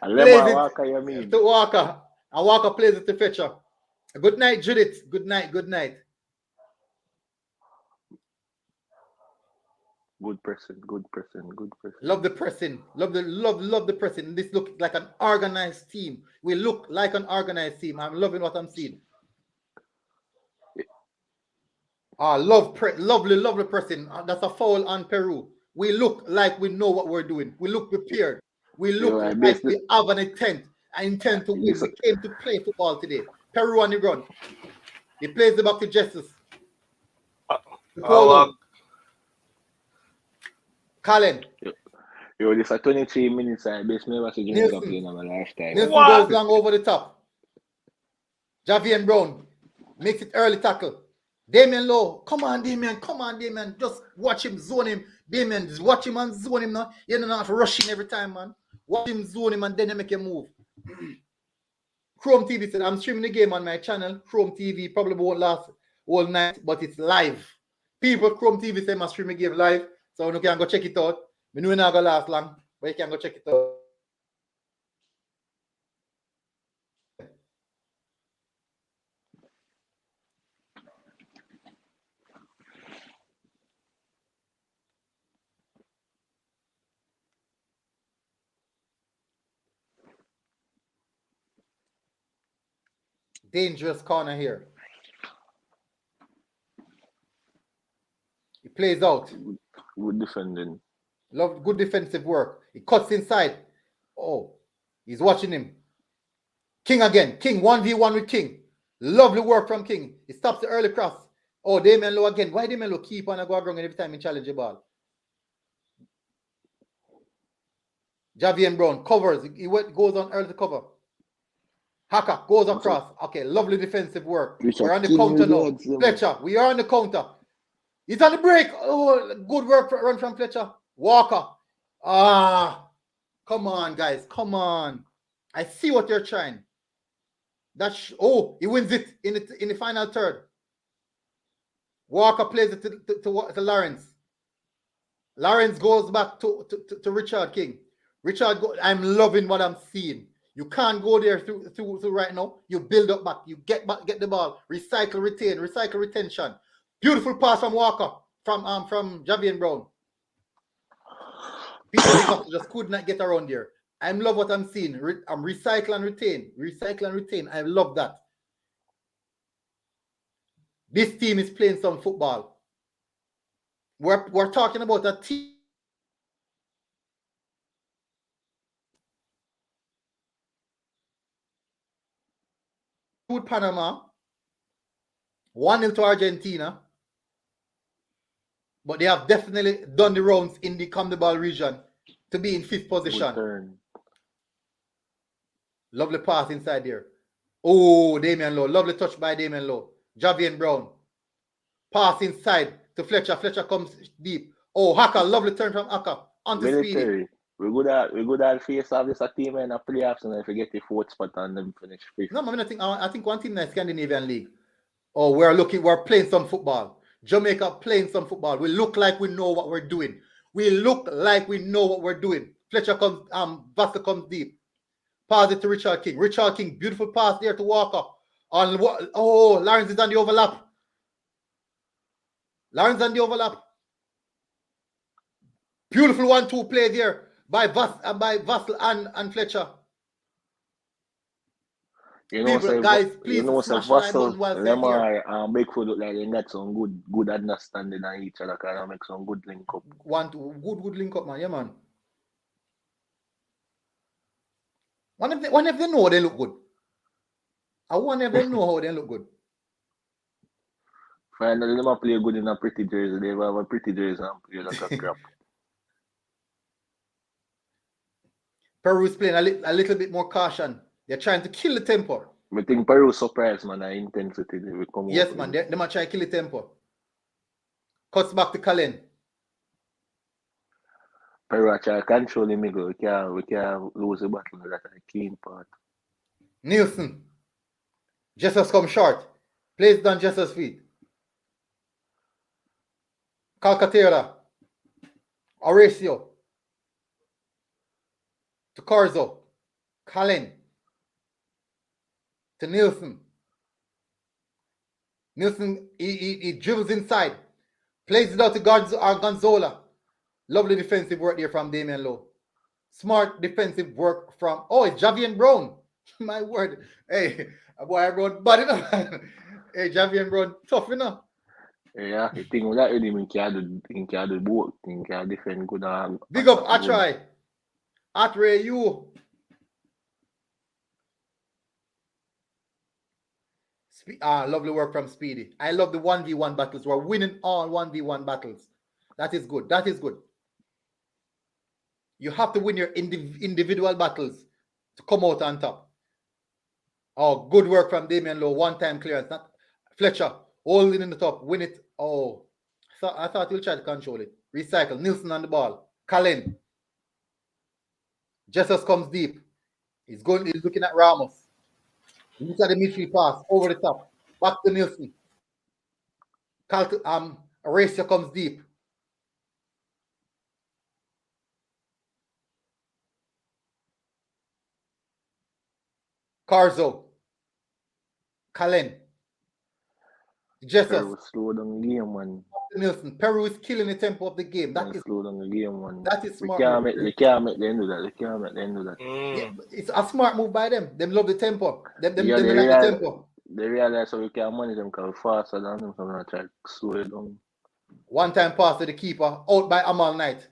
Speaker 5: Walker, you mean?
Speaker 1: To Walker. And Walker plays it to Fletcher. Good night, Judith. Good night. Good night.
Speaker 5: Good pressing.
Speaker 1: Love the pressing. Love the pressing. This looks like an organized team. We look like an organized team. I'm loving what I'm seeing. Lovely pressing. That's a foul on Peru. We look like we know what we're doing. We look prepared. We look like we have an intent. I intend to win. We came to play football today. Peru on the run. He plays it back to Justice. Colin.
Speaker 5: Yo, this is 23 minutes. I best never see Jamaica play in my lifetime.
Speaker 1: Nelson goes long over the top. Javian Brown makes it early tackle. Damien Lowe. Come on, Damien. Just watch him, zone him. Damien, just watch him and zone him now. You don't have to rush him every time, man. Watch him, zone him, and then you make a move. Chrome TV said, I'm streaming the game on my channel. Chrome TV probably won't last all night, but it's live. People Chrome TV say my stream give live, so you can go check it out. We know it's not gonna last long, but you can go check it out. Dangerous corner here. He plays out.
Speaker 5: Good defending.
Speaker 1: Love good defensive work. He cuts inside. Oh, he's watching him. King again. King 1v1 with King. Lovely work from King. He stops the early cross. Oh, Damian Lowe again. Why Damian Lowe keep on a go wrong every time he challenge the ball? Javian Brown covers. He goes on early to cover. Haka goes across. Okay, lovely defensive work. We're on the counter now. Fletcher, we are on the counter. He's on the break. Oh, good work run from Fletcher. Walker. Come on, guys. Come on. I see what you're trying. He wins it in the final third. Walker plays it to Lawrence. Lawrence goes back to Richard King. I'm loving what I'm seeing. You can't go there through right now. You build up back. You get the ball. Recycle, retain. Recycle, retention. Beautiful pass from Walker. From Javian Brown. People just could not get around there. I love what I'm seeing. I'm recycle and retain. Recycle and retain. I love that. This team is playing some football. We're talking about a team. With Panama, 1-0 to Argentina, but they have definitely done the rounds in the CONMEBOL region to be in 5th position. Lovely pass inside there. Oh, Damian Lowe. Lovely touch by Damian Lowe. Javian Brown. Pass inside to Fletcher. Fletcher comes deep. Oh, Haka. Lovely turn from Haka. Onto Speedy.
Speaker 5: We good at face off this team in the playoffs, and if we get the 4th spot and then finish 5th.
Speaker 1: No, I think one team in the Scandinavian League. Oh, we're playing some football. Jamaica playing some football. We look like we know what we're doing. Fletcher comes, Vasta comes deep. Pass it to Richard King. Richard King, beautiful pass there to Walker. Lawrence is on the overlap. Beautiful 1-2 play there by Vassel and Fletcher. Guys, please smash my buttons while
Speaker 5: Lemar and Beckford look like they got some good understanding on each other. Can make some good link up.
Speaker 1: Good link up, man. Yeah, man. One of them know they look good. I wonder if they know how they look good.
Speaker 5: Finally, they might play good in a pretty jersey. They have a pretty jersey and play like a crap.
Speaker 1: Peru is playing a little bit more caution. They're trying to kill the tempo.
Speaker 5: I think Peru surprised, man, the intensity they will come.
Speaker 1: Yes, man. They might try to kill the tempo. Cuts back to Cullen.
Speaker 5: Peru are trying to control the middle. We can't lose the battle. That's a key part.
Speaker 1: Nielsen. Jesus come short. Plays down Jesus' feet. Calcaterra. Horacio. To Corzo. Cullen. To Nielsen. Nielsen, he dribbles inside. Plays it out to Gonzola. Lovely defensive work there from Damian Lowe. Smart defensive work from... Oh, it's Javian Brown. My word. Hey, boy, I wrote bad enough. Hey, Javian Brown, tough enough.
Speaker 5: Yeah, the thing with that, he can do both. He can defend good.
Speaker 1: Big up, Atray. Atray, you. Lovely work from Speedy. I love the 1v1 battles. We're winning all 1v1 battles. That is good. That is good. You have to win your individual battles to come out on top. Oh, good work from Damian Lowe. One-time clearance. Not Fletcher. Holding in the top. Win it. Oh. I thought he'll try to control it. Recycle. Nielsen on the ball. Cullen. Jesus comes deep. He's looking at Ramos. He looks at the midfield pass. Over the top. Back to Nielsen. Horacio comes deep. Carzo. Kalen. Jesus.
Speaker 5: Peru slow down the game, man.
Speaker 1: Nelson. Peru is killing the tempo of the game. That is
Speaker 5: slow down the game, man.
Speaker 1: That is smart.
Speaker 5: They can't make them do that. They can't make them do that.
Speaker 1: Yeah, it's a smart move by them. Them love the tempo. Them
Speaker 5: they
Speaker 1: like the tempo.
Speaker 5: They realize so we can't manage them because faster than them, so I'm gonna try to slow it down.
Speaker 1: One time pass to the keeper, out by Amal Knight.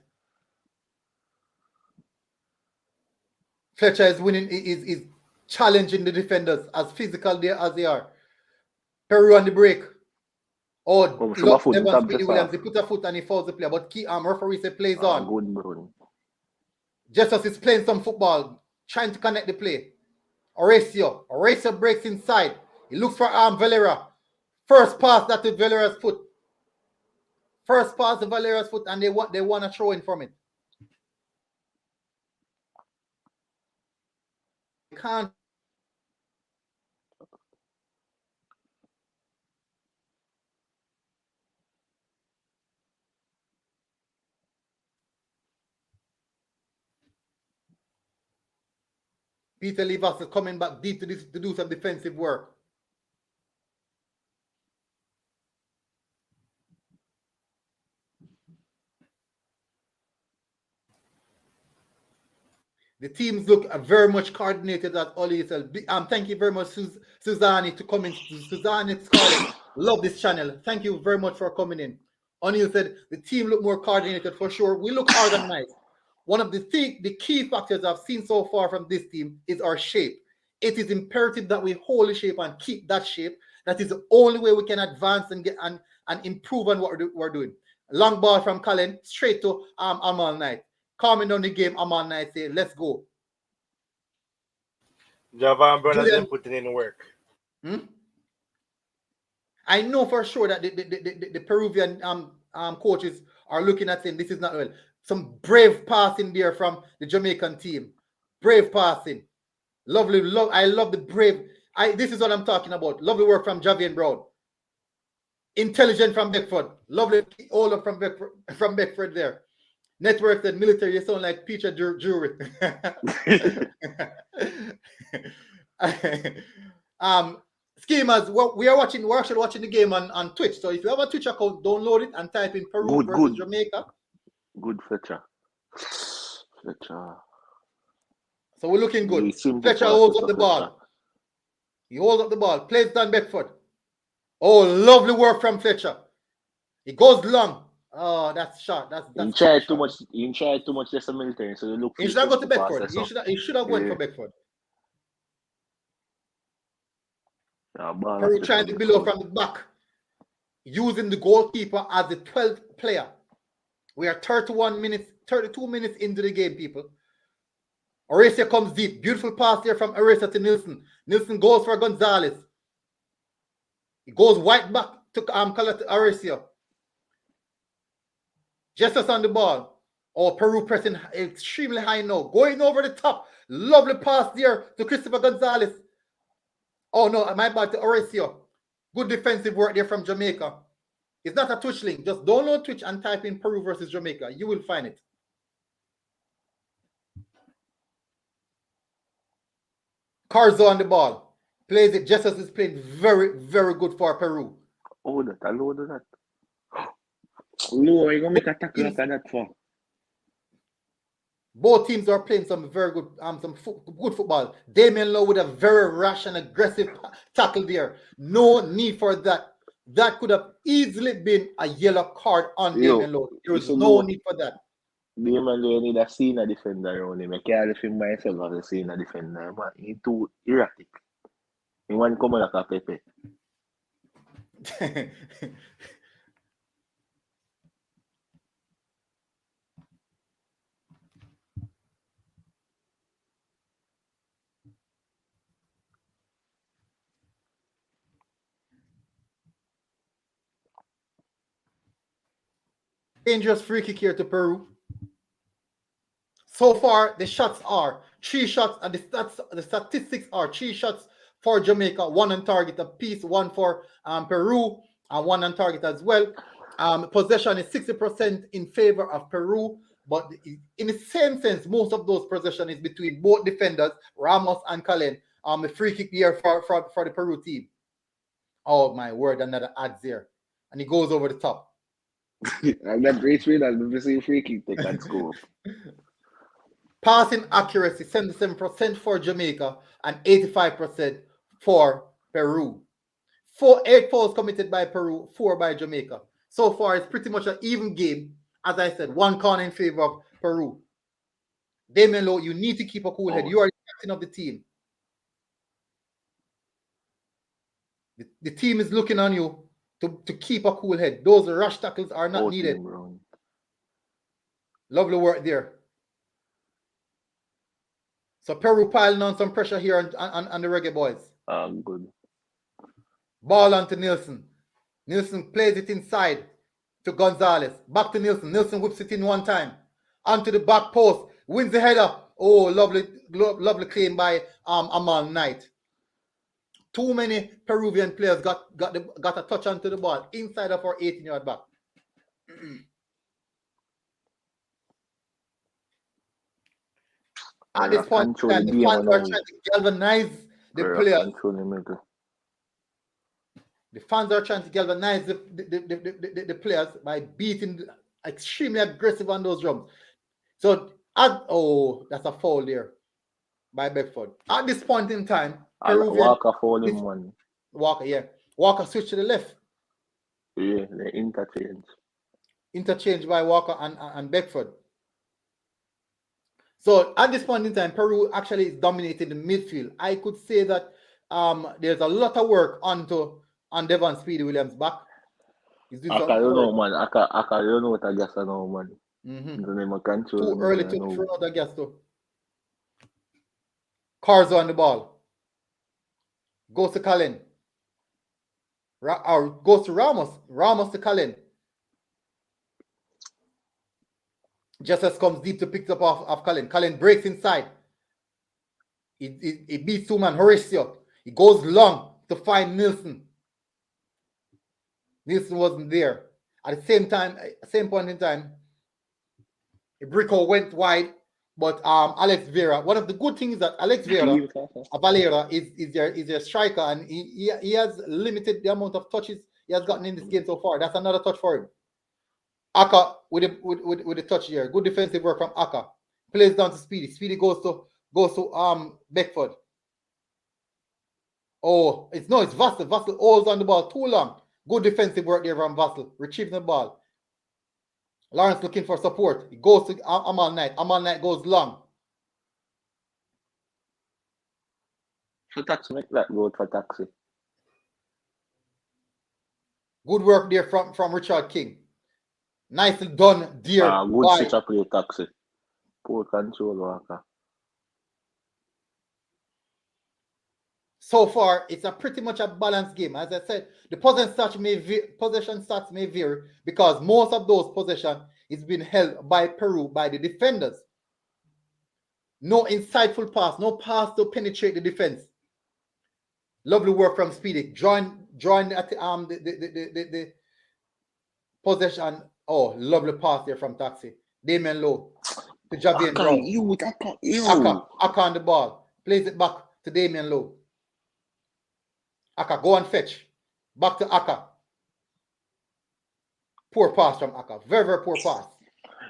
Speaker 1: Fletcher is winning, is challenging the defenders as physical as they are. Peru on the break. Oh, Williams, he put a foot and he falls the player, but referee said plays on.
Speaker 5: Good, bro.
Speaker 1: Jesus is playing some football, trying to connect the play. Horacio breaks inside. He looks for Valera. First pass that to Valera's foot. First pass to Valera's foot, and they want to throw in from it. They can't. Peter Livas is coming back deep to do some defensive work. The teams look very much coordinated at Oli said. Thank you very much, Suzanne, to come in. Suzanne, love this channel. Thank you very much for coming in. O'Neill said the team look more coordinated for sure. We look organized. One of the key factors I've seen so far from this team is our shape. It is imperative that we hold the shape and keep that shape. That is the only way we can advance and get and improve on what we're doing. Long ball from Colin straight to Amal Knight. Calming down the game, Amal Knight say, let's go.
Speaker 8: Javan Brothers didn't put it in work.
Speaker 1: I know for sure that the Peruvian coaches are looking at saying this is not well. Some brave passing there from the Jamaican team. Brave passing. Lovely. I love the brave. This is what I'm talking about. Lovely work from Javian Brown. Intelligent from Beckford. Lovely all up from Beckford there. Network said military, you sound like Peter Jury. Schemas, we're actually watching the game on Twitch. So if you have a Twitch account, download it and type in Peru versus Jamaica.
Speaker 5: Good Fletcher.
Speaker 1: So we're looking good. Fletcher holds up the ball. He holds up the ball. Plays down Beckford. Oh, lovely work from Fletcher. He goes long. Oh, that's shot. That's
Speaker 5: he tried too much. He tried too much just a military. So look.
Speaker 1: He should have got to Beckford. He should have went for Beckford. Peru trying to build up from the back, using the goalkeeper as the 12th player. We are 32 minutes into the game, people. Horacio comes deep. Beautiful pass there from Horacio to Nilsson. Nilsson goes for Gonzalez. He goes right back to Horacio. Jesus on the ball. Oh, Peru pressing extremely high now. Going over the top. Lovely pass there to Christopher Gonzalez. Oh, no, my bad to Horacio. Good defensive work there from Jamaica. It's not a Twitch link. Just download Twitch and type in Peru versus Jamaica. You will find it. Carzo on the ball. Plays it. Jesus is playing very, very good for Peru.
Speaker 5: Oh, that. No, you're going to make a tackle after that for.
Speaker 1: Both teams are playing some very good, good football. Damien Lowe with a very rash and aggressive tackle there. No need for that. That could have easily been a yellow card on Damien Lowe. There was no need for that.
Speaker 5: Damien Lowe need a senior defender around him. I can't defend myself as a senior defender. Man, he's too erratic. He want to come like a Pepe.
Speaker 1: Dangerous free kick here to Peru. So far, the shots are 3 shots, and the statistics are 3 shots for Jamaica, 1 on target apiece, 1 for Peru, and 1 on target as well. Possession is 60% in favor of Peru, but in the same sense, most of those possession is between both defenders, Ramos and Kalin. A free kick here for the Peru team. Oh my word, another adds there. And he goes over the top.
Speaker 5: And that great read as the same free kick they can score.
Speaker 1: Passing accuracy 77% for Jamaica and 85% for Peru. 8 fouls committed by Peru, 4 by Jamaica. So far, it's pretty much an even game. As I said, 1 corner in favor of Peru. Damian Lowe, you need to keep a cool head. You are the captain of the team. The team is looking on you to keep a cool head. Those rush tackles are not needed. Lovely work there. So Peru piling on some pressure here on the Reggae Boyz.
Speaker 5: Good.
Speaker 1: Ball on to Nielsen. Nielsen plays it inside to Gonzalez. Back to Nielsen. Nielsen whips it in one time. Onto the back post. Wins the header. Oh, lovely claim by Amal Knight. Too many Peruvian players got a touch onto the ball inside of our 18-yard back. At this point, the fans are trying to galvanize the players. The fans are trying to galvanize the players by beating extremely aggressive on those drums. So, that's a foul there by Beckford. At this point in time,
Speaker 5: Walker fouled him one.
Speaker 1: Walker, yeah. Walker switched to the left.
Speaker 5: Yeah, they interchange.
Speaker 1: Interchange by Walker and Beckford. So at this point in time, Peru actually is dominating the midfield. I could say that there's a lot of work on Devon Speedy Williams back.
Speaker 5: I don't know, man. I don't know what I guess I know, man.
Speaker 1: Too early to throw out, I guess, though. Carzo on the ball. Goes to Kalin. Or goes to Ramos. Ramos to Kalin. Jesus comes deep to pick up off Kalin. Kalin breaks inside. He beats two man, Horacio. He goes long to find Nielsen. Nielsen wasn't there. At the same point in time, Ibrico went wide, but Alex Vera. One of the good things that Alex Vera, Valera, is their striker, and he has limited the amount of touches he has gotten in this game so far. That's another touch for him. Aka with the touch here. Good defensive work from Aka. Plays down to Speedy. Speedy goes to Beckford. Oh, it's Vassel. Vassel holds on the ball too long. Good defensive work there from Vassel. Retrieving the ball. Lawrence looking for support. He goes to Amal Knight. Amal Knight goes long.
Speaker 5: So Taxi make that road for Taxi.
Speaker 1: Good work there from Richard King. Nicely done, dear.
Speaker 5: Good switch up your Taxi. Poor control worker.
Speaker 1: So far, it's a pretty much a balanced game. As I said, the possession stats may vary because most of those possession is being held by Peru, by the defenders. No insightful pass, no pass to penetrate the defense. Lovely work from Speedy. Join at the possession. Oh, lovely pass there from Taxi. Damian Lowe to Javier Brown. Aka on the ball. Plays it back to Damian Lowe. Aka, go and fetch. Back to Aka. Poor pass from Aka. Very, very poor pass.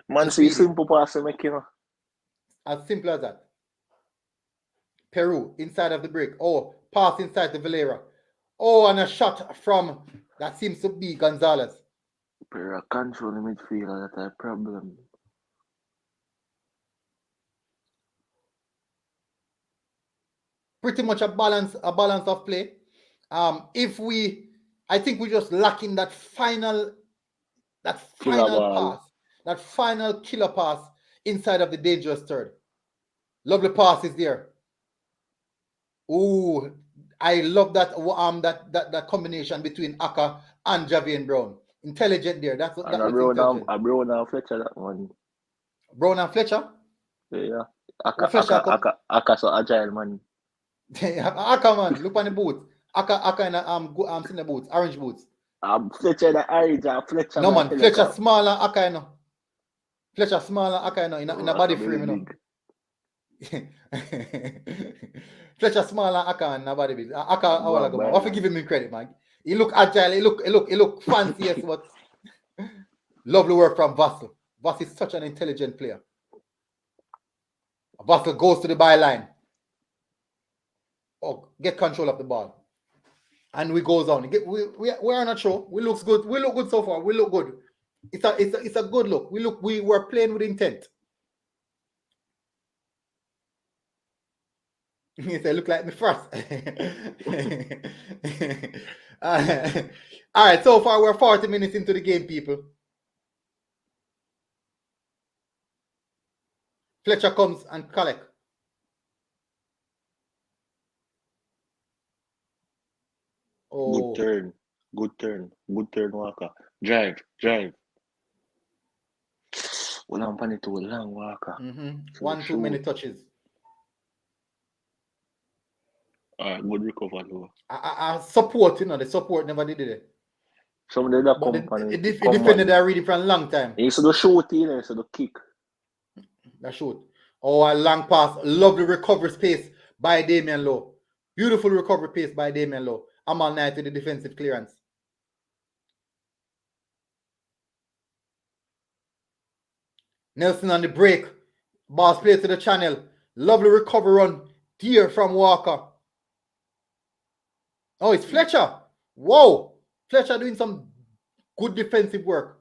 Speaker 5: Man, see simple pass to make,
Speaker 1: As simple as that. Peru, inside of the break. Oh, pass inside to Valera. Oh, and a shot from, that seems to be Gonzalez.
Speaker 5: Peru control the midfield, that's a problem.
Speaker 1: Pretty much a balance of play. I think we're just lacking that final pass, that final killer pass inside of the dangerous third. Lovely pass is there. Ooh, I love that combination between Aka and Javier Brown. Intelligent there. That's
Speaker 5: Brown and Fletcher, that one.
Speaker 1: Brown and Fletcher?
Speaker 5: Yeah. Aka so agile, man.
Speaker 1: Aka, man, look on the boots. Aka in the boots, orange boots.
Speaker 5: Fletcher the orange and Fletcher
Speaker 1: No
Speaker 5: my
Speaker 1: man, Fletcher
Speaker 5: telegram.
Speaker 1: smaller Aka, you know. Fletcher smaller Aka, you know, in a body frame, you know. Fletcher smaller Aka in a body build. Aka a while ago, man. What for giving me credit, man? He look agile, he look fancy, yes, but lovely work from Vassell. Vassell is such an intelligent player. Vassell goes to the byline. Oh, get control of the ball. And we goes on. We're on a show. We look good. We look good so far. We look good. It's a good look. We were playing with intent. You say look like me first. All right, so far we're 40 minutes into the game, people. Fletcher comes and collect.
Speaker 5: Oh. Good turn, Walker. Drive. Well, I'm planning to a long Walker.
Speaker 1: 1-2 minute touches.
Speaker 5: Good recover though.
Speaker 1: I support, you know, the support never did it.
Speaker 5: Some of the company.
Speaker 1: It defended that really for a long time.
Speaker 5: He said the shoot in there, so the kick.
Speaker 1: That shoot. Oh, a long pass. Lovely recovery space by Damian Lowe. Beautiful recovery pace by Damian Lowe. Amal Knight with the defensive clearance. Nelson on the break. Ball play to the channel. Lovely recovery run. Dear from Walker. Oh, it's Fletcher. Whoa. Fletcher doing some good defensive work.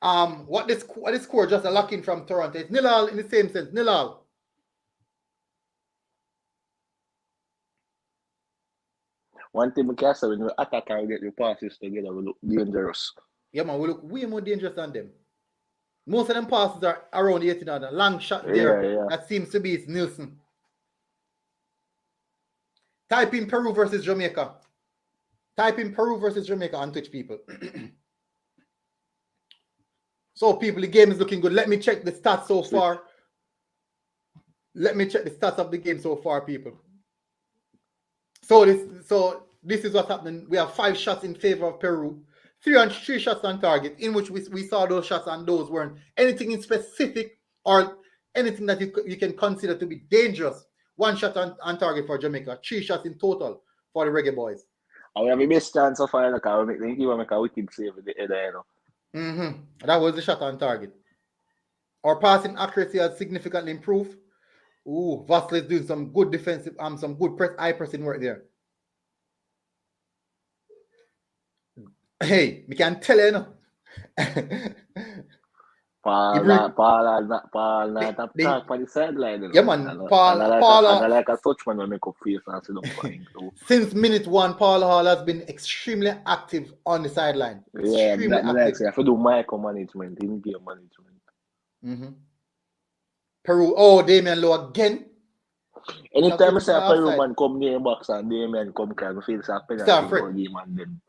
Speaker 1: What this score just a lock in from Toronto. It's 0-0 in the same sense. 0-0.
Speaker 5: One thing we can say when we attack and we get the passes together, we look dangerous.
Speaker 1: Yeah, man, we look way more dangerous than them. Most of them passes are around the 18 yard. Long shot there.
Speaker 5: Yeah.
Speaker 1: That seems to be it's Nielsen. Type in Peru versus Jamaica. Type in Peru versus Jamaica on Twitch, people. So, people, the game is looking good. Let me check the stats so far. Let me check the stats of the game so far, people. So this is what's happening. We have 5 shots in favor of Peru. 3 shots on target, in which we saw those shots, and those weren't anything in specific or anything that you can consider to be dangerous. 1 shot on target for Jamaica. 3 shots in total for the Reggae Boyz.
Speaker 5: And we have the best chance so far, like, we make a wicked save with the header, you know.
Speaker 1: That was the shot on target. Our passing accuracy has significantly improved. Ooh, Vassell is doing some good defensive, some good eye pressing work there. Hey, we can tell you, know.
Speaker 5: Paul not up talk for the sideline.
Speaker 1: Yeah, man.
Speaker 5: Paul like a such man will make up face and sit down for him too.
Speaker 1: Since minute 1, Paul Hall has been extremely active on the sideline.
Speaker 5: Yeah, I have to do micromanagement, in-game management.
Speaker 1: Peru, oh, Damian Lowe again.
Speaker 5: Anytime I say a Peru man come near box and Damian come can feel a penalty for game and them.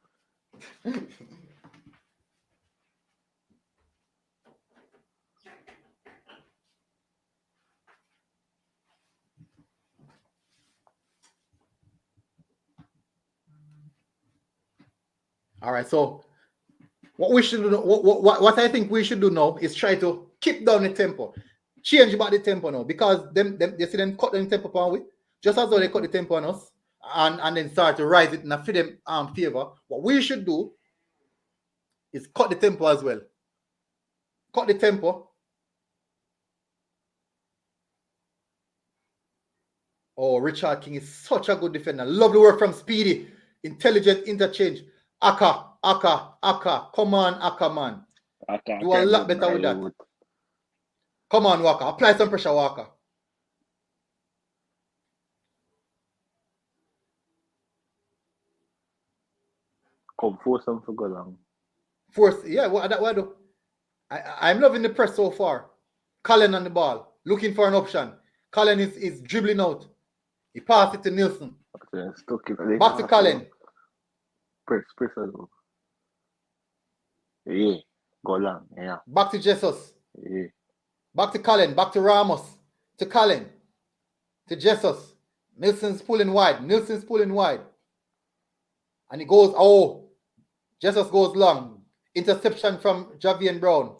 Speaker 1: All right, so what we should do, what I think we should do now is try to keep down the tempo, change about the tempo now, because them you see them cut the tempo on we, just as though they cut the tempo on us, and then start to rise it in a them favor. What we should do is cut the tempo as well. Cut the tempo. Oh, Richard King is such a good defender. Lovely work from Speedy. Intelligent interchange. Aka. Come on, Aka, man. Do a lot better with that. Come on, Walker. Apply some pressure, Walker.
Speaker 5: Come force them to go long.
Speaker 1: Force, yeah, what do? I'm loving the press so far. Cullen on the ball, looking for an option. Cullen is dribbling out. He passed it to Nielsen. Back to Cullen.
Speaker 5: Press. Yeah, go long. Yeah.
Speaker 1: Back to Jesus.
Speaker 5: Yeah.
Speaker 1: Back to Cullen. Back to Ramos. To Cullen. To Jesus. Nielsen's pulling wide. And it goes, Jesus goes long. Interception from Javian Brown.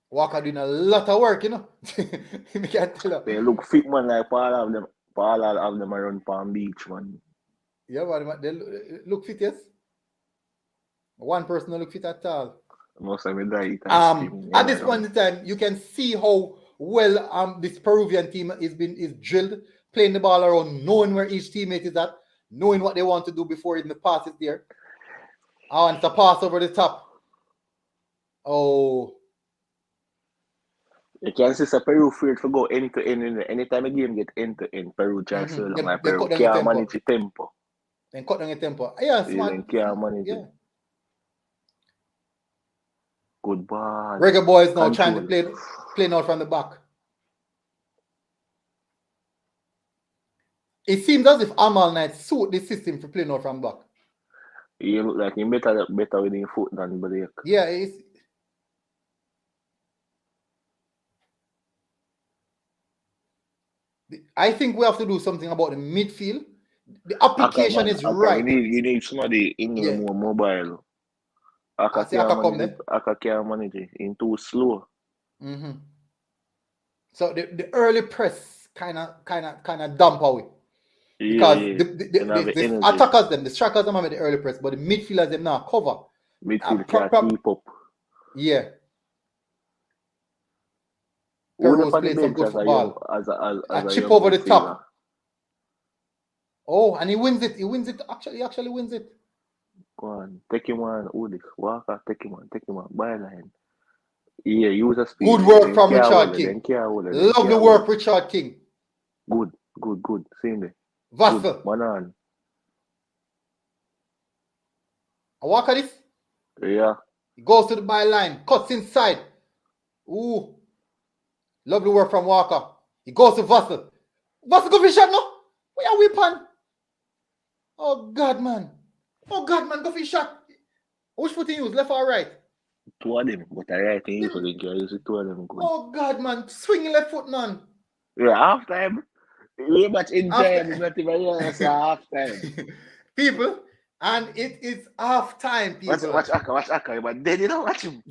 Speaker 1: Walker doing a lot of work, you know. Me can't tell you.
Speaker 5: They look fit, man, like all of them around Palm Beach, man.
Speaker 1: Yeah, but they look fit, yes. One person don't look fit at all.
Speaker 5: Most of them
Speaker 1: at this point in time, you can see how well this Peruvian team is drilled, playing the ball around, knowing where each teammate is at, knowing what they want to do before even the pass is there. And it's a pass over the top. Oh.
Speaker 5: You can see Peru feared to go end to end. Anytime a game get end to end, Peru tries to long like Peru can't manage the tempo.
Speaker 1: Then cut down the tempo. Yeah, smart.
Speaker 5: Then can't manage it. Good ball.
Speaker 1: Reggae Boyz now trying to play now from the back. It seems as if Amal Knight suit the system for playing out from back.
Speaker 5: He look like he better with his foot than break.
Speaker 1: Yeah, I think we have to do something about the midfield. The application is right.
Speaker 5: You need somebody in more mobile. Aka can't manage it. It's too slow.
Speaker 1: So the early press kind of dump away. Because the attackers the strikers them have the early press, but the midfielders them now cover.
Speaker 5: Midfield can't keep up.
Speaker 1: Yeah.
Speaker 5: Peru's
Speaker 1: playing some good football.
Speaker 5: As
Speaker 1: a chip over the top. Oh, and he wins it. He actually wins it.
Speaker 5: Go on, take him on, Udik. Walker, take him on, byline. Yeah, use a speed.
Speaker 1: Good work from Richard King. Lovely work, Richard King.
Speaker 5: Good. Same there.
Speaker 1: Vassal.
Speaker 5: Manan.
Speaker 1: A walk at this?
Speaker 5: Yeah.
Speaker 1: He goes to the byline, cuts inside. Ooh. Lovely work from Walker. He goes to Vassal. Vassal go for shot no? Where are we pan? Oh God, man, go for shot. Which foot he use, left or right?
Speaker 5: Two of them, but I right thing so they can use two of them good.
Speaker 1: Oh God, man, swinging left foot, man.
Speaker 5: Yeah, half time. We much in time, not even half time.
Speaker 1: People, and it is half time, people.
Speaker 5: Watch Aka, but then you don't watch him.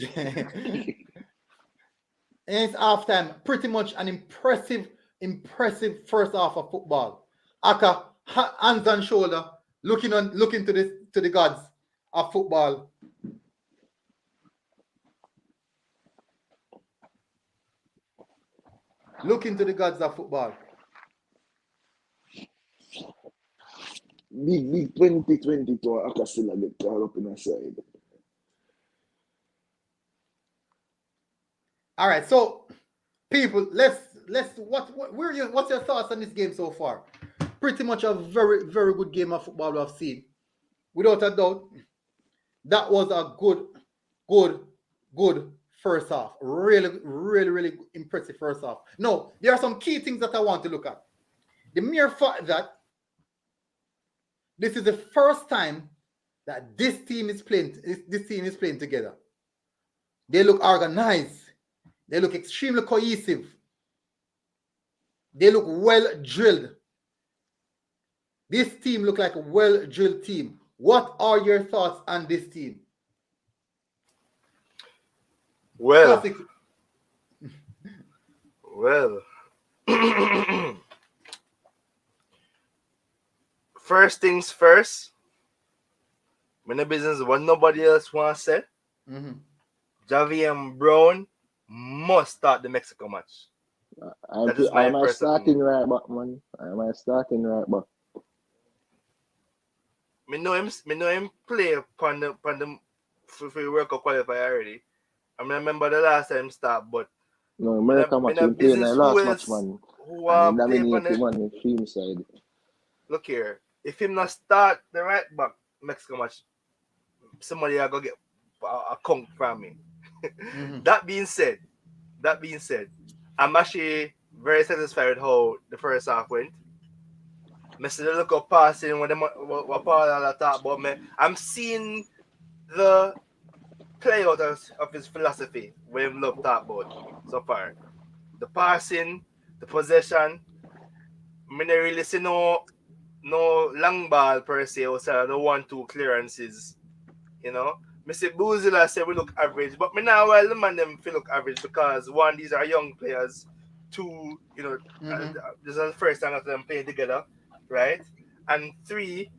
Speaker 1: And it's half time. Pretty much an impressive first half of football. Aka, hands on shoulder, looking to the gods of football. Looking to the gods of football.
Speaker 5: Big 2022, Aka still get caught up in a side.
Speaker 1: All right, so people, what's your thoughts on this game so far? Pretty much a very, very good game of football we have seen. Without a doubt, that was a good first half. Really, really, really impressive first half. Now, there are some key things that I want to look at. The mere fact that this is the first time that this team is playing together. They look organized. They look extremely cohesive. They look well drilled. This team look like a well drilled team. What are your thoughts on this team?
Speaker 8: Well, first things first. When the business what nobody else wants to say, Javian Brown must start the Mexico match.
Speaker 5: I'm starting right back, man. I'm starting right back.
Speaker 8: Me know him play upon the for World Cup qualifier already. I remember the last time start, but
Speaker 5: no, America match he played in the last match, man. Who dominated man in team side.
Speaker 8: Look here, if him not start the right back Mexico match, somebody are gonna get a conk from me. That being said, I'm actually very satisfied with how the first half went. I see the look of passing when what Paul talk about me. I'm seeing the play out of his philosophy when him love talk about so far. The passing, the possession, I don't really see no long ball per se, or no 1-2 clearances. You know, Mr. Boozilla said we look average, but me now while the man them feel look average because one, these are young players. Two, this is the first time that them playing together, right? And three,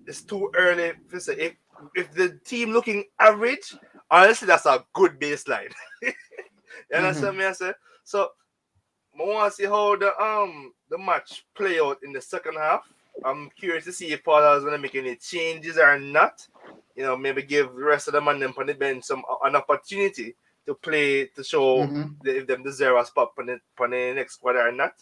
Speaker 8: it's too early to say if the team looking average. Honestly, that's a good baseline. You understand me? I say so. I want to see how the match play out in the second half. I'm curious to see if Paula is going to make any changes or not. You know, maybe give the rest of the man them on the bench an opportunity to play to show if them deserve a spot on the next squad or not.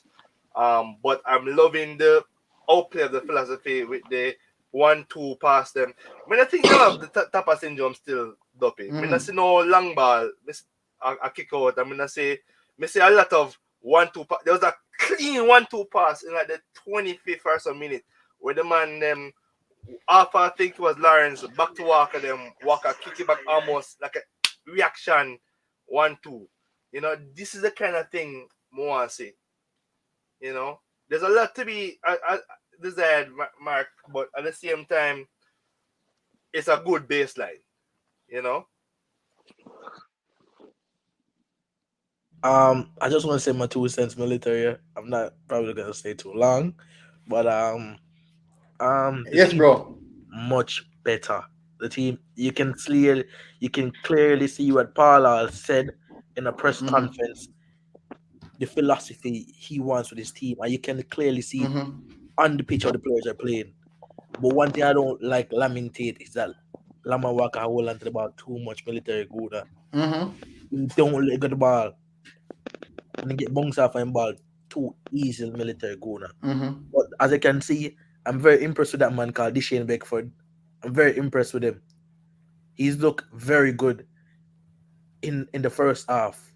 Speaker 8: But I'm loving the outplay of the philosophy with the 1-2 pass them. I mean, I think they have the Tapa syndrome still, Duppy. I mean, I see no long ball, a kick out. I mean, I see a lot of 1-2 pass. There was a clean 1-2 pass in like the 25th or so minute where the man after I think it was Lawrence back to Walker, Walker kick it back almost like a reaction 1-2. You know, this is the kind of thing I want to see. You know, there's a lot to be desired, Mark, but at the same time, it's a good baseline. You know.
Speaker 9: I just want to say my 2 cents military. I'm not probably gonna stay too long, but the
Speaker 1: yes,
Speaker 9: team
Speaker 1: bro.
Speaker 9: much better. The team you can clearly see what Paula said in a press conference. The philosophy he wants with his team, and you can clearly see it on the pitch how the players are playing. But one thing I don't like lamentate is that Lama Waka hold on to the ball too much military good. He don't let go the ball. And he get bounced off and ball too easy military good. But as I can see, I'm very impressed with that man called Deshane Beckford. I'm very impressed with him. He's looked very good in the first half.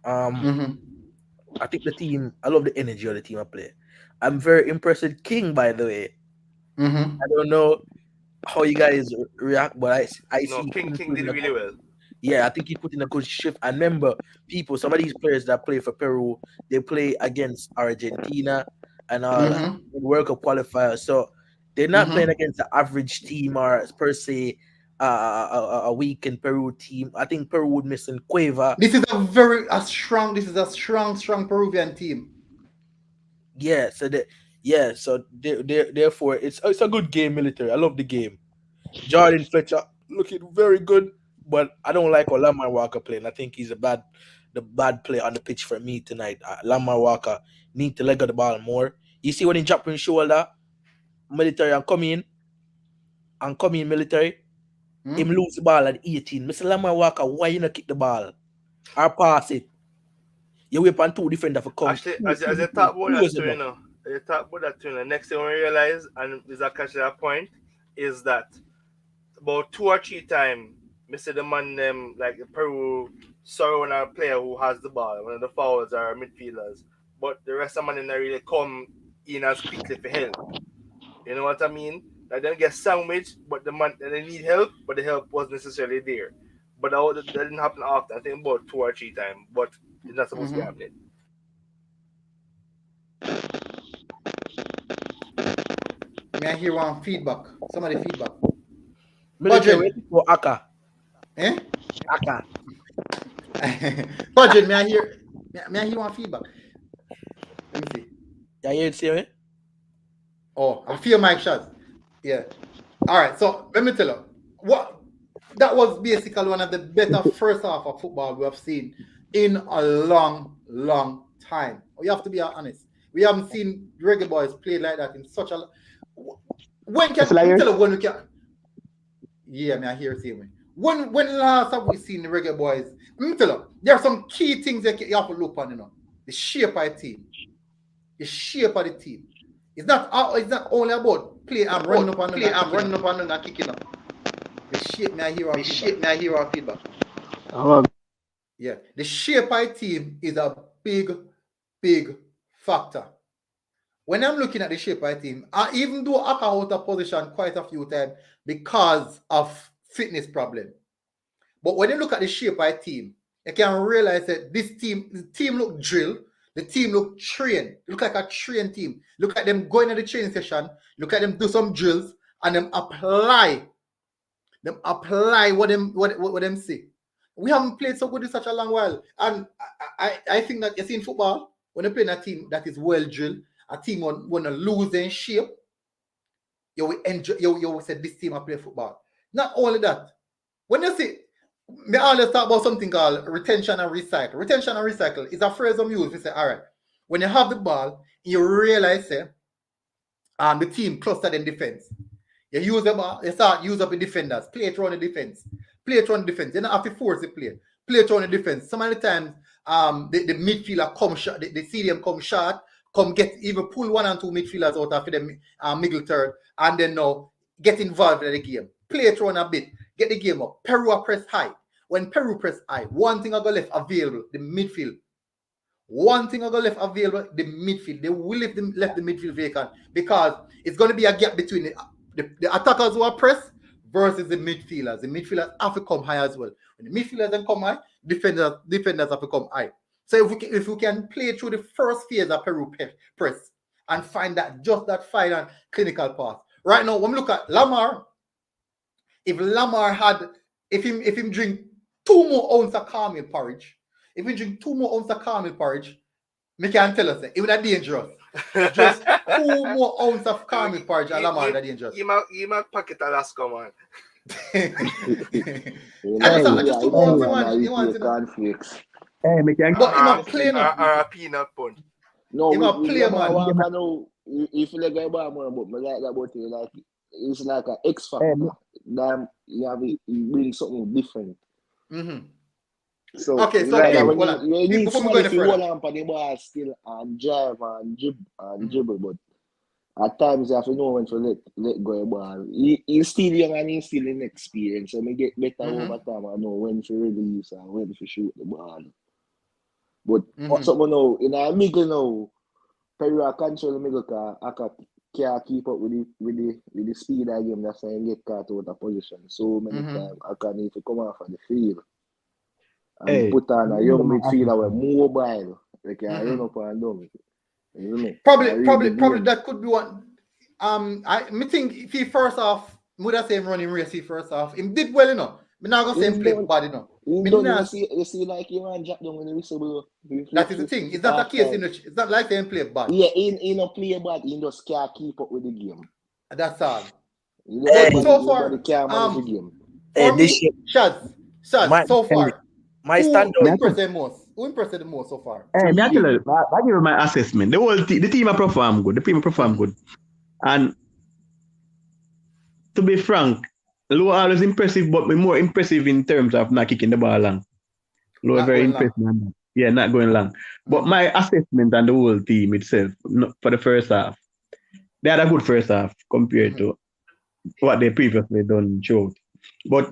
Speaker 9: I think the team, I love the energy of the team I play. I'm very impressed with King, by the way. I don't know how you guys react, but I see
Speaker 8: King did really well.
Speaker 9: Yeah, I think he put in a good shift. And remember, some of these players that play for Peru, they play against Argentina and World Cup qualifiers. So they're not playing against the average team or per se a weakened Peru team. I think Peru would miss in Cueva.
Speaker 1: This is a strong Peruvian team.
Speaker 9: Yeah, so therefore it's a good game, military. I love the game. Jordan Fletcher looking very good, but I don't like how Lamar Walker playing. I think he's the bad player on the pitch for me tonight. Lamar Walker need to let go the ball more. You see when he drop his shoulder, military and come in military, him lose the ball at 18. Mr. Lamar Walker, why you not kick the ball or pass it? You wait on two defenders for come.
Speaker 8: Actually, as you talk about that too, the next thing we realize, and is actually a point, is that about 2 or 3 times, Mr. the man them like Peru surround a player who has the ball, one of the forwards or midfielders, but the rest of the man didn't really come in as quickly for help. You know what I mean? Like they get sandwiched, but they need help, but the help wasn't necessarily there. But that didn't happen often. I think about 2 or 3 times, but it's not supposed to be happening.
Speaker 1: May I hear one feedback? Somebody feedback.
Speaker 9: Military for Aka.
Speaker 1: Aka. Budget, may I hear one feedback? Let me see.
Speaker 9: Yeah, you see me?
Speaker 1: Oh, I feel my shots. Yeah. All right. So let me tell you, that was basically one of the better first half of football we have seen in a long time. We have to be honest. We haven't seen Reggae Boyz play like that in such a. When can we tell you when we can? Yeah, man, I hear the same way. When last have we seen the Reggae Boyz? Let me tell you, there are some key things that you have to look on. The shape of the team, It's not only about play and running up and kicking up. The shape, may I hear our feedback. Yeah, the shape of the team is a big factor. When I'm looking at the shape of the team, even though I got out of position quite a few times because of fitness problem, but when you look at the shape of the team, you can realize that the team look drilled. The team look trained. Look like a trained team. Look at them going to the training session. Look at them do some drills and them apply what them say. We haven't played so good in such a long while. And I think that you see in football, when you play in a team that is well drilled, a team want to lose in shape, you will enjoy. You will say this team will play football. Not only that, when you see, me always talk about something called retention and recycle. Retention and recycle is a phrase I'm used to say, all right, when you have the ball, you realize the team clustered in defense. You use the ball, you start use up the defenders, play it around the defense. Play it around the defense. You don't have to force the play. Play it around the defense. So many times the midfielder come short, the CDM come short, come get even pull one and two midfielders out of the middle third, and then now get involved in the game. Play it around a bit, get the game up. Peru are press high. When Peru press high, one thing I got left available, the midfield. One thing I got left available, the midfield. They will left the midfield vacant because it's going to be a gap between the attackers who are pressed versus the midfielders. The midfielders have to come high as well. When the midfielders then come high, defenders have to come high. So if we can play through the first phase of Peru press and find that just that final clinical path. Right now, when we look at Lamar, if Lamar had, if him drink 2 more ounces of caramel porridge, if he drink 2 more ounces of caramel porridge, me can tell us that it would be dangerous. Just 2 more ounces of caramel porridge and Lamar is dangerous.
Speaker 8: You might packet Alaska, man.
Speaker 1: Just 2 more ounces, you want
Speaker 5: conflicts.
Speaker 1: Hey, me can but him play now.
Speaker 8: Or a peanut punch.
Speaker 5: No,
Speaker 1: him a play, man.
Speaker 5: If you like a bar more, but me like that about it, like it's like an X factor. That you have it bring something different.
Speaker 1: Mm-hmm.
Speaker 5: So
Speaker 1: okay, so
Speaker 5: like
Speaker 1: okay,
Speaker 5: when you need
Speaker 1: before
Speaker 5: somebody
Speaker 1: we
Speaker 5: to hold on for the ball still and drive and dribble, but at times you have to know when to let go of the ball. He's still young and he's still inexperienced, so me get better over time. I know when to release and when to shoot the ball. But something now in a middle now, Peru are control the middle car. I can't keep up with the speed of the game. That's why I get caught out of position so many times. I can need to come off of the field. And put on a young midfielder with mobile. They can run up and down. You know?
Speaker 1: Probably that could be one. I think if he first off, would I say him running race first off? He did well enough. I'm not gonna say him play bad enough.
Speaker 5: You see like you want Jack down when the whistle blow.
Speaker 1: That is the thing. It's not a case in which it's not like they play bad.
Speaker 5: Yeah, he no play bad. He just can't keep up with the game.
Speaker 1: That's all.
Speaker 5: So far, can't manage the game.
Speaker 1: For me, Shaz, so far.
Speaker 9: My standard.
Speaker 1: Who impressed the most? Who impressed the most so far?
Speaker 10: Hey, I give you my assessment. The team are perform good. The team perform good. And to be frank, Lou always impressive, but more impressive in terms of not kicking the ball long. Lou very impressive. Yeah, not going long. But my assessment on the whole team itself, for the first half, they had a good first half compared to what they previously done showed. But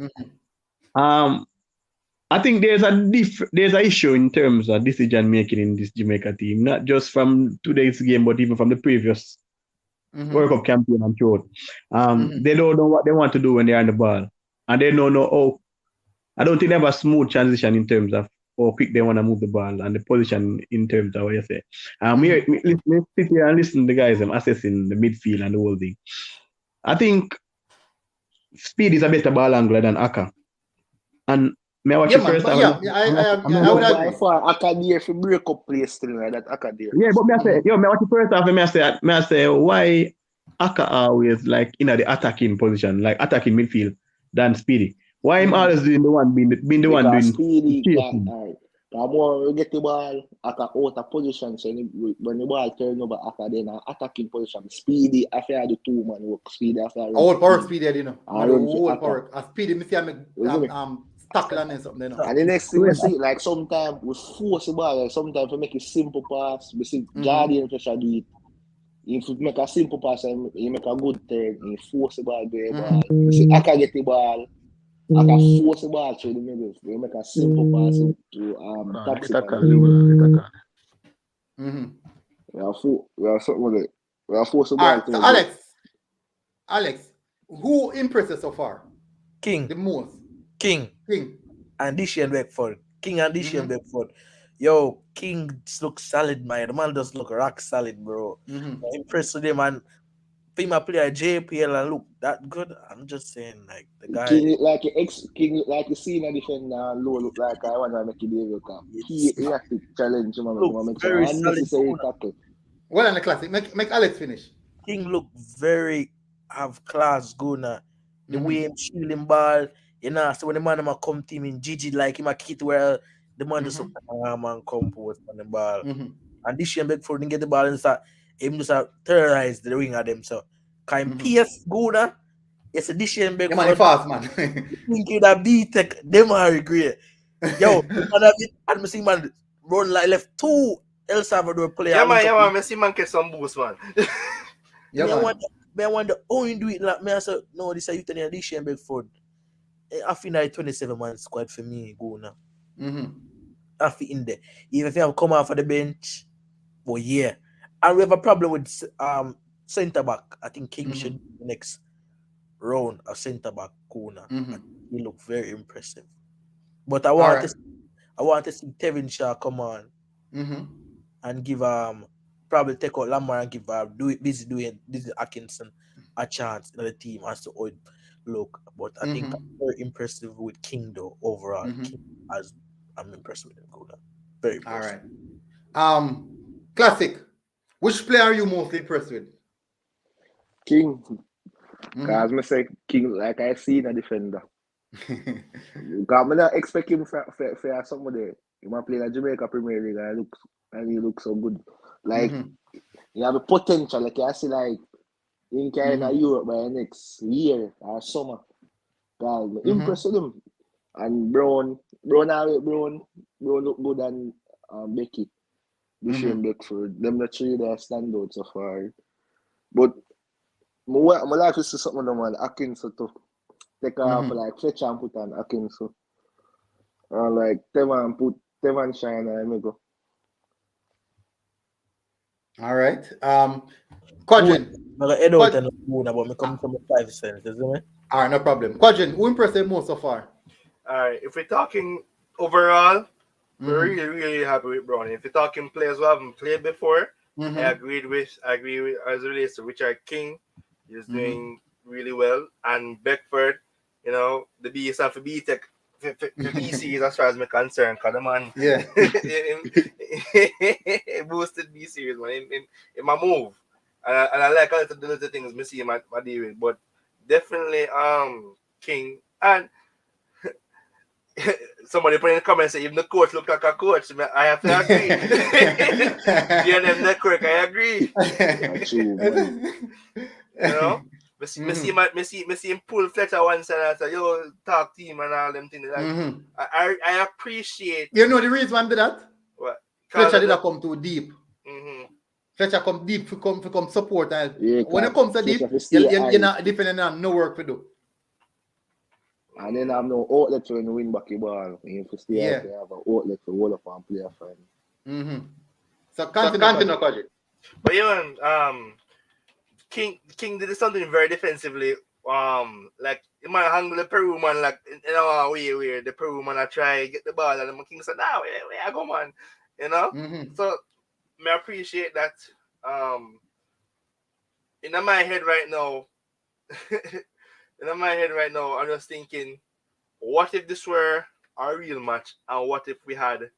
Speaker 10: I think there's an issue in terms of decision making in this Jamaica team, not just from today's game, but even from the previous World Cup campaign and throughout. They don't know what they want to do when they're on the ball, and they don't know how. I don't think they have a smooth transition in terms of how quick they want to move the ball and the position in terms of what you say. Let's sit here and listen to the guys assessing the midfield and the whole thing. I think Speed is a better ball angler than Aka, and I watch the first half.
Speaker 1: I would agree.
Speaker 5: Aka there for break up play still like that. Aka there.
Speaker 10: Yeah, but I watch the first half. I say why Aka always like in the attacking position, like attacking midfield than Speedy. Why him always being the one doing
Speaker 5: Speedy? The more we get the ball, Aka out of position. So when the ball turn over, Aka then attacking position. Speedy after the 2-man work. Speedy after
Speaker 1: old power Speedy, you know. Old power. Speedy, me see tackling and something.
Speaker 5: And the next thing we see, like sometimes we force the ball, like sometimes we make a simple pass. We see Jardine pressure do it. If you make a simple pass and you make a good turn, you force the ball, you see Aka get the ball. I can force the ball through the middle. They make a simple pass to taxi. We have something with it. We have forced the ball.
Speaker 1: So Alex, who impressed us so far?
Speaker 9: King.
Speaker 1: The most.
Speaker 9: King. And Dishi and Beckford. King and Dishi and Beckford. Yo, King looks solid, man. The man does look rock solid, bro.
Speaker 1: Mm-hmm.
Speaker 9: I'm impressed with him, man. Female player JPL and look that good. I'm just saying, like the guy.
Speaker 5: King like a King look like a senior defender and low look like I want to make it David Cup. He have to challenge him and make some
Speaker 9: very solid.
Speaker 5: unnecessary tackle.
Speaker 1: Well, on the classic, make Alex finish.
Speaker 9: King look very have class Guna. The way him shielding ball, you know, so when the man come to him in Gigi like him a kid where the man just man compose on the ball. And this year Beckford didn't get the ball and start him just terrorize the ring at them. So can PS Guna? Yes, this year Beckford.
Speaker 1: The man fast man.
Speaker 9: Think you that B-Tech, them are great. Yo, and I see man run like left 2 El Salvador players.
Speaker 8: Yeah, man, I see man get some boost, man.
Speaker 9: Yeah, I wonder how you do it. Like, I said, no, this is you telling this year Beckford. I feel like 27-man squad for me, go now. I feel in there. Even if you have come off of the bench, but yeah. And we have a problem with centre back. I think King should be the next round of centre back corner. He look very impressive. But I want to see Tevin Shaw come on and give probably take out Lamar and give doing Atkinson a chance in the team as to look. But I think I'm very impressive with King though overall. King, I'm impressed with him. Very impressive.
Speaker 1: All right. Classic. Which player are you mostly impressed with?
Speaker 5: King. Because I say King like I see in a defender. Because I don't expect him for somebody. He might play in the Jamaica Premier League and he looks so good. Like you have a potential, like I see like in Canada, Europe by next year or summer. God, impressed with him. And Brown look good and Becky. Bishop and Beckford. Them the three that stand out so far. But I like to see something of them Atkinson to take off like Fletcher and put on Atkinson. Like Tevan Shine and me go.
Speaker 1: All right. Quadrin.
Speaker 9: But me come from 5 cents, isn't it?
Speaker 1: All right, no problem. Quadrin, who impressed you most so far?
Speaker 8: All right, if we're talking overall, we're really, really happy with Brownie. If you're talking players who haven't played before, I agree with as it relates to Richard King. He's doing really well. And Beckford, you know, the beast of the B-Tech. For BC as far as I'm concerned, because the man boosted B series, man, in my move. And I like all the little things I see him at deal with. But definitely King. And somebody put in the comments say, even the coach look like a coach, I have to agree. Yeah, them network, I agree. You know? Me see him pull Fletcher one side and say, yo, talk team and all them things. Like, I appreciate.
Speaker 1: You know the reason why I did that?
Speaker 8: What?
Speaker 1: Fletcher did not come too deep. Fletcher come deep to come support. And when it comes to deep, you're not defending and no work to do.
Speaker 5: And then I have no outlet to win back the ball. You have to stay out there, have an outlet to hold up and play a friend.
Speaker 1: So continue, Quadrin.
Speaker 8: But yeah, King did something very defensively. Like he might handle the Peru man like in a way where the Peru man I try get the ball and the King said, "Nah, where I go, man," you know. So I appreciate that. In my head right now, I'm just thinking, what if this were a real match, and what if we had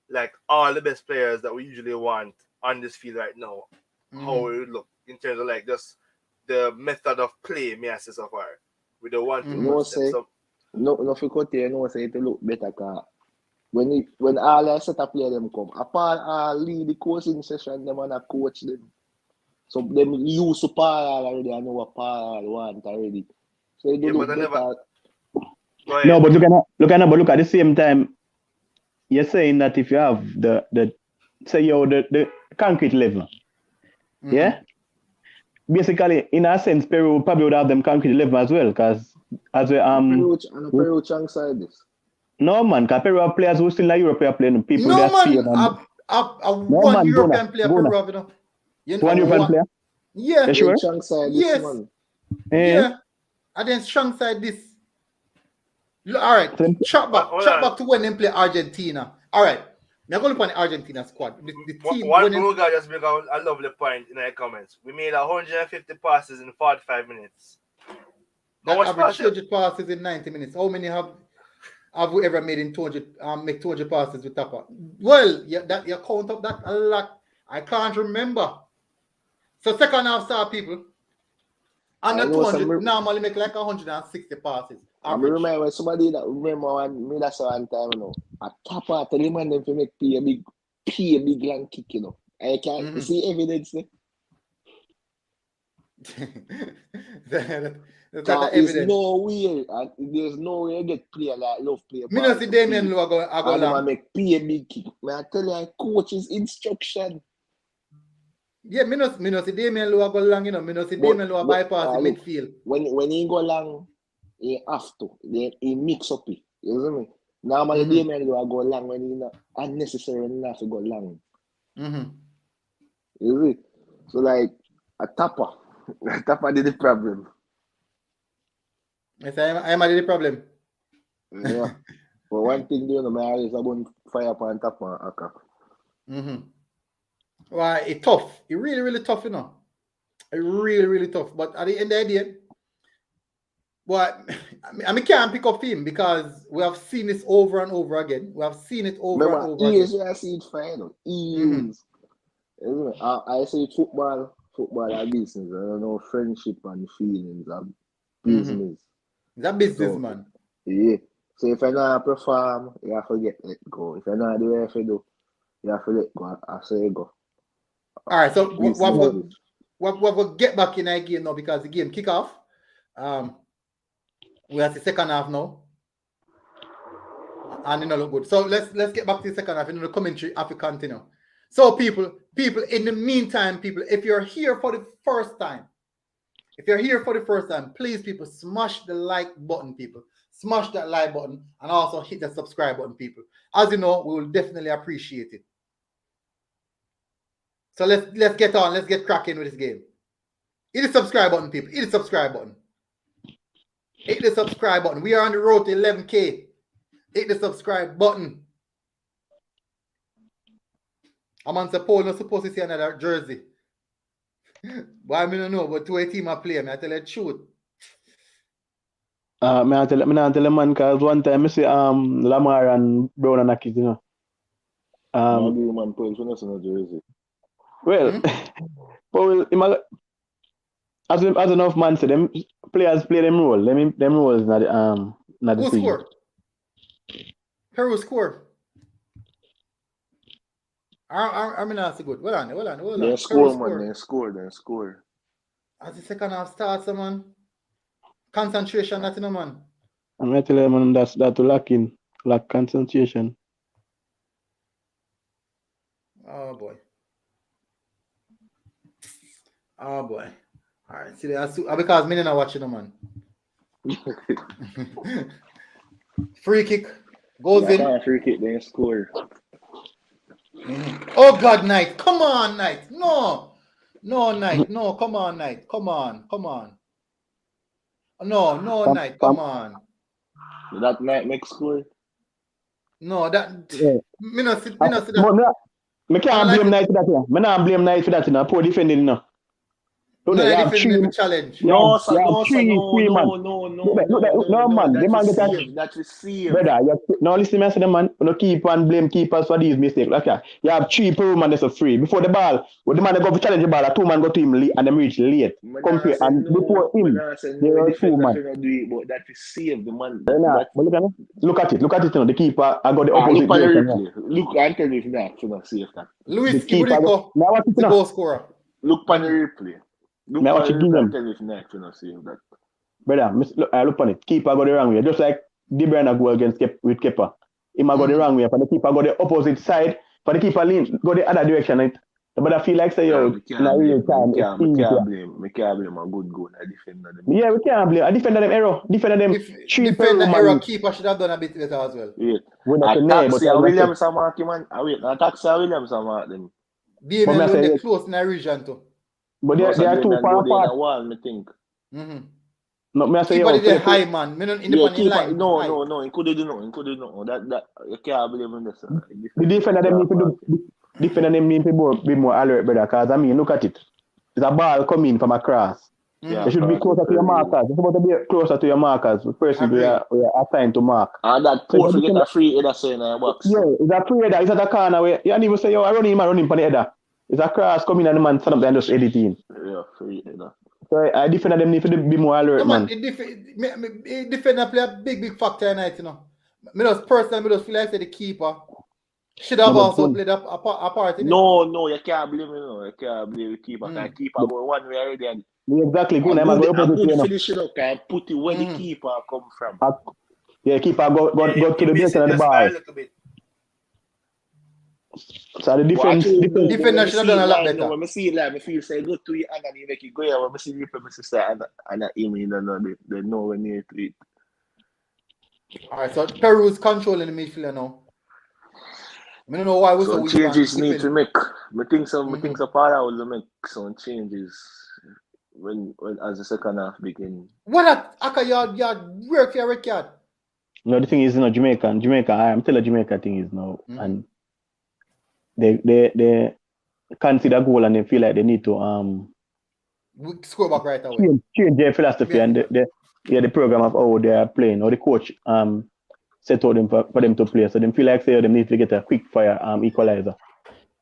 Speaker 8: like all the best players that we usually want on this field right now? How it would look in terms of like just the method of play, me as so far. We don't want to
Speaker 5: no if you cut here, no say it look better cause when all our set of players them come, apart lead the coaching session, them and coach them. So them use to Paul already, I know what Paul want already. So it look better.
Speaker 10: No, but look at the same time, you're saying that if you have the concrete level. Yeah, basically, in a sense, Peru probably would have them concrete level as well, because as we
Speaker 5: Peru chunk side this.
Speaker 10: No man, because Peru have players who still in Europe are playing people.
Speaker 1: No man, one European player Peru have
Speaker 10: one European player.
Speaker 1: Yeah,
Speaker 10: you sure?
Speaker 5: Chunk side
Speaker 1: yes,
Speaker 5: this, man.
Speaker 1: Yeah, and then chunk side this. All right, shot back to when they play Argentina. All right. I'm going to look on the Argentina squad. The team.
Speaker 8: One guy just make a lovely point in the comments. We made 150 passes in 45 minutes.
Speaker 1: That average 200 passes in 90 minutes. How many have we ever made in 200 make 200 passes with Tapa? Well, you count up that a lot. I can't remember. So second half star people under 200 normally make like 160 passes.
Speaker 5: I remember somebody that me that's one time, you know. A Tapa tell him and them to make pay a big long kick, you know. I can't see evidence there. There's no way, there's no way I get player like love player.
Speaker 1: Me not see Damien Lou I go long.
Speaker 5: Make pay a big kick. I tell you, coach's instruction.
Speaker 1: Yeah, me not see Damien Lou I go long, you know. Me not see Damien Lou bypass the midfield.
Speaker 5: When he go long, he have to. Then he mix up it. You know what I mean? Normally Damien Lou I go long when he not unnecessary when he have to go long. You see? So like a Tapa did the problem.
Speaker 1: Yes, I am the problem.
Speaker 5: Yeah. But one thing you know, my eyes are going fire upon Tapa.
Speaker 1: Well, it's tough. It's really, really tough, you know. It's really, really tough. But at the end of the day, well, I can't pick up him because we have seen this over and over again. We have seen it over and over again.
Speaker 5: I see it fine. I say football are business. I don't know friendship and feelings are business.
Speaker 1: It's a business, man.
Speaker 5: Yeah. So if I not perform, you have to let go. If I not do what you do, you have to let go. I say go.
Speaker 1: All right, so we'll get back in the game now because the game kick off. We are the second half now. And look good. So let's get back to the second half. The commentary have to continue. So people, in the meantime, people, if you're here for the first time, please, people, smash the like button, people. Smash that like button and also hit the subscribe button, people. As you know, we will definitely appreciate it. So let's get on. Let's get cracking with this game. Hit the subscribe button, people. Hit the subscribe button. Hit the subscribe button. We are on the road to 11K. Hit the subscribe button. I'm on Paul not supposed to see another jersey. But I don't know, but 2 team I play, I tell you the truth.
Speaker 10: I tell the man because one time I see Lamar and Brown and Akis, you know.
Speaker 5: Man plays when it's not jersey.
Speaker 10: Well, Paul, as enough man say them players play them role. Them roles not the
Speaker 1: Who
Speaker 10: thing.
Speaker 1: scored? Peru scored. I mean that's good. Hold on.
Speaker 5: They score, man. They score.
Speaker 1: As the second half starts, man. Concentration, that's in man.
Speaker 10: I'm gonna tell you, man, that to lack concentration.
Speaker 1: Oh boy. All right, see that's because me not watching, man. Free kick goes in.
Speaker 5: Free kick, they score.
Speaker 1: Oh God, Knight. Come on, Knight. No, Knight. No, come on, Knight. Come on. No, Knight. Come on.
Speaker 5: That Knight make score?
Speaker 1: No, that.
Speaker 10: Yeah.
Speaker 1: Me not see that.
Speaker 10: I can't blame Knight for that. I can't blame Knight for that. Poor defending now.
Speaker 1: No, defending the challenge.
Speaker 5: No,
Speaker 10: man. The man get
Speaker 5: that receive.
Speaker 10: Brother, now listen to me, I say the man, you keep and blame keepers for these mistakes. Okay. You have 3 Peru man that's free. Before the ball, when the man go for challenge the ball, 2 man go to him late and them reach late. Compare and before him, there are 2 man.
Speaker 5: But that receive the man.
Speaker 10: Look at it now. The keeper I got the opposite direction.
Speaker 5: Look, I tell you if that, you know, see if that.
Speaker 1: Luis Iburico, the goal scorer.
Speaker 5: Look on the replay. Look
Speaker 10: what you give them. Brother, look on it. Keeper got the wrong way. Just like De Bruyne go against with Kepa. He might go the wrong way. For the keeper go the opposite side. For the keeper lean, go the other direction. But I feel like say
Speaker 5: we can't blame a good goal. I defend them.
Speaker 10: Yeah, we can't blame. I defend them error. Defend them.
Speaker 1: Defend the error. Keeper should have done a bit better as well.
Speaker 5: Yeah. Taxi Williams and Marky man. Taxi Williams and Mark them.
Speaker 1: They're close in the region too.
Speaker 10: But they are too far apart.
Speaker 5: Wall, I think.
Speaker 10: No, me I say
Speaker 1: Keeper
Speaker 10: yo,
Speaker 1: did the
Speaker 10: Philip,
Speaker 1: high man. Me don't
Speaker 5: Yeah,
Speaker 1: independent
Speaker 5: keeper.
Speaker 1: line. High.
Speaker 5: No. He couldn't do nothing. That you can't blame him. This.
Speaker 10: the defender them need to do. Defender them need to be more alert, brother. Cause I mean, look at it. It's a ball coming from across.
Speaker 5: Yeah,
Speaker 10: You should be closer to your markers. You're supposed to be closer to your markers. The person we are assigned to mark.
Speaker 5: And that
Speaker 10: So
Speaker 5: poor forget a free header so in the box.
Speaker 10: yeah, it's a free header. It's at a corner where you can't even say, yo, I run him on the header. It's a cross coming and the man stand up there and just editing.
Speaker 5: Yeah, free header.
Speaker 10: So I defend them need to be more alert, man.
Speaker 1: Defender play a big factor tonight, you know. Me just feel like the keeper should have also played a part in it.
Speaker 5: No, you can't blame him. No. You can't blame the keeper. The keeper go one way already. And
Speaker 10: exactly. Good
Speaker 5: finish it up. Can put it where the keeper come from.
Speaker 10: Yeah, keeper go to the base of the ball. So the
Speaker 1: defender should have done a lot better.
Speaker 5: When I see it like, I feel say go to it and then you make it go here. When I see it, I say and him, you know, they nowhere near to it.
Speaker 1: All right, so Peru is controlling the midfield now. I don't know why we
Speaker 5: some changes need to make. I think so Paula will make some changes when as the second half begin.
Speaker 1: What Aka yard work for your red card?
Speaker 10: No, the thing is, you know, Jamaica. I'm telling Jamaica thing is now, and they consider goal and they feel like they need to
Speaker 1: score back right away.
Speaker 10: Change their philosophy and the program of how they are playing, or the coach set out them for them to play. So they feel like they need to get a quick fire equalizer.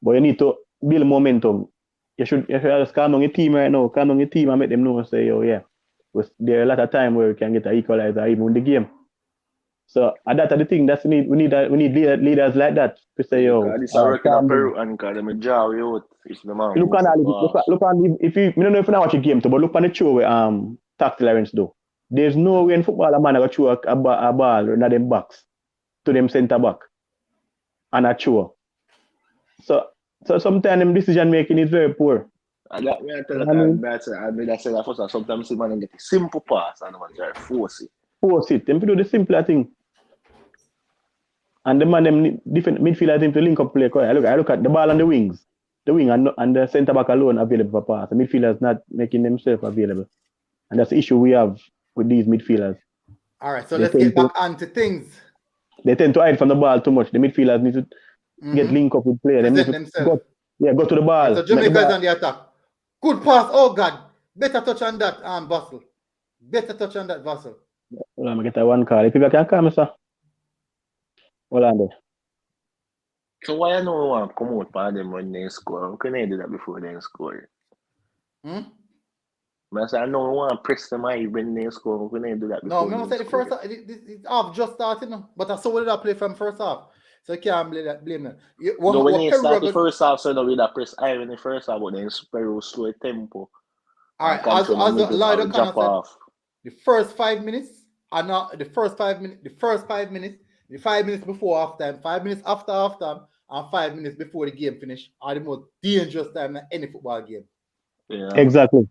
Speaker 10: But you need to build momentum. You should just calm down your team right now. Calm down your team and make them know, say, oh yeah, there are a lot of time where we can get an equalizer even in the game. So that's the thing. We need leaders like that to say, yo.
Speaker 5: This is working in Peru and because them jaw you out if the man.
Speaker 10: Look on if you don't know if you watch a game too, but look on the show where Taxi Lawrence do. There's no way in football a man go throw a ball in them box to them centre back and a throw. So sometimes them decision making is very poor.
Speaker 5: And that me I tell you that say that first sometimes see man get a simple pass and the man try force it.
Speaker 10: Force it. Them do the simpler thing. And the man them different midfielder team to link up play. I look at the ball on the wings. The wing and the centre back alone available for pass. The midfielders not making themselves available. And that's the issue we have with these midfielders.
Speaker 1: All right, so let's get back onto things.
Speaker 10: They tend to hide from the ball too much. The midfielders need to get linked up with players. They need to go to the ball.
Speaker 1: So Jamaica is on the attack. Good pass. Oh God. Better touch on that, Vassal. Better touch on that, Vassal.
Speaker 10: Hold on, I get that one call. If you can come, sir. Hold on there.
Speaker 5: So why you know want to come out for them when they score? Can they do that before they score? I say I know want to press them high when they score. Can they do that before?
Speaker 1: No, I say the first half, it's half just started, but I saw what I play from first half. So you can't blame them.
Speaker 5: No, when they start the first half, so now we that press high in the first half, but then Peru slow tempo.
Speaker 1: All right, as Lloyd O'Connor said, the first 5 minutes are not the first 5 minutes. The first 5 minutes, the 5 minutes before halftime, 5 minutes after halftime, and 5 minutes before the game finish are the most dangerous time in any football game.
Speaker 10: Yeah. Exactly.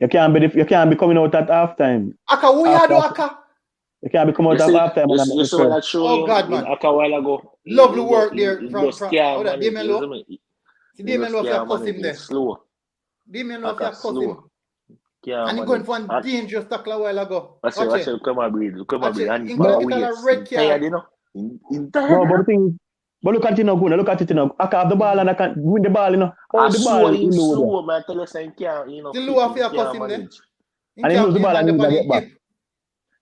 Speaker 10: You can't be coming out at halftime.
Speaker 1: Aka, what you do, Aka?
Speaker 10: You can't be coming out at halftime.
Speaker 5: You saw that show.
Speaker 1: Oh God, man!
Speaker 5: Aka a while ago.
Speaker 1: Lovely work there from Damien Lowe. Damien Lowe, you cuss him there.
Speaker 5: Slow.
Speaker 1: Damien Lowe, you cuss him. And he going for a dangerous tackle a while ago.
Speaker 5: Watch it. Come on, breathe. And
Speaker 1: he's going to get a red card.
Speaker 10: No, but the thing. But look at it now, look at it now. I can have the ball and I can win the ball, you know.
Speaker 5: Oh, the ball is slow, man. Tell us I can't, you know.
Speaker 1: The low of your cousin there.
Speaker 10: And he lose the ball and he get back.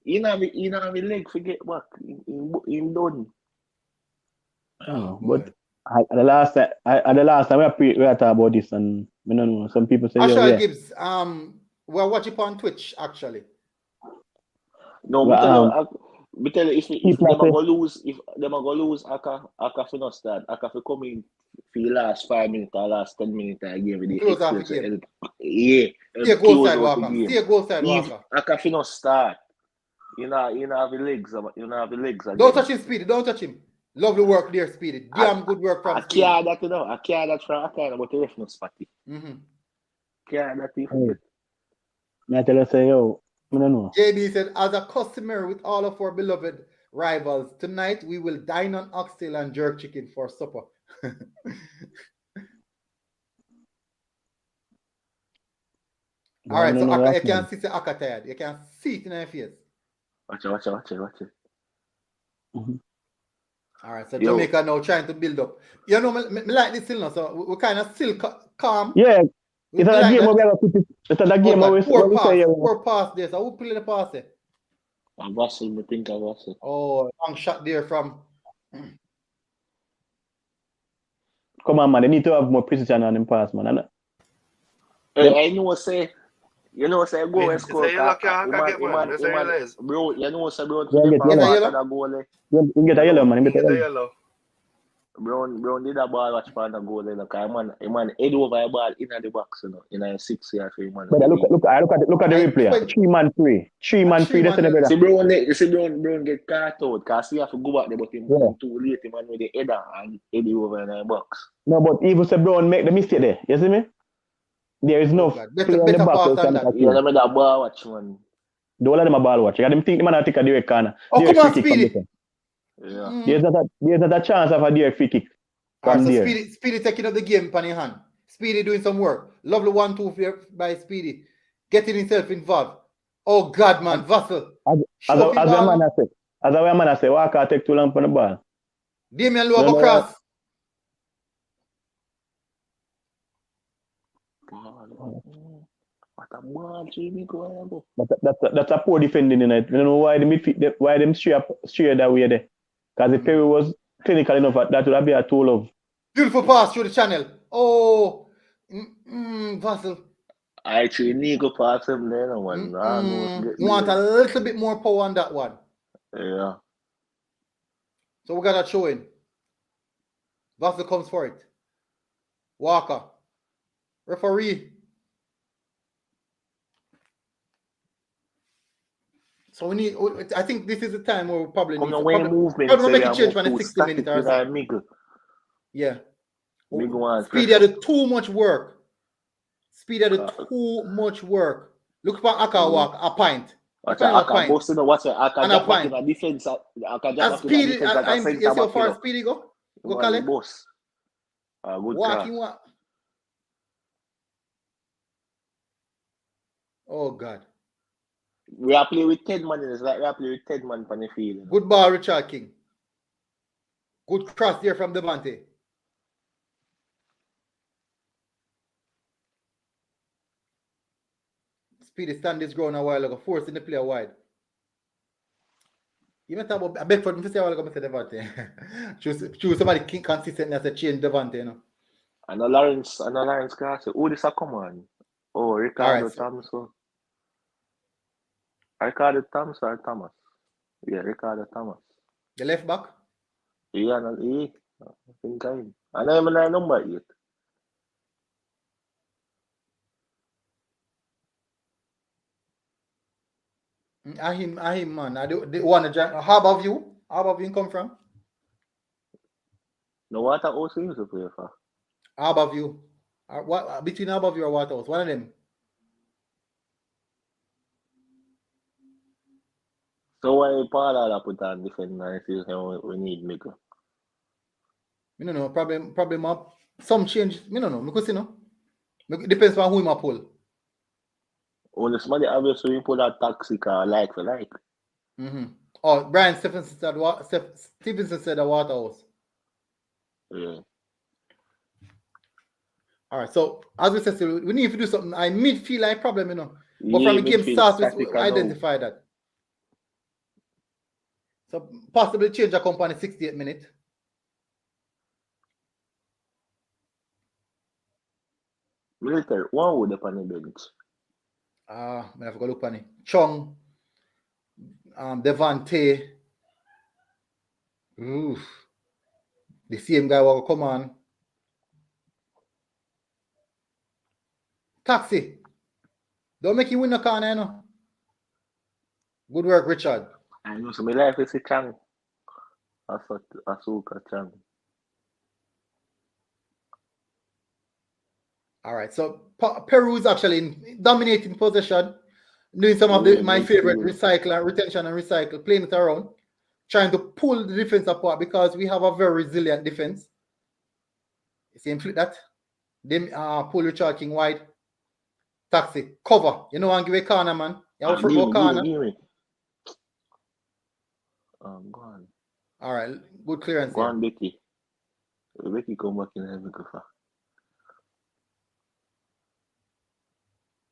Speaker 5: You know my leg forget back. In done.
Speaker 10: Oh, but at the last time we talk about this, and I don't know, some people say
Speaker 1: Ashal Gibbs, we're watching on Twitch actually.
Speaker 5: No, but tell you, if them are gonna lose, Aka for not start. Aka for come in for the last 5 minutes or last 10 minutes I gave you the
Speaker 1: close off the game.
Speaker 5: Yeah.
Speaker 1: Stay goal side Walker. Stay goal side Walker.
Speaker 5: Aka for not start. You know have the legs. Again.
Speaker 1: Don't touch him, Speedy. Don't touch him. Lovely work there, Speedy. Damn good work from Speedy.
Speaker 5: I care that from Aka, but the ref not spotty. Care that if
Speaker 10: I tell you say yo. I don't know.
Speaker 1: JB said, as a customer with all of our beloved rivals, tonight we will dine on oxtail and jerk chicken for supper. All right, so you can see the Aka tired. You can see it in your face.
Speaker 5: Watch it.
Speaker 1: All right, so Jamaica now trying to build up. You know, me like this still now, so we kind of still calm.
Speaker 10: Yeah, it's a game where we have to it's a game where we say
Speaker 1: poor pass there. So who play the pass there?
Speaker 5: I think I was it.
Speaker 1: Oh, long shot there from.
Speaker 10: Come on, man. They need to have more precision on them pass, man.
Speaker 5: I know what say. You know, say go and score.
Speaker 8: Bro,
Speaker 5: you know, say bro.
Speaker 10: You get a yellow, man.
Speaker 8: Get a yellow.
Speaker 5: Brown did a ball watch for the goal. Man head over a ball in the box, you know, in a 6 year for man.
Speaker 10: But look at the replay. 3-man free. 3-man free. That's the
Speaker 5: See Brown get caught out because he have to go back there, but him too late. Him man with the header and head over in the box.
Speaker 10: No, but even say Brown make the mistake there. You see me? There is no
Speaker 1: better pass than that.
Speaker 5: Yeah, them a ball watch, man.
Speaker 10: The whole of them a ball watch. You got them think the man take a direct corner.
Speaker 1: Oh, come on, Speedy.
Speaker 5: Yeah.
Speaker 10: There's not a chance of a direct free kick.
Speaker 1: Right, so Speedy taking up the game on your hand. Speedy doing some work. Lovely 1-2 by Speedy. Getting himself involved. Oh God, man, Vassal.
Speaker 10: As a man I say, Walker take too long for the ball.
Speaker 1: Damian Lowe go cross.
Speaker 5: What a ball, Jimmy, go.
Speaker 10: That's a poor defending in it. You know why why them stray that way there? Because if Peru was clinical enough, that would be a tool of.
Speaker 1: Beautiful pass through the channel. Oh, Vassal.
Speaker 5: I actually need to pass him there, no one.
Speaker 1: Want a little bit more power on that one.
Speaker 5: Yeah.
Speaker 1: So we got that showing. Vassal comes for it. Walker. Referee. So we need. I think this is the time where we probably need to make a change from the 60 minutes or something. Yeah. Speedy had too much work. Speedy had too much work. Look for Aka walk a pint.
Speaker 5: Aka posting what's it? Aka
Speaker 1: and a pint.
Speaker 5: Defense.
Speaker 1: And Speedy. You see how far Speedy go? Go collect.
Speaker 5: Boss. Good
Speaker 1: walking walk. Oh God.
Speaker 5: We are playing with 10 man. It's like we are playing with 10 man on the field. You know?
Speaker 1: Good ball, Richard King. Good cross there from Devante. Speedy stand this ground a while ago, forcing the player wide. You might talk about Bedford, I say a while ago, Mr. Devante. Choose somebody consistent as a change Devante, you know.
Speaker 5: And Lawrence Class. Who this a come on? Oh, Ricardo Thompson. Ricardo Thomas or Thomas? Yeah, Ricardo Thomas.
Speaker 1: The left back?
Speaker 5: Yeah, I think I'm. And I'm a number 8.
Speaker 1: I him, man. I do one. How about you? How about you come from?
Speaker 5: No, what I also used to play for.
Speaker 1: How about you? What between how about you or what else? One of them.
Speaker 5: So why Paula put on defend and if we need Miko?
Speaker 1: I don't know. Probably some change. I don't know. Because you know, it depends on who him pull.
Speaker 5: Only somebody obviously pull that taxi car like for like.
Speaker 1: Oh, Brian Stevenson said the Waterhouse.
Speaker 5: Yeah.
Speaker 1: All right. So as we said, we need to do something. I midfield like problem, you know. But from the game starts, we identify that. So possibly change the company 68 minutes.
Speaker 5: Military, one would upon the bench.
Speaker 1: I have to go look on it. Chung, Devante. Oof. The same guy will come on. Taxi. Don't make you win the corner, you know. Good work, Richard.
Speaker 5: I know, so my life is a Chang. Asuka Chang.
Speaker 1: All right, so Peru is actually dominating possession, doing some of my favorite retention and recycle, playing it around, trying to pull the defense apart because we have a very resilient defense. You see him flip that? Them pull Richard King wide. Taxi, cover. You know, and give a corner, man. You have a football corner.
Speaker 5: Give me. Go on.
Speaker 1: All right, good clearance.
Speaker 5: Go on, Becky. Becky come back in heaven.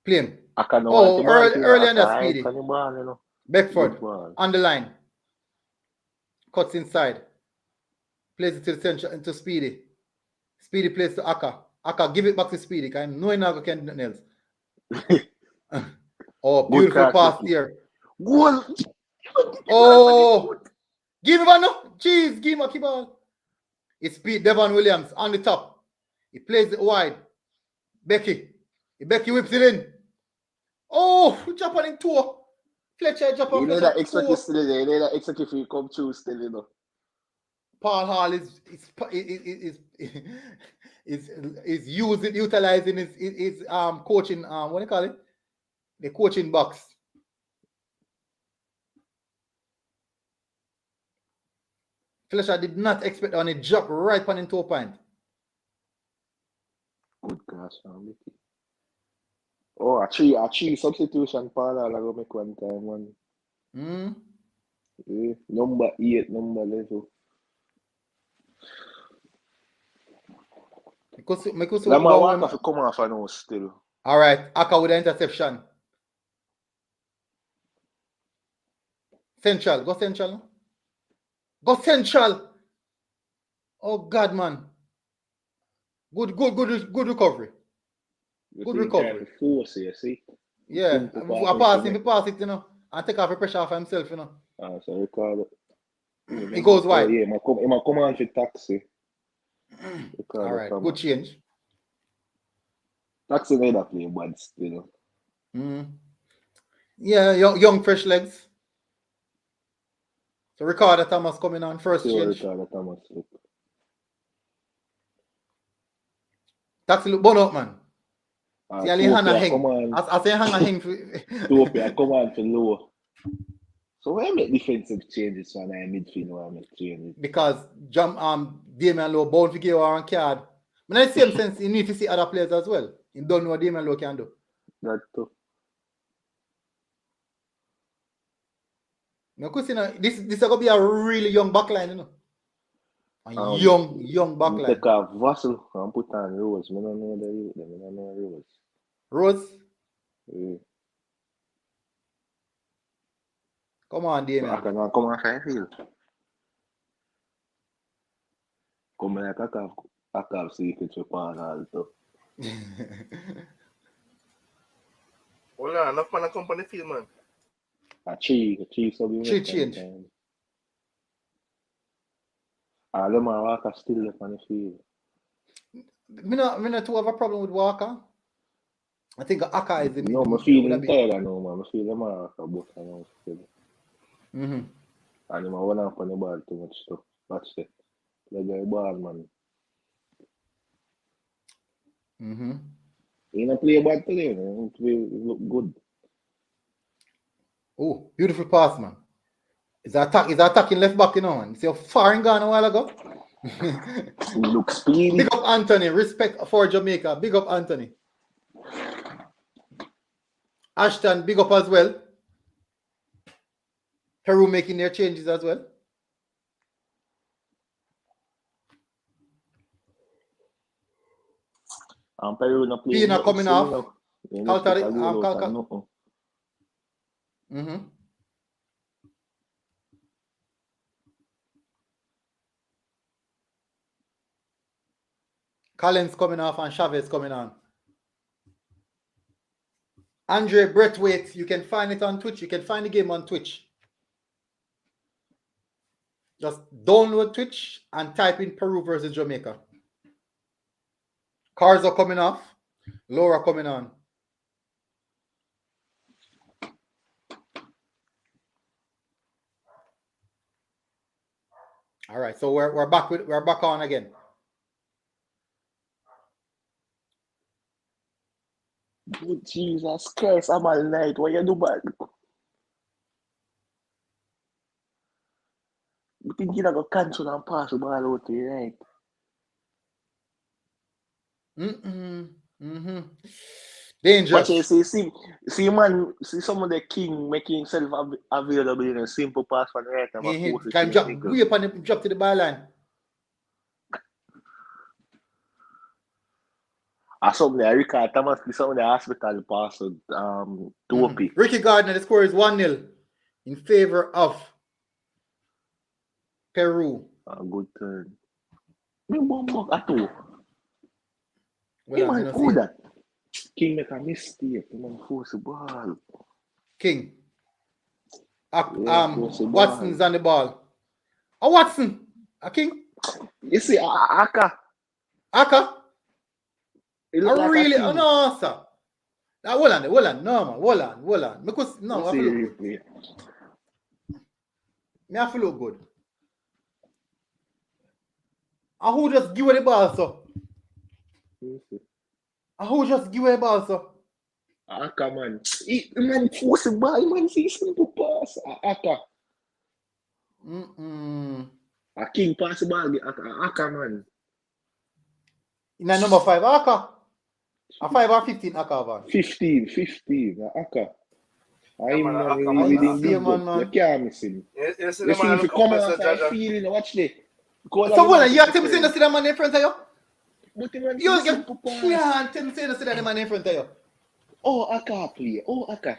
Speaker 1: Play him.
Speaker 5: Oh,
Speaker 1: early on that Speedy. Beckford on the line. Cuts inside. Plays it to the center into Speedy. Speedy plays to Aka. Aka, give it back to Speedy. Because I'm knowing Nago can do nothing else. Oh, beautiful pass here.
Speaker 5: Goal.
Speaker 1: Oh, give him a no. Jeez, give him a ball. It's Devon Williams on the top. He plays it wide. Becky whips it in. Oh, drop on him toe. Fletcher drop on him.
Speaker 5: You know that extra still there. You know that extra if you come through still, you know.
Speaker 1: Paul Hall is utilizing his coaching what do you call it? The coaching box. Fletcher did not expect on it drop right on into a point.
Speaker 5: Good gosh, Mickey. Oh, a three substitution, Paul, I'll go make one time, man. Yeah, number 8, number 11.
Speaker 1: Lamar
Speaker 5: Walker to come off and still.
Speaker 1: All right, Aka with the interception. Central, go central. Go central. Oh God, man. Good recovery. Good recovery.
Speaker 5: Force, you see?
Speaker 1: Yeah, I pass it, you know, and take off the pressure off himself, you know.
Speaker 5: So record it.
Speaker 1: He goes wide.
Speaker 5: Yeah, he come on for taxi.
Speaker 1: All right, good change.
Speaker 5: Taxi made up play bad still.
Speaker 1: Yeah, young fresh legs. So Ricardo Thomas coming on first change.
Speaker 5: Ricardo Thomas.
Speaker 1: Taxi look bun up, man. See, I say hang for.
Speaker 5: Topia come on for low. So why make defensive changes when I midfield or I make changes?
Speaker 1: Because Damian Lowe bound to give her a card. But in the same sense, you need to see other players as well. You don't know what Damian Lowe can do.
Speaker 5: That too.
Speaker 1: Now, because you know, this is going to be a really young backline, you know. A young backline.
Speaker 5: Take off Vassal and put on Rose. I don't know the youth. I don't know Rose.
Speaker 1: Rose?
Speaker 5: Yeah.
Speaker 1: Come on, Damian.
Speaker 5: I can come on Sheffield. Come like I can secrets with Paul also.
Speaker 8: Hold on, enough man come on the field, man.
Speaker 5: A three
Speaker 1: change.
Speaker 5: Lemar Walker still left on the field.
Speaker 1: Me not to have a problem with Walker. I think Aka is
Speaker 5: No, I'm feeling tired now, man. I feel Lemar Walker both are now still. And I'm one up on the ball too much stuff. Watch it. Like a ball, man. He not play bad today, man. He look good.
Speaker 1: Oh, beautiful pass, man. Is attacking left back, you know, man. See how far he gone a while ago?
Speaker 5: He looks speedy.
Speaker 1: Big up Anthony. Respect for Jamaica. Big up Anthony. Ashton, big up as well. Peru making their changes as well.
Speaker 5: Peru not playing.
Speaker 1: Pina coming off. Collins coming off and Chavez coming on. Andre Breathwaite, you can find it on Twitch. You can find the game on Twitch. Just download Twitch and type in Peru versus Jamaica. Cars are coming off. Laura coming on. All right, so we're back on again.
Speaker 5: Good Jesus Christ, I'm all night. What you do, man? You think you're going to cancel and pass the ball out to you, right?
Speaker 1: Dangerous.
Speaker 5: Watch you see man, see some of the king making himself available in a simple pass for the right time.
Speaker 1: He can drop way up and drop to the byline.
Speaker 5: Something I recall Thomas some of the hospital pass Topi.
Speaker 1: Ricky Gardner, the score is 1-0 in favor of Peru.
Speaker 5: A good turn. Me one more at all.
Speaker 1: Well,
Speaker 5: man, who that? King make a mistake. He man force the ball.
Speaker 1: King. Watson's on the ball. Oh, Watson. A King.
Speaker 5: You see, Aka.
Speaker 1: Aka.
Speaker 5: Like
Speaker 1: really? Oh, no, sir. Now, hold on. No, man. Hold on. Because, no, I feel good. Me have to look good. And who just give away the ball, sir? And who just give away the ball, sir?
Speaker 5: Aka, man. Man force the ball. Man see simple pass. Aka. A King pass the ball. Aka, man.
Speaker 1: In a number 5, Aka. A 5 or 15 Aka, man.
Speaker 5: 15. Aka. I'm man. You can't miss him. You see if you come out and feeling, watch this.
Speaker 1: So what? You have to say to see that man in front of you?
Speaker 5: But the man
Speaker 1: You can't tell me to see that man in front of you.
Speaker 5: Oh, Aka play. Aka.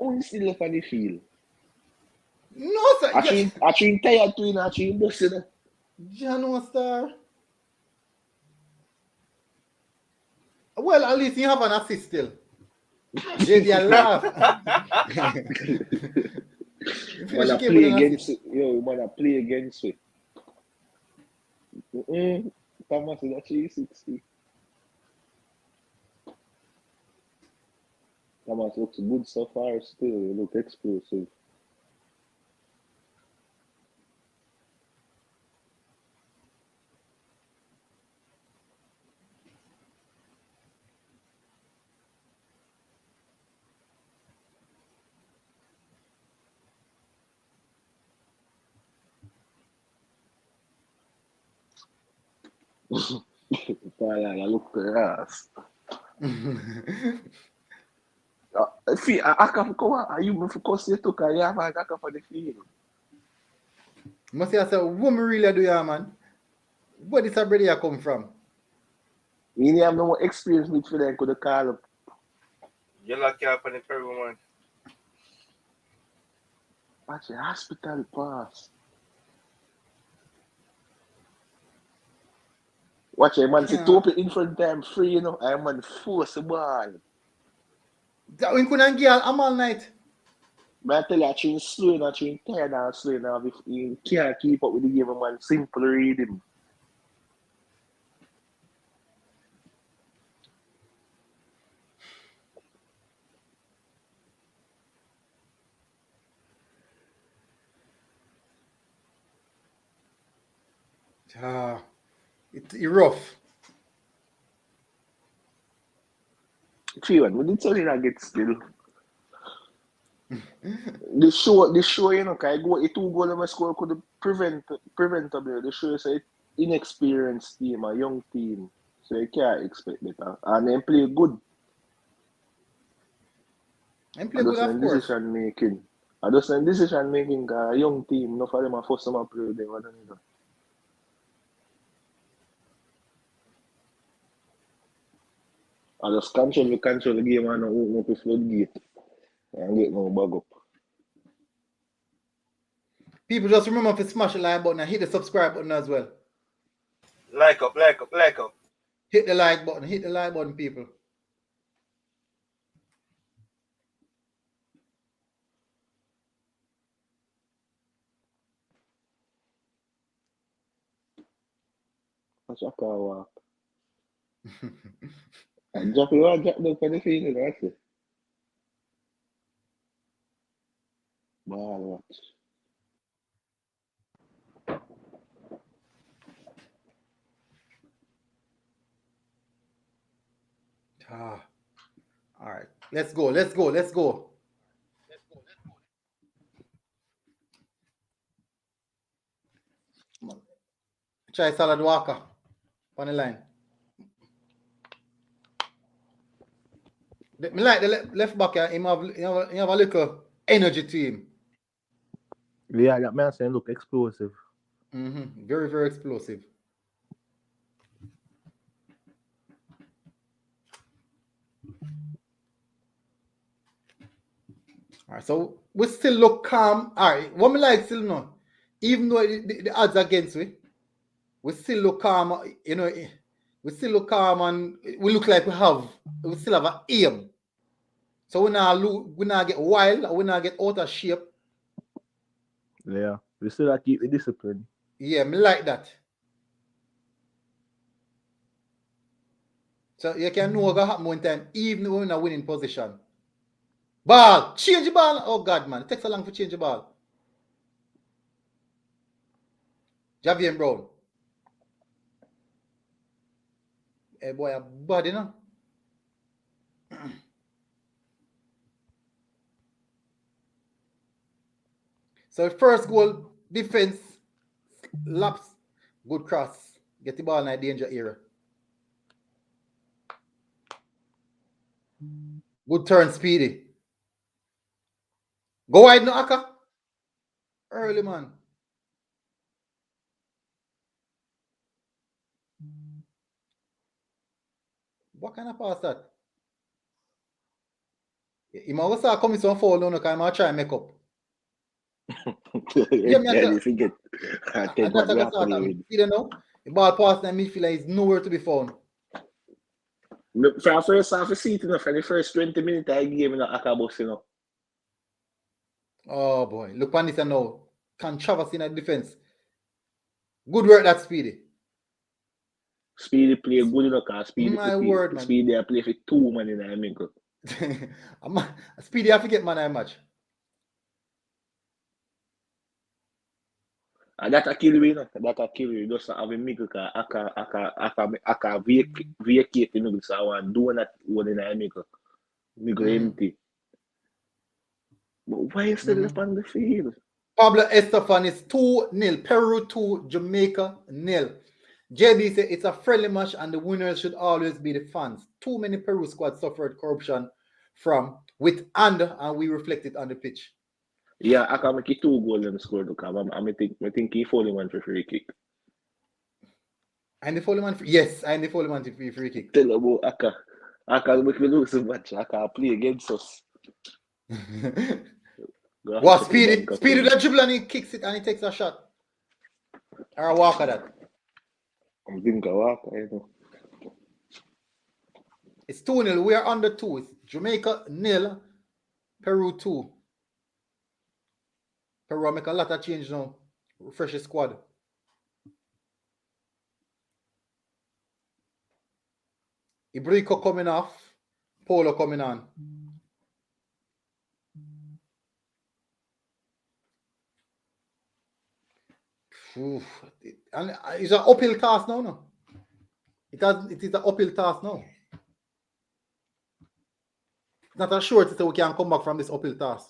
Speaker 5: You still left on the field.
Speaker 1: No, sir.
Speaker 5: I train tired to I train busting.
Speaker 1: Jano Star. Well, at least you have an assist still. Maybe I laugh.
Speaker 5: Wanna play against it. Yo, you wanna play against it. Thomas is at 360. Thomas looks good so far still. You look explosive. I look at your ass. I can go out. You must focus you took a year I can for the field.
Speaker 1: Must say, what me really do, yeah, man? Where this already come from?
Speaker 5: You have no more experience with them could call up.
Speaker 8: You lucky up on the Peru, man.
Speaker 5: Watch a hospital pass. Watch a man, see Topi in front of them free, you know. I man force the ball.
Speaker 1: That we couldn't get all night.
Speaker 5: But I tell you, I train slow and I train tired and slow now. If you can't keep up with the game, man, simple reading.
Speaker 1: It's rough.
Speaker 5: 3-1. We did something that gets still. The show, you know, because I go 2 goals my score could preventable. The show is an inexperienced team, a young team. So you can't expect better. And they play good.
Speaker 1: And play good, of course.
Speaker 5: Decision making. I just say decision making because a young team, enough of them are forced to play with them. I don't know. I just control the game and open up the floodgate and get no bug up.
Speaker 1: People just remember to smash the like button and hit the subscribe button as well.
Speaker 8: Like up.
Speaker 1: Hit the like button, people.
Speaker 5: Watch a car walk. And drop down for the field, that's it. Ball watch.
Speaker 1: All right. Let's go. Try Salad Walker on the line. Me like the left back. Him have a little energy to him.
Speaker 5: Yeah, that man saying look explosive.
Speaker 1: Very, very explosive. All right, so we still look calm. All right, what me like still know, even though the odds against we still look calm. You know, we still look calm and we look like we still have an aim. So we not get wild, we not get out of shape.
Speaker 5: Yeah, we still have to keep the discipline.
Speaker 1: Yeah, me like that. So you can know what's going to happen one time, even when we're in a winning position. Ball! Change the ball! Oh God, man. It takes so long to change the ball. Javier Brown. Hey boy, a body, no? So first goal, defense, laps, good cross. Get the ball in a danger area. Good turn, Speedy. Go wide no, Aka. Early, man. What kind of pass that? He must start coming some foul now, because I try and make up. Yeah,
Speaker 5: you forget. I take what we are playing.
Speaker 1: You don't know? The ball pass in the midfielder is nowhere to be found.
Speaker 5: For our first half of the season, for the first 20 minutes, I gave him a bus, you know.
Speaker 1: Oh boy, look on this now. Controversy in the defense. Good work, that Speedy.
Speaker 5: Speedy play good enough, because Speedy
Speaker 1: word, man.
Speaker 5: Speedy I play for 2 man in Jamaica.
Speaker 1: Speedy, I forget man I match.
Speaker 5: And that a kill you, you know. That a kill you. Just have a middle, because I can vacate the middle, so I want to do that one in Jamaica. Middle empty. But why is still left on the field?
Speaker 1: Pablo Estefan is 2-0. Peru 2, Jamaica 0. JB said it's a friendly match and the winners should always be the fans. Too many Peru squad suffered corruption from with and we reflect it on the pitch.
Speaker 5: Yeah, I can make it 2 goals and score because I think he falling one for free kick.
Speaker 1: And the Foley man yes, and the Foley man to free kick.
Speaker 5: Tell about Aka make me lose the match. Aka play against us.
Speaker 1: What Speedy that dribble and he kicks it and he takes a shot. Or a walk at that.
Speaker 5: I'm thinking a walk, you know.
Speaker 1: It's 2-0. We are under 2. It's Jamaica 0, Peru 2. Peru make a lot of change now. Refresh the squad. Ibrico coming off. Polo coming on. Oof. And it's an uphill task now, no? It is an uphill task now. It's not a sure that we can come back from this uphill task.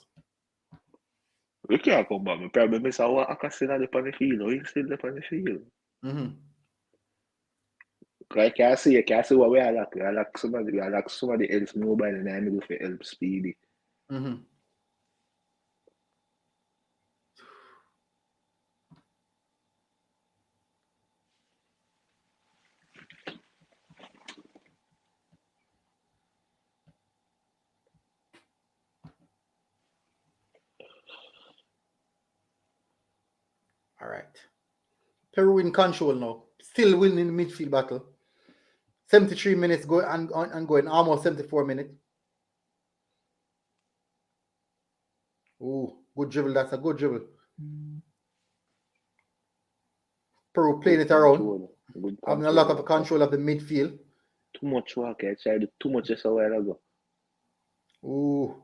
Speaker 5: We can't come back. We probably miss our Aka still on the field. He's still on the field. I can't see what we are like. I like somebody else mobile and I'm going to help Speedy.
Speaker 1: All right. Peru in control now. Still winning the midfield battle. 73 minutes going almost 74 minutes. Oh, good dribble. That's a good dribble. Peru playing it around. Having a lot of control of the midfield.
Speaker 5: Too much work. I tried too much just a while ago.
Speaker 1: Ooh.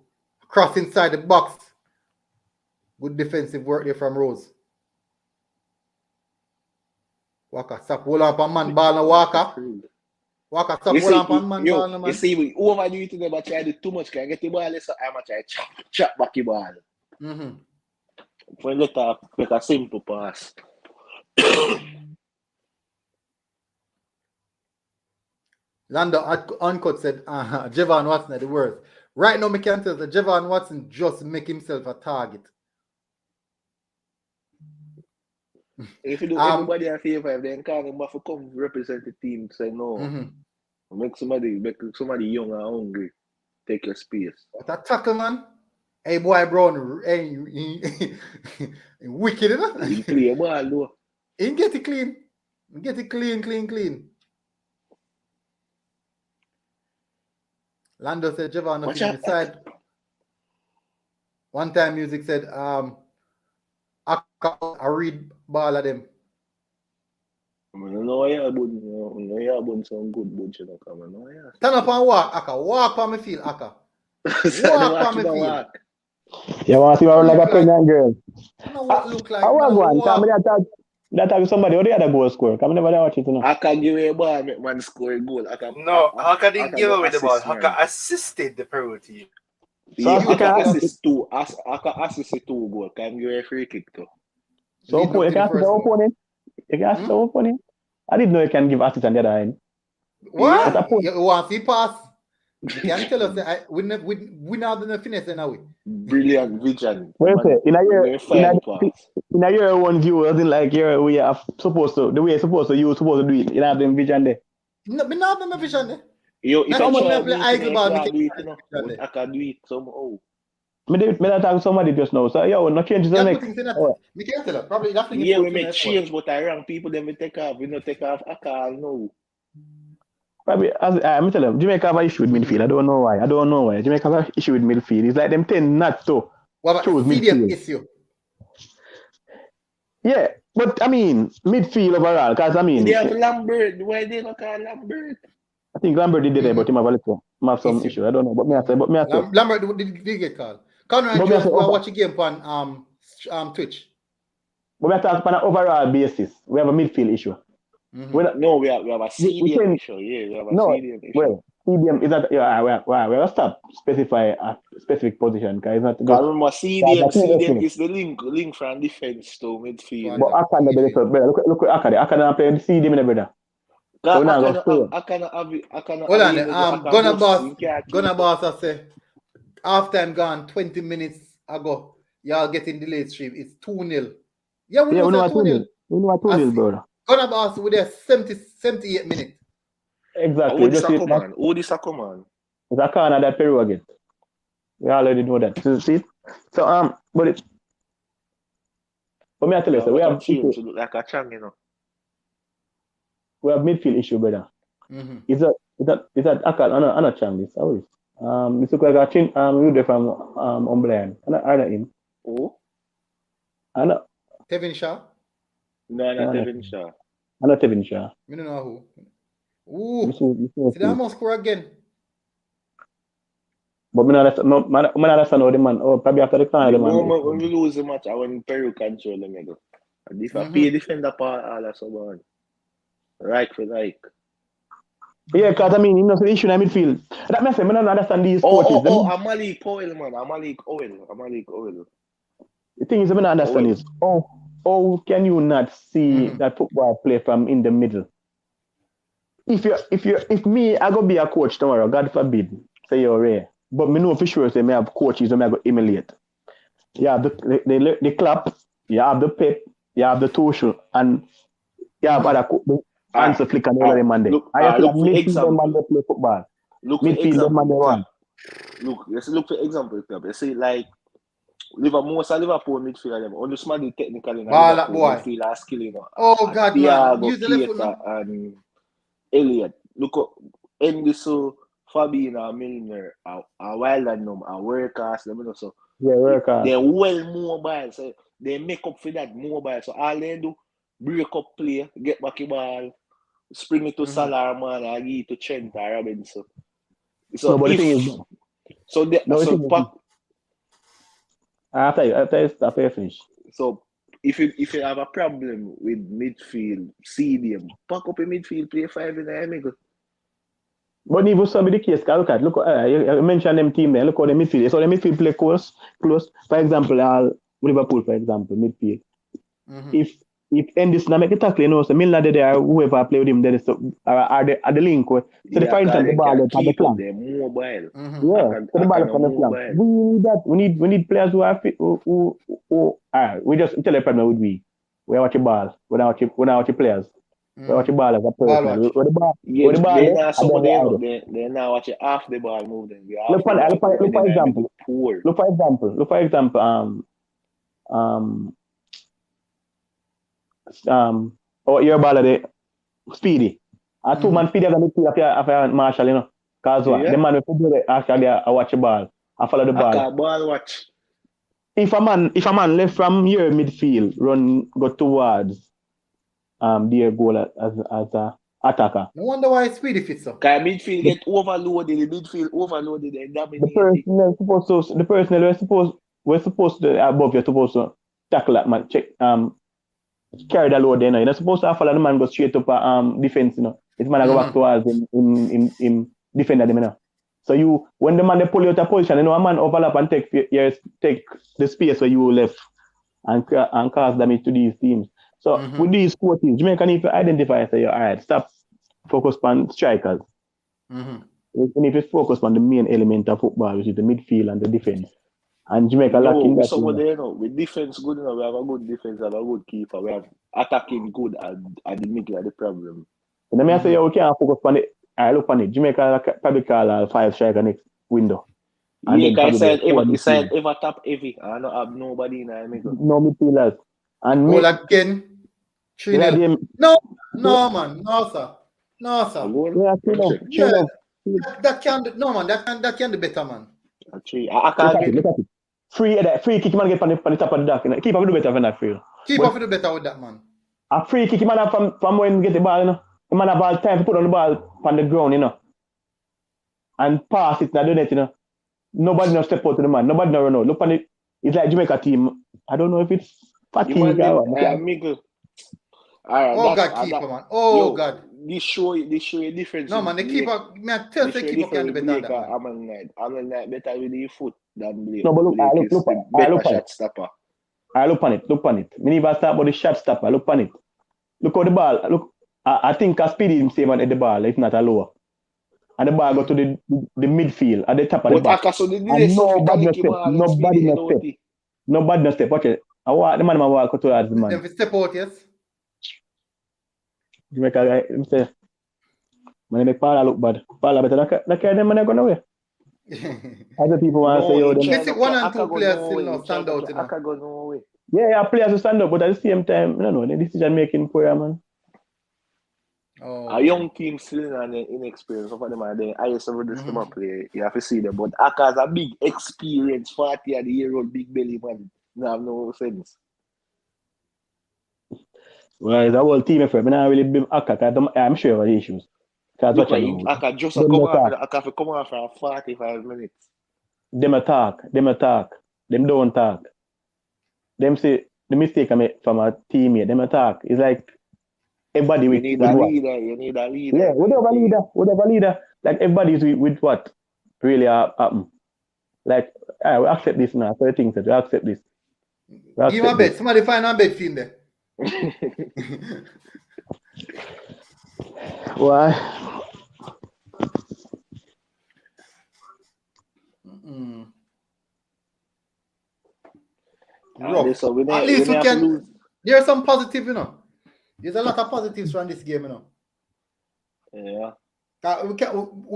Speaker 1: Cross inside the box. Good defensive work there from Rose. Walker, stop. Hold on for man ball now, Walker. Walker, stop. Hold on for man ball now, man.
Speaker 5: You see, we overdo it today, but try to do too much. Can I get the ball? So I'm try chop back the ball. When let her make a simple pass.
Speaker 1: Lando Uncut said, Javon Watson are the worst. Right now, I can tell that Javon Watson just make himself a target.
Speaker 5: If you do everybody a favor, if they can't him to come represent the team, say no. Make somebody young and hungry take your space.
Speaker 1: What a tackle, man. Hey, boy, Brown, hey, wicked, you know?
Speaker 5: He play a ball, though.
Speaker 1: He get it clean. Get it clean. Lando said, Javon, nothing beside. One time, music said, I read ball of them.
Speaker 5: I know you're about some good bunch of them.
Speaker 1: Turn up and walk, Aka. Walk on my field, Aka. Walk on my field.
Speaker 10: You want to see what like a pregnant girl?
Speaker 1: I know what look like.
Speaker 10: I was one. That time somebody, or the other goal score. Come never watch it, you know.
Speaker 5: Aka give away a ball, make man score a goal.
Speaker 8: Aka didn't give away the ball. Aka assisted the Peru team.
Speaker 5: So Aka assist two goals. Can give a free kick too.
Speaker 10: So you can ask the opponent. You can ask the opponent. I didn't know you can give assist on the other end.
Speaker 1: What? You want to pass? You can tell us that we not going to finish anyway.
Speaker 5: Brilliant vision.
Speaker 10: Well, in a year one view, wasn't like year we are supposed to, the way you're supposed to, you're supposed to do it. You have the vision there.
Speaker 1: No, me not have the vision there.
Speaker 5: If
Speaker 1: someone play idle ball,
Speaker 5: I can do it somehow.
Speaker 10: Me that talk to somebody just now. So yo, no changes the next.
Speaker 1: Me can't tell her. Probably that thing.
Speaker 5: Yeah, we make change, but I wrong people. Then we take off. We not take off. I can't know.
Speaker 10: Probably as I'm telling them, Jamaica have an issue with midfield. I don't know why. Jamaica have an issue with midfield. It's like them tend not to choose midfield.
Speaker 1: Issue?
Speaker 10: Yeah, but I mean midfield overall. Because I mean
Speaker 5: they have Lambert. Why they not call Lambert?
Speaker 10: I think Lambert did it, but he have some issue. I don't know. But me I say.
Speaker 1: Lambert did get called. Conor and Joe watch a game on Twitch.
Speaker 10: But we are talking on an overall basis. We have a midfield issue.
Speaker 5: No, we have a CDM issue. Yeah, we have a CDM issue.
Speaker 10: Well, CDM is that we have to specify a specific position. Because it's not.
Speaker 5: Remember, CDM is the link from defense to midfield.
Speaker 10: But Aka, look at Aka. Aka don't play the CDM in the brother.
Speaker 5: I cannot have.
Speaker 1: Hold on, Gunner Boss, I say. Half time gone, 20 minutes ago. Y'all getting delayed stream. It's 2-0. Yeah, we know 2-0.
Speaker 10: We know 2-0, brother.
Speaker 1: Gonna boss with their 78 minutes.
Speaker 10: Exactly.
Speaker 5: Who this a come on?
Speaker 10: It's a corner that Peru again. We already know that. See? So but me I tell you, so we have
Speaker 5: like a chang, you know.
Speaker 10: We have midfield issue, brother. Is that I not chang this? How is? It's look like a chin you from Umblian. I know him.
Speaker 5: Oh?
Speaker 10: I know.
Speaker 1: Tevin Shaw?
Speaker 5: No, not Tevin Shaw.
Speaker 10: I know Tevin Shaw.
Speaker 1: I don't know who. Ooh. See that must score again.
Speaker 10: But I don't understand the man. Oh, probably after the corner, the man.
Speaker 5: When we lose the match, I want Peru control the middle. And if I pay defender part, all that's about right for like.
Speaker 10: Yeah, because I mean, you know, the issue in midfield. That means I don't understand these coaches.
Speaker 5: Amalik Oil, man. Amalik Oil.
Speaker 10: The thing is, I don't understand is, how can you not see that football play from in the middle? If me, I go be a coach tomorrow, God forbid, say you're rare. But me know for sure, say me have coaches who me go emulate. You have the clap, you have the pep, you have the Tuchel, and you have other answer flick and all the Monday. I have to midfield Monday play football. Midfield Monday one.
Speaker 5: Let's look for example. You see, like most of Liverpool midfield them only somebody technically midfield skill, you know.
Speaker 1: Oh God,
Speaker 5: Thiago, and Elliot. Look up Endiso, Fabinho, Milner, a wild and them, a workers, them, you know, so
Speaker 10: workers.
Speaker 5: They're well mobile, so they make up for that mobile. So all they do, break up play, get back the ball, spring it to Salah, man, and give it to Trent or Robinson. So
Speaker 10: but the thing is, after you finish.
Speaker 5: So if you have a problem with midfield, CDM, pack up a midfield, play 5 in the middle.
Speaker 10: But even so be the case, look, you mentioned them team there, look how the midfield. So the midfield play close. For example, Liverpool, for example, midfield. If if Endis make a tackle, you know, so Milner there, whoever play with him, there is are the link. So the for instance, the ball on the flank.
Speaker 5: They're mobile.
Speaker 10: Yeah, so the ball up on the flank. We need that. We need players who are fit. Who we just tell the problem would be we watch the ball. We don't watch the players. We watch the ball as a person. With the ball.
Speaker 5: They're now watching half the ball moving.
Speaker 10: Look for example. Look for example. Your ball the Speedy. A 2-man Speedy as a midfield after Marshall, you know. Cause what? The man will do it actually I watch the ball. I follow the ball.
Speaker 5: Ball watch.
Speaker 10: If a man left from your midfield go towards their goal as a attacker.
Speaker 1: No wonder why Speedy fits so.
Speaker 5: Cause midfield get overloaded, and
Speaker 10: the personnel we're supposed to above you're supposed to tackle that man, check carry the load there, you know. You're not supposed to follow the man go straight up defense, you know. It's man go back towards him defender them, you know. So when the man they pull you out of position, you know, a man overlap and take the space where you left and cause damage to these teams. So with these 4 teams, Jamaica need to identify, say, all right, stop focus on strikers. We need to focus on the main element of football, which is the midfield and the defense. And Jamaica lacking that.
Speaker 5: With defense good enough, we have a good defense, we have a good keeper, we have attacking good at the middle of the problem.
Speaker 10: And then I say, we can't focus on it. I look on it. Jamaica probably call 5 striker next window.
Speaker 5: And he said ever top heavy. I don't have nobody in there.
Speaker 10: No midfielders. And
Speaker 1: again. 3-0. No, man. No, sir. That can be better, man.
Speaker 10: Look at it. Free kick man get on the top of the dock. Keeper will do better than that free.
Speaker 1: Keeper will do better with that, man.
Speaker 10: A free kick man from when get the ball, you know. The man have all time to put on the ball on the ground, you know. And pass it in the net, you know. Nobody no step out to the man. Nobody no run out. Look on it. It's like Jamaica team. I don't know if it's fatigue or
Speaker 5: what.
Speaker 1: God, keeper, man. God.
Speaker 5: This show a difference.
Speaker 1: No, man, the keeper, man, tell the keeper can do better than that.
Speaker 5: I'm like better with the foot than Blake.
Speaker 10: No, but look on
Speaker 5: stopper.
Speaker 10: Look on it. Me never start about the shot stopper. Look on it. Look at the ball. Look, I think a Speedy him save at the ball, if not a lower. And the ball go to the midfield at the top of the ball. Nobody no step. Watch it. The man walk towards the man.
Speaker 1: If step out, yes.
Speaker 10: Jamaica guy, say, man, make Paula look bad. Paula better. That kind of man going away. Other people want to say, yo,
Speaker 1: them. 1 and 2 players still not stand out.
Speaker 10: Yeah, players will stand up, but at the same time, the decision making poor, man.
Speaker 5: A young team still and inexperienced of them and the highest of the summer play. You have to see them. But Aka's a big experience, 40-year-old big belly man. No have no sense.
Speaker 10: Well, it's a whole team effort. I'm not really blame Aka. I'm sure of the issues.
Speaker 5: Aka just come off for 45 minutes.
Speaker 10: Them attack. Them don't talk. Them say the mistake I made from a teammate. Them attack. It's like everybody
Speaker 5: you need a leader.
Speaker 10: Yeah, whatever leader. Like everybody's with what really happen. Like, we accept this now. So the things that we accept this.
Speaker 1: Give him a bed. Somebody find a bed for him there.
Speaker 10: Why?
Speaker 1: At least we can. There's some positive, you know. There's a lot of positives from this game, you know.
Speaker 5: Yeah.
Speaker 1: We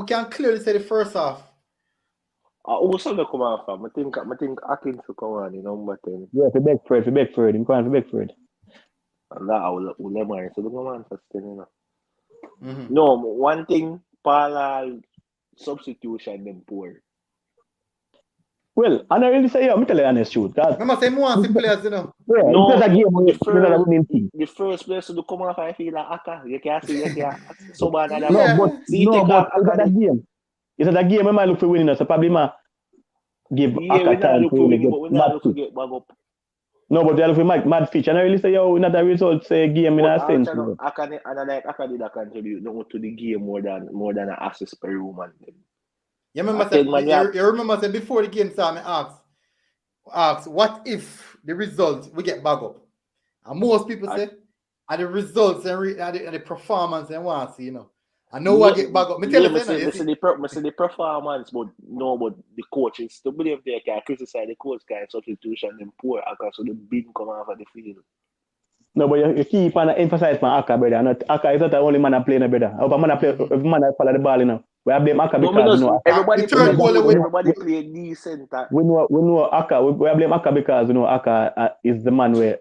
Speaker 1: can clearly say the first half.
Speaker 5: Also the come off. I think Atkins to come on, number 10.
Speaker 10: Yeah, for Beckford. I'm going for Beckford.
Speaker 5: And that I will never so the man for still, No, one thing, Paula substitution them poor.
Speaker 10: Well, and I really say, I'm telling you honest truth.
Speaker 1: Remember, say more on the players, you know.
Speaker 10: Yeah,
Speaker 5: no,
Speaker 10: the
Speaker 5: first place to come off, I feel like Aka. You can't see, so bad.
Speaker 10: But that game. It's that game, I might look for winning, so probably give Aka time to get back up. No, but they look for mad fish. And I really say, not a result, say game in a sense.
Speaker 5: Aka did contribute to the game more than an assist per woman.
Speaker 1: You remember, you remember before the game started, I asked, what if the result we get back up? And most people say, and the results and the performance they want to see, I know I get back up. Me tell you,
Speaker 5: the performance, but the coaches to believe they can criticize the coach guy substitution them poor because so the big come off of the field.
Speaker 10: No, but you keep on emphasize on Aka, brother. Not Aka is not the only man that playing, brother. If a man play, if man that follow the ball, we have blame Aka because
Speaker 5: everybody play decent.
Speaker 10: We know Aka. We have blame Aka because Aka is the man where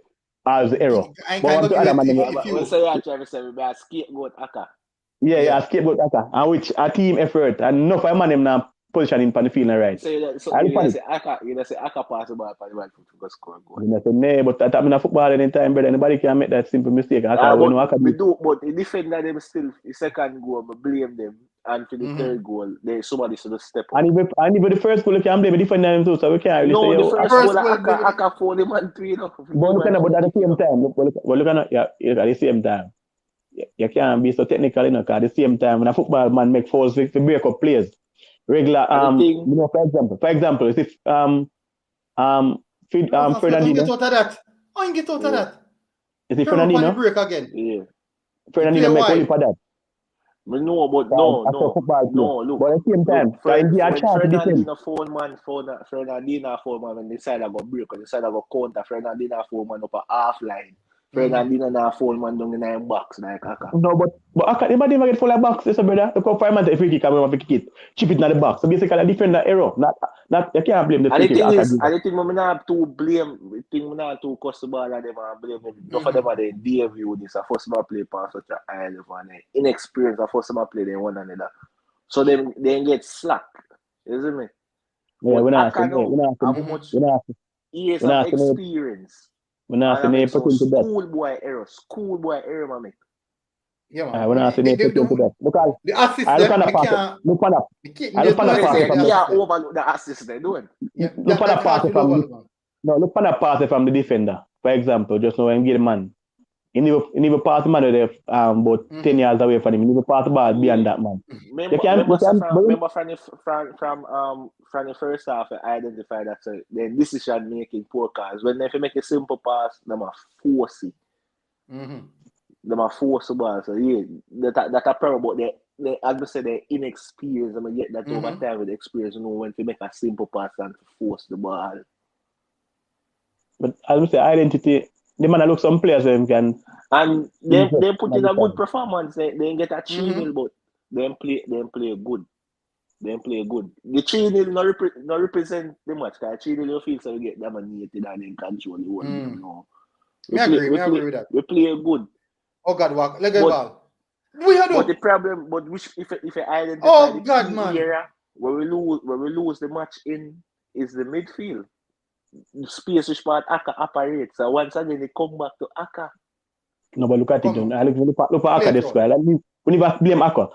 Speaker 10: has the error.
Speaker 5: But other man, we say I try to say we be scapegoat Aka.
Speaker 10: Yeah, scapegoat Aka, and which a team effort and enough of man them now position in the field right.
Speaker 5: So you say Aka pass the ball for the right foot to score goal.
Speaker 10: You say no, but that in a football anytime, brother. Anybody can make that simple mistake.
Speaker 5: But the defender them still the second goal, but blame them. And for the third goal, somebody should have stepped up.
Speaker 10: And even the first goal, you can blame the defender them too. So we can't really say.
Speaker 5: No, the first goal, Aka for the man 3-0.
Speaker 10: But at the same time, look at the same time. You can't be so technical, because at the same time, when a football man make fouls to break up players, regular, for example, if Fernandino.
Speaker 1: Get out of that. Get out of that.
Speaker 10: Is it Fernandino?
Speaker 1: Break again.
Speaker 10: Yeah. Fernandino make only for that.
Speaker 5: No, look.
Speaker 10: But at the same time,
Speaker 5: Fernandino phone man when the side I go break, and the side I go counter. Fernandino phone man up a half line. Fernandino na phone man down in the box like Aka.
Speaker 10: No, but Aka never get full of box, so brother. The confinement if free kick and we want to kick it, chip it in the box. So basically, a defender error. Not you can't blame the free kick.
Speaker 5: And the thing we not to blame. The thing we not to cost the ball and them and blame them. Enough of them are the debut. This a first ball play pass such a high level and inexperienced. A first ball play they one another. So they get slack. You see me?
Speaker 10: Yeah, we're not
Speaker 5: years of experience.
Speaker 10: We're not saying
Speaker 5: schoolboy error, man.
Speaker 1: Yeah, man.
Speaker 10: We're not saying that. Because
Speaker 1: the assist,
Speaker 10: look on the pass. Look on the pass.
Speaker 5: Yeah, overlook the assist they're doing.
Speaker 10: Look on the pass from the defender. For example, just now when you get a man, he never pass the man there about 10 yards away from him. He never pass the ball beyond that man.
Speaker 5: Remember from the first half, I identified that the decision making poor calls. When they make a simple pass, they must force it. They must force the ball. So yeah, that a problem. But they as I said, they're inexperienced. I'm gonna get that over time with experience. When to make a simple pass and to force the ball.
Speaker 10: But as we say, identity. The man look some players them can.
Speaker 5: And they put in a good performance. They get a 3-0, but they play good. They play good. The 3-0 no represent the match. Because 3-0 you feel so you get dominated and then control the whole game. No.
Speaker 1: I agree with that.
Speaker 5: We play good.
Speaker 1: Oh God, walk. Let go ball.
Speaker 5: But the problem, if you identify the area where we lose the match in is the midfield. The space which part Aka operates. So once again they come back to Aka.
Speaker 10: No, but look at it, John. Look at Aka this square. We never blame Aka.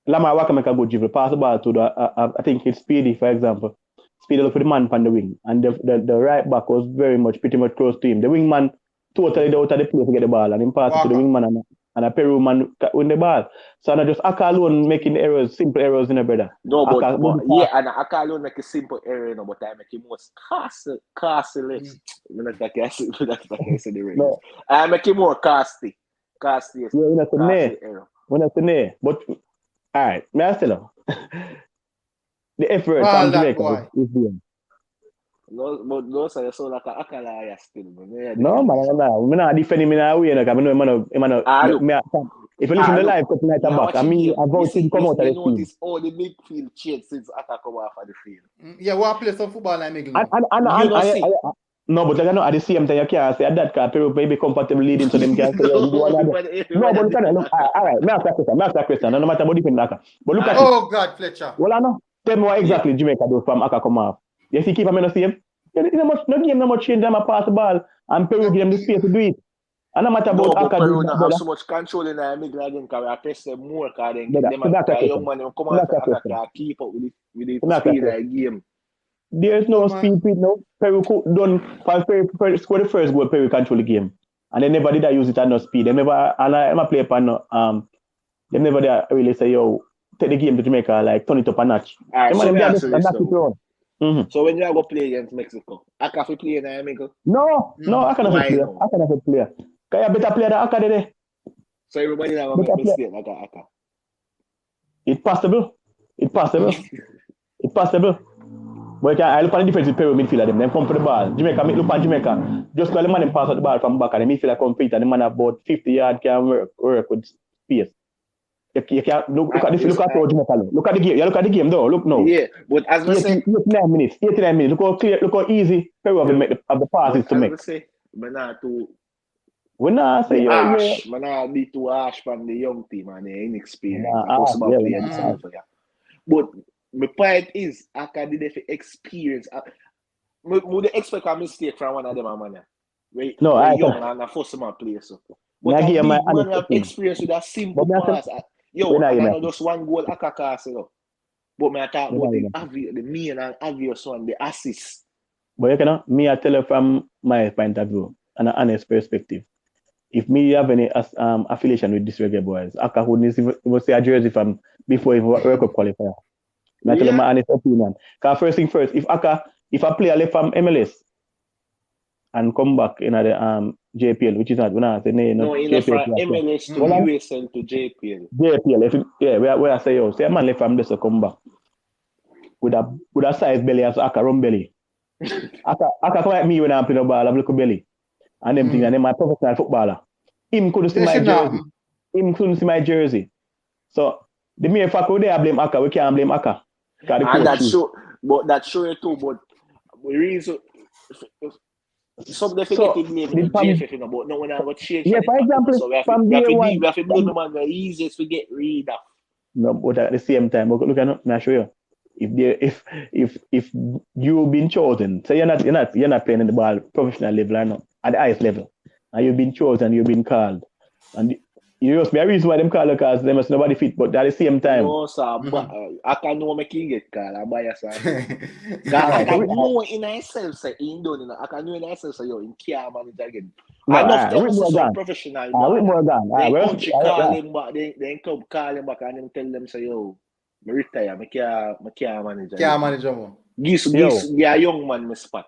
Speaker 10: Lamar Waka make a good dribble. Pass the ball to I think it's Speedy, for example. Speedy look for the man on the wing. And the right back was pretty much close to him. The wing man totally out of the place to get the ball. And him pass it to the wing man and a Peru man win the ball. So not just Aka alone making errors, simple errors in a brother.
Speaker 5: No, but and Aka alone make a simple error, but I make it most castless. That's like I said the right. No. I make it more casty. Casty error.
Speaker 10: But all right, may I still the effort from Jamaica is there.
Speaker 5: No, but those are so like a Akala still.
Speaker 10: No, man, I'm not defending me now. We know, if you listen to live, cut tonight back. I mean, I vote to come out of the field.
Speaker 5: Notice all the midfield change since Aka come off of the field.
Speaker 1: Yeah, we play some football like Miguel.
Speaker 10: No, but I know at the same time you can't say that because Peru may be comfortable leading, so them can say no, but look at it. Look, all right, me ask that question. No matter about defending Aka, but look at it.
Speaker 1: Oh God, Fletcher.
Speaker 10: Well, I know. Tell me what exactly Jamaica do from Aka come off. You see, keep him in the same. No game, no much change. Them a pass the ball, and Peru give them the space to do it. And no matter about Aka.
Speaker 5: Peru don't have so much control in the middle again because I press them more because them a young man them come out to keep up with the speed of the game.
Speaker 10: There's no speed no. Peru done score the first goal. Peru control the game, and they never did use it at no speed. They never and I play upon no they never really say yo take the game to Jamaica like turn it up a notch.
Speaker 5: Alright, so So when you go play against Mexico, Aka fi play in Jamaica?
Speaker 10: No, I cannot
Speaker 5: Why
Speaker 10: play.
Speaker 5: no?
Speaker 10: I cannot play. Can you better player than Aka today?
Speaker 5: So everybody now make mistake like Aka.
Speaker 10: It's possible. It's possible. But I look at the difference with Peru midfielder. Them come for the ball. Jamaica, look at Jamaica. Just because the man pass out the ball from back and the midfielder complete and the man about 50 yards can work with space. You can look at this. Look at how Jamaica look. Look at the game. You look at the game though. Look now.
Speaker 5: Yeah, but as we say,
Speaker 10: 89 minutes. Look how clear. Look how easy Peru have the passes to make.
Speaker 5: As we say,
Speaker 10: We're not saying
Speaker 5: harsh. Man, not be too harsh from the young team and the inexperienced. But my point is, Aka did it for experience. Would they expect a mistake from one of them, man?
Speaker 10: No, I
Speaker 5: young and a first man play so. But a big man have experience with a simple pass. And I know just one goal Aka cast it up. But I talk about the main and obvious one, the assist.
Speaker 10: But you know, I tell you from my point of view and an honest perspective. If me have any affiliation with this Reggae Boyz, Aka would say a jersey from before he World Cup qualifier. I tell you my honest opinion. Because first thing first, if a player left from MLS and come back in the JPL, which is not
Speaker 5: JPL. From MLS to USL to JPL.
Speaker 10: JPL, where I say say a man left from this to come back with a size belly as Aka run belly. Aka come at me when I'm playing the ball, I have a belly. And them things, and then my professional footballer. Him couldn't see my jersey. So the mere fact we blame Aka, we can't blame Aka.
Speaker 5: And that show you too, but we reason some definitely blame the JFF, but no one ever change.
Speaker 10: Yeah, for example,
Speaker 5: so we have to blame them on the easiest to get rid of.
Speaker 10: No, but at the same time, look at me, I show you. If you've been chosen, so you're not playing in the ball professional level or not, at the highest level, and you've been chosen, you've been called, and you just be a reason why them call because they must nobody fit, but at the same time.
Speaker 5: No, sir, but I can know make you get called, I buy a I can know in myself, say, I can know in myself, say, yo, in care manager again. I know them professional. They country call him back, they come call him back and them tell them, say, yo, I retire, I care manager.
Speaker 1: Care manager, man.
Speaker 5: Give a young man my spot.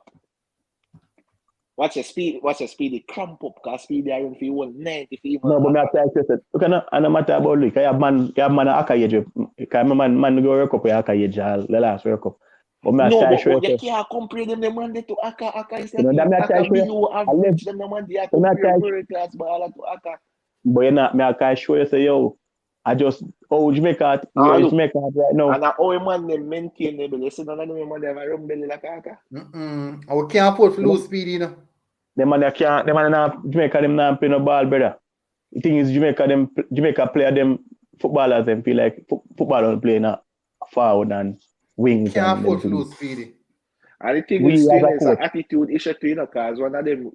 Speaker 5: Watch your speed, the cramp up, because speed they are in for 190.
Speaker 10: No, but I tell you, look, no matter about look, I have man Aka age, because man go World Cup with Aka age, the last World Cup. But
Speaker 5: you can't compare them man to Aka. Aka is like Aka below average, them man they are compare class ball to Aka.
Speaker 10: But you know, I can show you say yo, I just Jamaica right now.
Speaker 5: And how a man they maintain the belly. So none of them man they have a run belly like Aka.
Speaker 1: We can't afford to lose speed, you know.
Speaker 10: Them man Jamaica them not play no ball, brother. The thing is Jamaica player them footballers them feel like football don't play now forward and wings.
Speaker 1: Can't afford to lose speedy.
Speaker 5: And the thing is still is an attitude issue too, you know, because one of them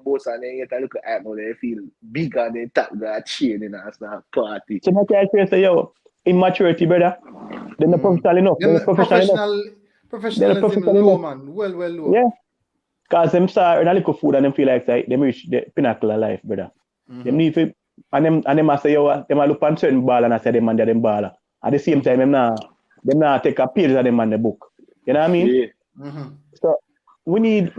Speaker 5: boss and then get a look at now they feel bigger than top guy chain in a start party.
Speaker 10: So I can say yo, immaturity, brother. They're not professional enough.
Speaker 1: Professionalism low, man. Well low.
Speaker 10: Yeah. Because them start a little food and them feel like them reach the pinnacle of life, brother. Them need to and them I say yo, them look on certain ball and I say them man them baller. At the same time, them not take a page of them on the book. You know what I mean?
Speaker 5: Yeah.
Speaker 10: So we need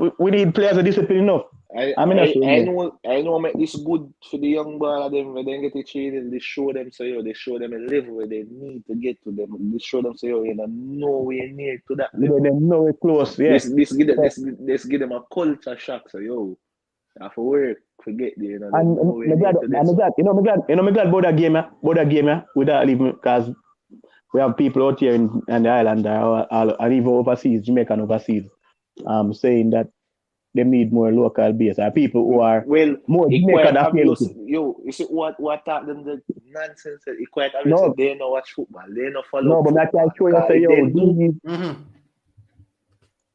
Speaker 10: players of discipline enough.
Speaker 5: I know make this good for the young baller them when they get the training, they show them they show them a level where they need to get to them. They show them you're nowhere near to that level.
Speaker 10: They're nowhere close, yeah.
Speaker 5: This give them a culture shock, so yo. Have to work, forget the
Speaker 10: I'm glad about that game, without leaving because we have people out here in the island and even overseas, Jamaican overseas, saying that they need more local base. People who are more Jamaican obvious.
Speaker 5: Yo, you see what taught them the nonsense? It's quite obvious they don't watch football, they don't follow.
Speaker 10: No, but I can show you say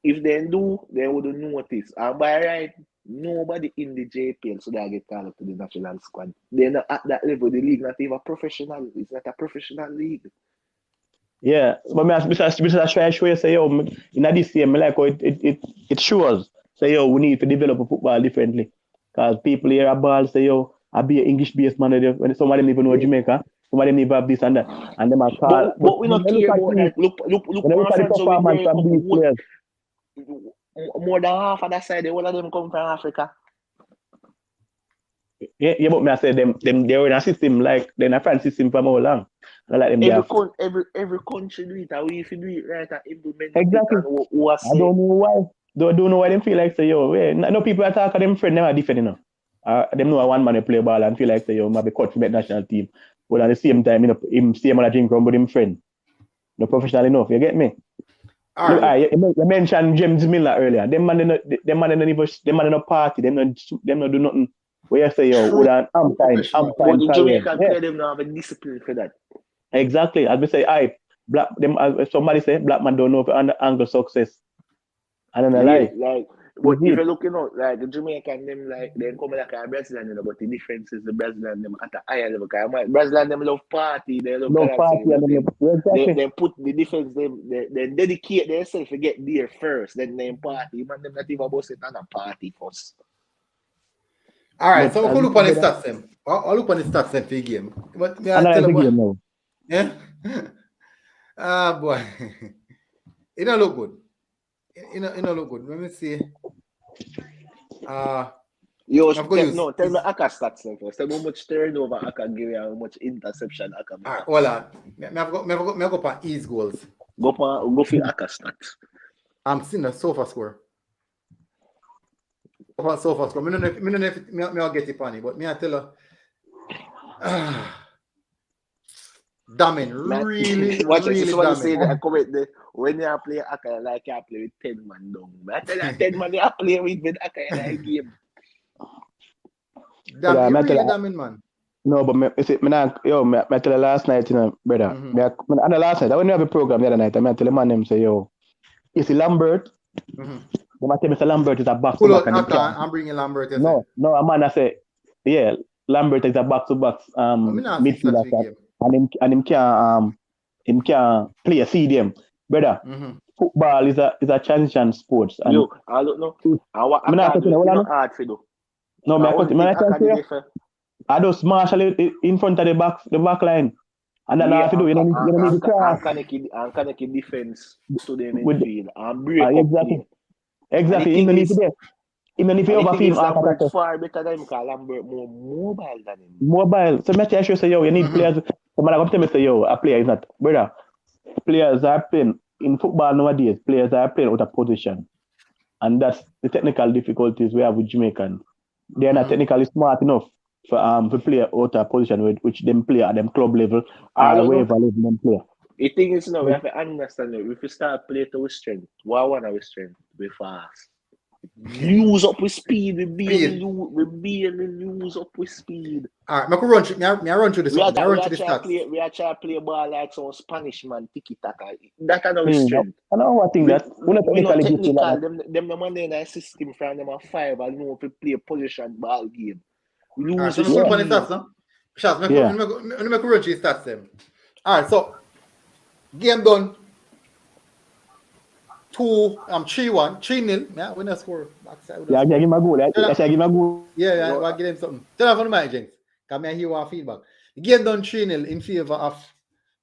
Speaker 5: if they do, they wouldn't notice. And by right, nobody in the JPL so they get called up to the national squad. They're not at that level. The league not even professional. It's not a professional league.
Speaker 10: Yeah, but I try to show you say yo, in this game, like it shows. Say yo, we need to develop a football differently. Because people here at ball say yo, I be an English based manager when some of them even know Jamaica. Some of them need to have this and that. And them are called.
Speaker 5: But we don't care about that. Look,
Speaker 10: when they look at the
Speaker 5: France over
Speaker 10: performance
Speaker 5: there.
Speaker 10: from these players.
Speaker 5: More than half of that side, all of them come from Africa.
Speaker 10: Yeah, but me I say them they're in a system like they're in a France system for how long. I like them
Speaker 5: Every country do it, and we if you do it right and implement
Speaker 10: exactly.
Speaker 5: it and
Speaker 10: I don't know why. Don't know why them feel like say yo, no people attack them friend them are different, you know. Them know one man they play ball and feel like say yo, might be coach for the national team. But at the same time, you know, him same on a drink rum with him friend. No professional enough, you get me? Look, you mentioned James Miller earlier. Them man no party, them no do nothing. Where you say yo, I'm fine.
Speaker 5: But the Jamaican player them don't have a discipline for that.
Speaker 10: Exactly. As we say, black them as somebody say black man don't know if under angle success. I don't know
Speaker 5: like but if you're looking out like the Jamaican them like they come like a Brazilian, you know, but the difference is the Brazilian them at a higher level. Brazilian them love party, they love party and they put the difference they dedicate themselves to get there first, then they party. Man them not even about it on a party first.
Speaker 1: All right, so we'll look on the stats then. I'll look on the stats then for the game. But me I tell you what,
Speaker 10: now.
Speaker 1: Yeah? Boy. It don't look good. It don't look good. Let me see.
Speaker 5: Tell me Aka stats first. Tell me how much turnover Aka give you and how much interception Aka make.
Speaker 1: All right, hold on. Me go for ease goals.
Speaker 5: Go for Aka stats.
Speaker 1: I'm seeing the sofa score. So me no know if I'll get it funny, but me I tell her, damning, really damning.
Speaker 5: Say that I comment there, when you play Aka like you play with 10 man down. I tell you 10 man you play with Aka in a game.
Speaker 1: Damning, man.
Speaker 10: No, but me tell you last night, you know, brother. Last night, I when we have a program the other night, I tell the man them say, yo, you see Lambert. They might tell Mr. Lambert is a back to back.
Speaker 1: I'm bringing Lambert.
Speaker 10: No, a man I say, yeah, Lambert is a back to back midfielder, and him can play a CDM, brother. Football is a transition sports. And
Speaker 5: yo, I don't know. I'm not hard for you.
Speaker 10: No, I just marshal it in front of the back line. And then have to do, you don't need to cross.
Speaker 5: And connect defense to them in field and break up.
Speaker 10: Exactly. Even if you overfeel
Speaker 5: Lambert far better than him because Lambert more mobile than him.
Speaker 10: Mobile. So I sure say yo, you need players. Somebody come tell me say yo, a player is not, brother. Players are playing in football nowadays. Players are playing out of position, and that's the technical difficulties we have with Jamaicans. They are not technically smart enough for play out of position which them play at them club level or wherever level them play.
Speaker 5: The thing is, we have to understand that if we start playing to our strength, what one of our strength? We fast. Lose up with speed. We barely lose up with speed.
Speaker 1: All right, I run through this.
Speaker 5: We are trying to play ball like some Spanish man, tiki-taka. That's our strength.
Speaker 10: I know what thing that.
Speaker 5: We're not technical. Them man in a system from them are 5 and know if we play a position ball game. We lose
Speaker 1: the speed. Let me run through the stats then. All right, so game done. 3-1, 3-0. Yeah, we not score.
Speaker 10: Yeah, give him a goal.
Speaker 1: Yeah, I'll give him something. Tell him for my Jenks. Come here, hear our feedback. The game done 3-0 in favor of,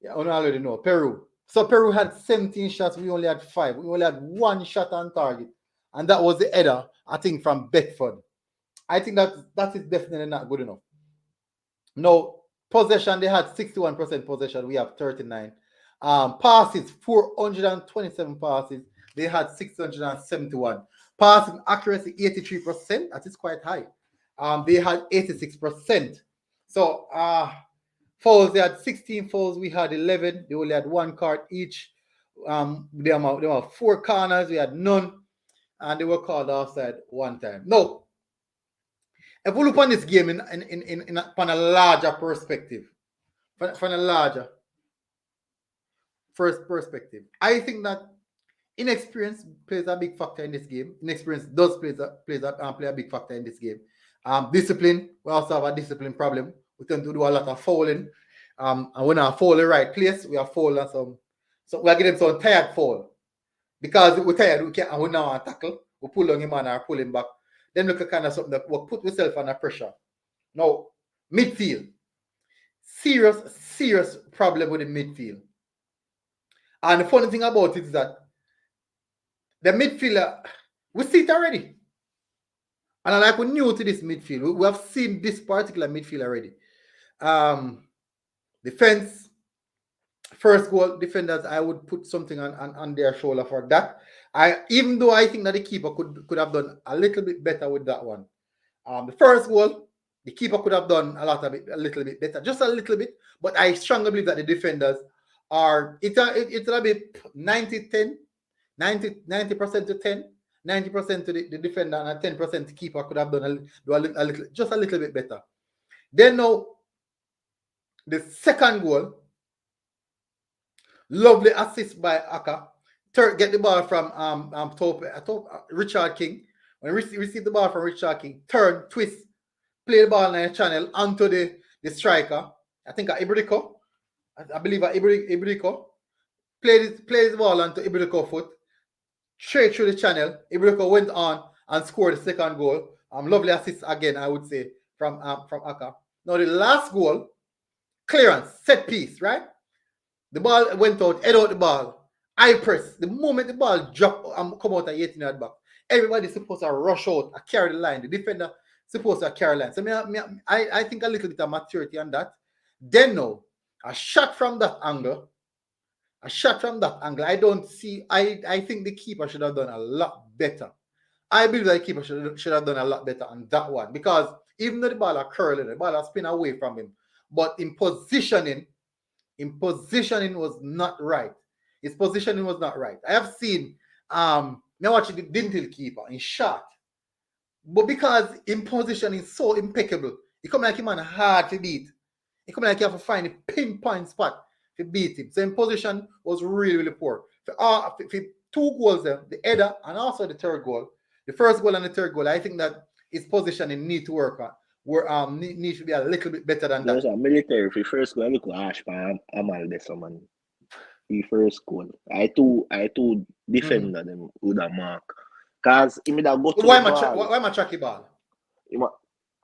Speaker 1: I already know, Peru. So Peru had 17 shots, we only had 5. We only had 1 shot on target. And that was the header, I think, from Bedford. I think that is definitely not good enough. No, possession, they had 61% possession. We have 39. Passes, 427 passes. They had 671. Passing accuracy, 83%. That is quite high. They had 86%. So fouls, they had 16 fouls. We had 11. They only had 1 card each. There were 4 corners. We had none. And they were called offside 1 time. No. If we look on this game from a larger perspective, from a larger first perspective, I think that inexperience plays a big factor in this game. Inexperience does play a big factor in this game. Discipline, we also have a discipline problem. We tend to do a lot of fouling. And when I foul the right place, we are fouling some. So we are getting some tired foul. Because we're tired, we now want to tackle. We pull on him and or pull him back. Then look at kind of something that will put yourself under pressure. Now, midfield. serious problem with the midfield. And the funny thing about it is that the midfielder, we see it already. And like we're new to this midfield, we have seen this particular midfield already. Defense, first goal, defenders, I would put something on their shoulder for that. Even though I think that the keeper could have done a little bit better with that one. The first goal, the keeper could have done a little bit better, just a little bit. But I strongly believe that the defenders are, it'll be 90-10, 90% to 10, 90% to the defender, and 10% the keeper could have done just a little bit better. Then now, the second goal, lovely assist by Aka. Get the ball from Richard King. When receive the ball from Richard King, turn, twist, play the ball in a channel onto the striker. I think Ibrico. I believe Ibrico. Play the ball onto Ibrico foot. Straight through the channel. Ibrico went on and scored the second goal. Lovely assist again, I would say, from Aka. Now the last goal, clearance, set piece, right? The ball went out, head out the ball. I press. The moment the ball dropped and come out at 18-yard box, everybody's supposed to rush out and carry the line. The defender supposed to carry the line. So I think a little bit of maturity on that. Then now, a shot from that angle. I don't see. I think the keeper should have done a lot better. I believe that the keeper should have done a lot better on that one, because even though the ball are curling, the ball are spin away from him, but in positioning was not right. His positioning was not right. I have seen now watching the Dintil keeper in shot, but because in positioning so impeccable, it come like him man hard to beat. It come like you have to find a pinpoint spot to beat him. So in position was really poor. For 2 goals there, the header and also the third goal, the first goal and the third goal, I think that his positioning need to work on. Need to be a little bit better than that.
Speaker 5: There's a military for first goal. Look at Ash man, Amal this man. The first goal. I two defender them with a mark. Cause he made a go to
Speaker 1: why
Speaker 5: the ball.
Speaker 1: Why my tracky ball?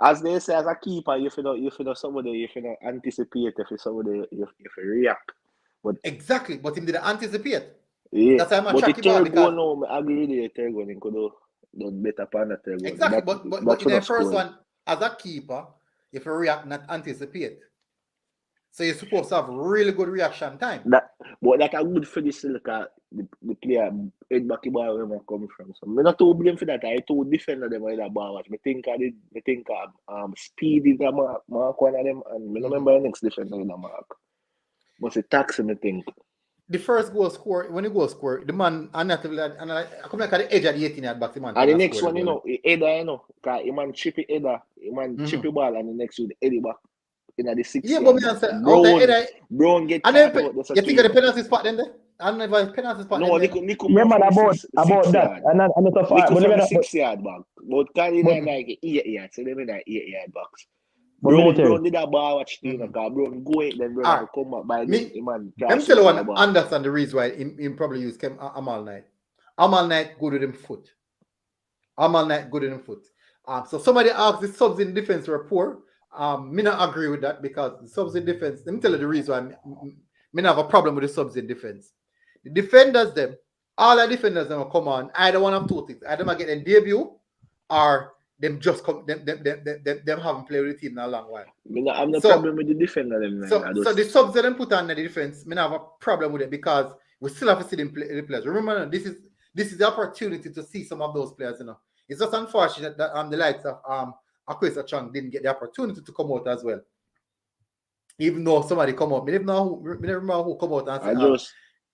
Speaker 5: As they say, as a keeper, you feel somebody, you feel anticipate, if somebody, you react. But
Speaker 1: exactly, but he didn't anticipate.
Speaker 5: Yeah,
Speaker 1: that's why I'm a
Speaker 5: but the
Speaker 1: tracky ball.
Speaker 5: third goal, no, I agree with the third goal. He could have done better upon the third goal.
Speaker 1: Exactly, but in the first one, as a keeper, if you react, not anticipate. So you're supposed to have really good reaction time.
Speaker 5: But that a good for this look at the player head back the ball where I'm coming from. So I'm not too blame for that. I too defend them with that ball. I think speed is the mark one of them, and I remember the next defender in the mark. But it's taxing, I think.
Speaker 1: The first goal score, when you go score, the man I come like at the edge of the 18-yard box, the man.
Speaker 5: And the next one, header, because he man chip it header, he man chip the ball, and the next one, Eddie back. In the 6.
Speaker 1: Yeah, but me answer.
Speaker 5: Brown get.
Speaker 1: And then you think of the penalty spot then there? I don't know if penalty spot.
Speaker 5: No,
Speaker 10: Nico man, about that. And it's a
Speaker 5: fact. From the 6-yard back. But Kali like 8-yard, so they mean like 8-yard box. Brown did a ball watch because Brown go in, then Brown come up by the man.
Speaker 1: Let me tell you one. Understand the reason why he probably use Amal Knight. Amal Knight good with him foot. So somebody asked the subs in defense were poor. Me not agree with that, because the subs in defense, let me tell you the reason why me not have a problem with the subs in defense. The defenders them, all the defenders them will come on. Either one of two things. Either them get a debut, or them just come them haven't played with the team in a long while.
Speaker 5: I'm no problem with the defender them.
Speaker 1: So the subs that them put on the defense, me not have a problem with it, because we still have to see them play the players. Remember, this is the opportunity to see some of those players, It's just unfortunate that the likes of Akwesa Chung didn't get the opportunity to come out as well. Even though somebody come out, me never remember who come out and say,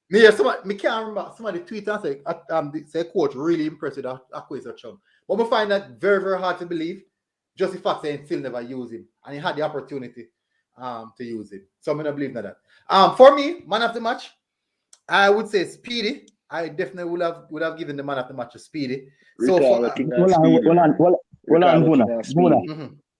Speaker 1: me can't remember somebody tweet and say coach really impressed with Akwesa Chung. But we find that very, very hard to believe, just the fact that he still never used him, and he had the opportunity to use him. So I'm gonna believe in that. For me, man of the match, I would say Speedy. I definitely would have given the man of the match to Speedy. So
Speaker 10: Hold on,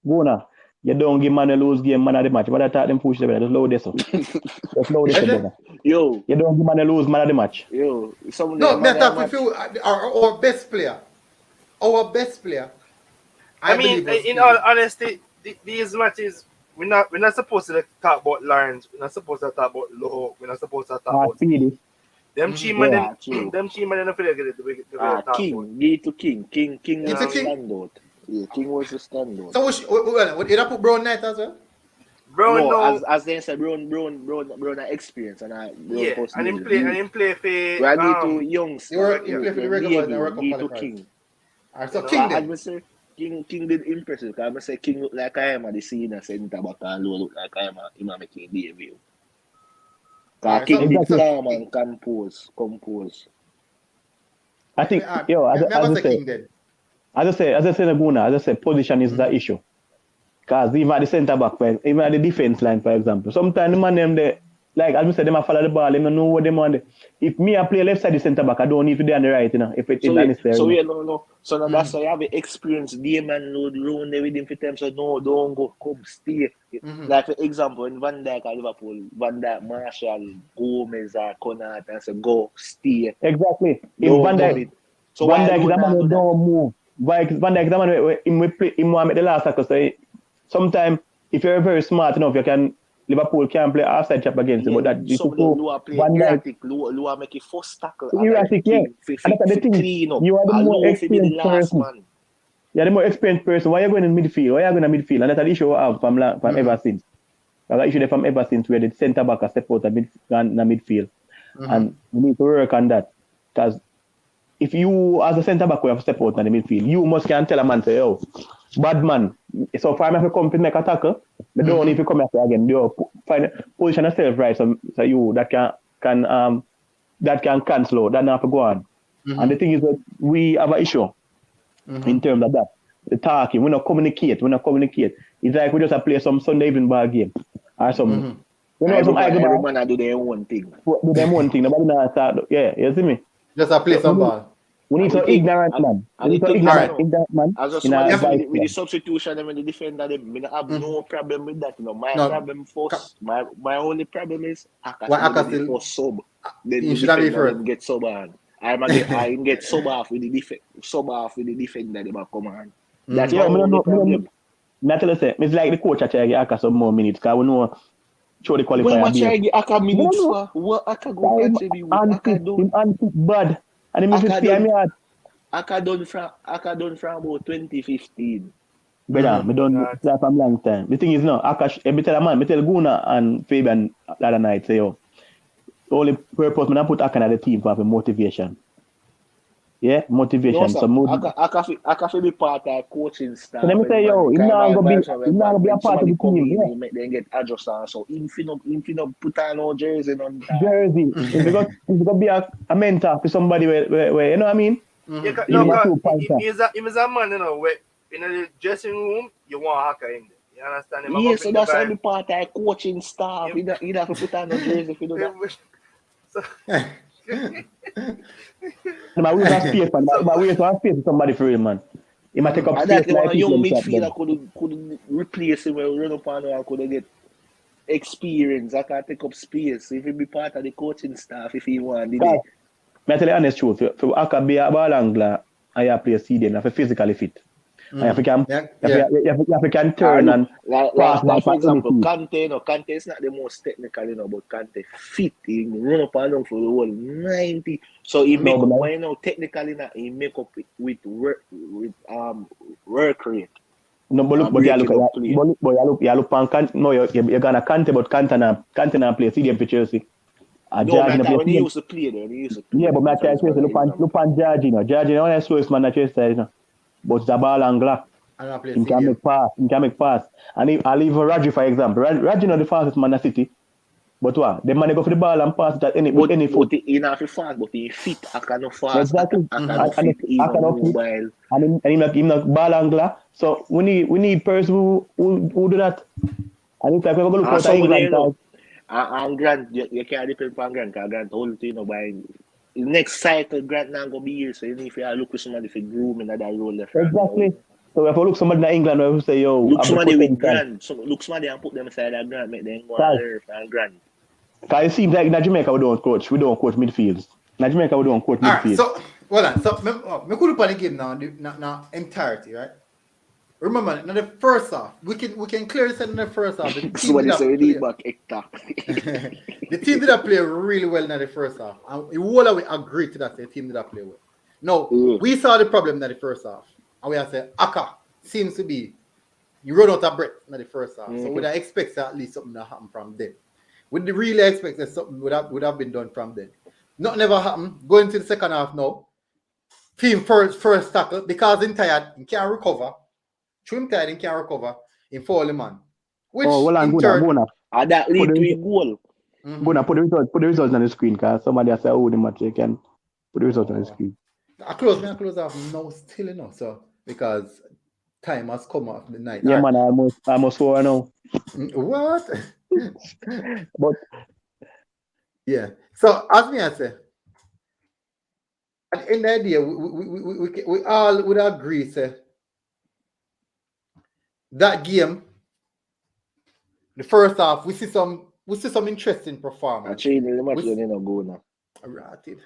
Speaker 10: Guna. You don't give man a lose game, man of the match. But I thought them push the just load this up. Just load this up.
Speaker 5: Yo.
Speaker 10: You don't give man a lose, man of the match.
Speaker 5: Yo.
Speaker 1: No, me talk with you, our best player. Our best player.
Speaker 8: I mean, in all honesty, these matches, we're not supposed to talk about Lawrence. We're not supposed to talk about Loho. We're not supposed to talk about
Speaker 10: Speedy.
Speaker 8: them team and them team and them get it.
Speaker 5: King, give it to King. King
Speaker 8: It's
Speaker 5: was
Speaker 8: a
Speaker 5: the standout. Yeah, King was the standout.
Speaker 1: So would you put Brown Knight as well?
Speaker 8: Brown
Speaker 5: no, as they said, Brown experience and
Speaker 8: and him play for.
Speaker 5: We are to youngs.
Speaker 1: You play for the Reggae Boyz and World Cup
Speaker 5: Give to
Speaker 1: qualifiers.
Speaker 5: King.
Speaker 1: Alright, so King then.
Speaker 5: I say King did impressive. Because I say King look like I am at the senior center back and Low look like I am making debut. Because King did calm and compose.
Speaker 10: I think as I say Laguna, as I say position is the issue. Because even at the centre back, even at the defense line, for example, sometimes the man them they like as we said, them a follow the ball, they don't know what they want. If me I play left side the centre back, I don't need to be on the right, if it is necessary.
Speaker 5: So now that's why you have the experience, the man load round there with him for them, so no, don't go, come stay. Like for example, in Van Dijk at Liverpool, Van Dijk, Marshall, Gomez or Konat and say go stay.
Speaker 10: Exactly. If Van Dijk is a man who don't move. Van Dijk is a man who him want make the last tackle. So sometimes if you're very smart enough, you can Liverpool can play offside trap against him, but that
Speaker 5: some of them Lua play erratic. Lua make a first tackle.
Speaker 10: Erratic, yeah. And that's the thing. You are the more experienced person. You're the more experienced person. Why are you going in midfield? Why are you going in midfield? And that's the issue I have from ever since. That's the issue from ever since where the centre back has step out of midfield. And we need to work on that. Because if you, as a centre back, we have to step out in the midfield, you must can tell a man, say, yo, bad man. So far, I have to come to make a tackle. But don't need to come after again. You find position yourself right, so you that can cancel. That not have to go on. And the thing is that we have an issue in terms of that. The talking, we not communicate. It's like we just play some Sunday evening ball game or some. You know,
Speaker 5: everyone do their own thing.
Speaker 10: Do their own thing. Nobody not start. Yeah, you see me.
Speaker 1: Just play some ball.
Speaker 10: We need to ignorant man.
Speaker 5: As with the substitution and with the defender, I have no problem with that. Problem first. My only problem is Aka for sub. Then the defender get sub on. I get sub off with the defender they come on. That's my only problem.
Speaker 10: Naturally, say it's like the coach I try to get Aka some more minutes because we know show the qualifier.
Speaker 5: What try to get Aka minutes for? What Aka go contribute? Aka do
Speaker 10: bad. And
Speaker 5: Aka done from about 2015.
Speaker 10: Brother, me done that from long time. The thing is now, Aka, me tell a man, me tell Guna and Fabian the other night, say yo, the only purpose me put Aka in the team for motivation. Yeah, motivation.
Speaker 5: No, Aka be part of coaching staff.
Speaker 10: So let me say yo, he's not gonna be a part of the team.
Speaker 5: Yeah. Make them get adjusted. So him finna put on no jersey on that.
Speaker 10: Jersey. He's gonna be a mentor for somebody where you know what I mean?
Speaker 8: He's a man, you know, where in the dressing room, you want Aka in there. You understand?
Speaker 5: Yeah, so that's only part of coaching staff. He don't have to put on no jersey if you do that.
Speaker 10: My way to have space for somebody for him, man. He might take up space.
Speaker 5: That like a young midfielder could replace him when run up and could get experience. I can take up space if he be part of the coaching staff if he want.
Speaker 10: I tell you the honest truth. For Aka be a ball angler, I have to play a CDM. I have to physically fit. I have to can turn and pass.
Speaker 5: Like for example, Kante is not the most technical, but Kante fit. He run up and down for the whole 90. So he make up technically he make up with work rate.
Speaker 10: No, but you look on Kante. No, you're gonna Kante, but Kante not play CDM for Chelsea.
Speaker 5: When he used to play there,
Speaker 10: Yeah, but my Chelsea look on Jorginho. Jorginho is the slowest man at Chelsea, but the ball angler. He can make pass. And I'll leave Rodri for example. Rodri not the fastest man at City. But what? The man go for the ball and pass it at any foot.
Speaker 5: He not fast, but he fit. I cannot fast.
Speaker 10: Exactly.
Speaker 5: I cannot fit. Mobile.
Speaker 10: And he not ball angler. So we need person who do that. And it's like we're going to look for England.
Speaker 5: And Grant, you can't depend on Grant because Grant whole thing by next cycle Grant not gonna be here. So you need to look for somebody for grooming that role.
Speaker 10: Exactly. So if I look somebody in England who say yo,
Speaker 5: look somebody with Grant. Look somebody and put them aside that Grant, make them go on earth and Grant.
Speaker 10: Because it seems like in Jamaica we don't coach midfields. In Jamaica we don't coach midfields.
Speaker 1: So me could look at the game now entirety, right? remember in the first half, we can clearly say in the first half the team
Speaker 5: Somebody
Speaker 1: did
Speaker 5: say we
Speaker 1: not play.
Speaker 5: need back Hector.
Speaker 1: The team did not play really well in the first half, and we all we agree to that. The team did not play well. No, we saw the problem in the first half, and we have said Aka seems to be you run out of breath in the first half, so we'd expect at least something to happen from then. We'd really expect that something would have been done from then. Nothing ever happened. Going to the second half now. Team first tackle because in tired, he can't recover. Trim tired, he can't recover. In fall the man. Which in turn,
Speaker 5: and that lead to a goal.
Speaker 10: Bona, put the results on the screen, because somebody has said, oh, the match, you can put the results on the screen.
Speaker 1: I close off now still enough, so because time has come off the night.
Speaker 10: Yeah, man, I almost score now.
Speaker 1: What?
Speaker 10: But
Speaker 1: yeah. So as me I say, at the end of the day, we all would agree, say that game, the first half, we see some interesting performance.
Speaker 5: Actually, the match don't even go now.
Speaker 1: Ratted.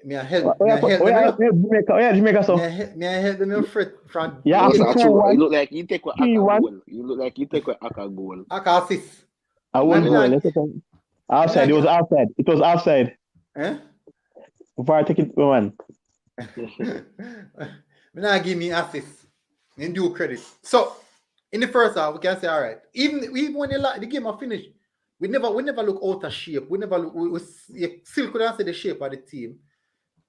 Speaker 1: Me I help.
Speaker 10: Jamaica, so.
Speaker 1: Me I help them front.
Speaker 10: Yeah,
Speaker 5: you look like you take what Aka goal. You look like you take what Aka goal.
Speaker 1: Aka assist.
Speaker 10: I won't go. Outside. It was outside. It was outside.
Speaker 1: Eh?
Speaker 10: Before I take it, one.
Speaker 1: Me not give me assist. And do credit. So in the first half, we can say, all right. Even when the game are finished, we never look out of shape. We never look. We still couldn't see the shape of the team,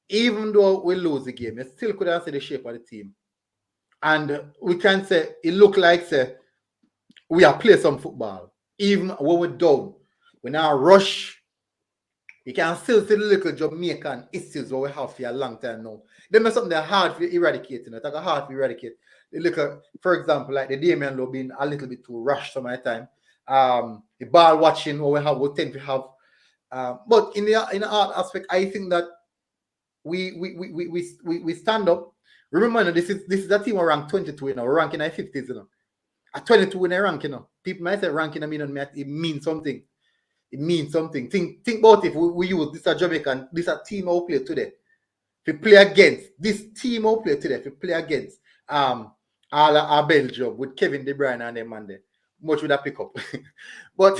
Speaker 1: even though we lose the game. We still couldn't see the shape of the team, and we can say it looked like say we are playing some football, even when we're down. We now rush. You can still see the little Jamaican issues what we have for a long time now. Them is something that's hard to eradicate. It's like hard to eradicate. The little, for example, like the Damian Lowe being a little bit too rushed some of the time. The ball watching what we tend to have. But in the art aspect, I think that we stand up. Remember, this is a team ranked 22, you know, ranking in the 50s, you know. At 22 in the rank, you know. People might say ranking, it means something. It means something. Think about if we use this a Jamaican, this a team who play today. If we play against this team who play today, if we play against our Belgium with Kevin De Bruyne and them and there, much would that pick up. But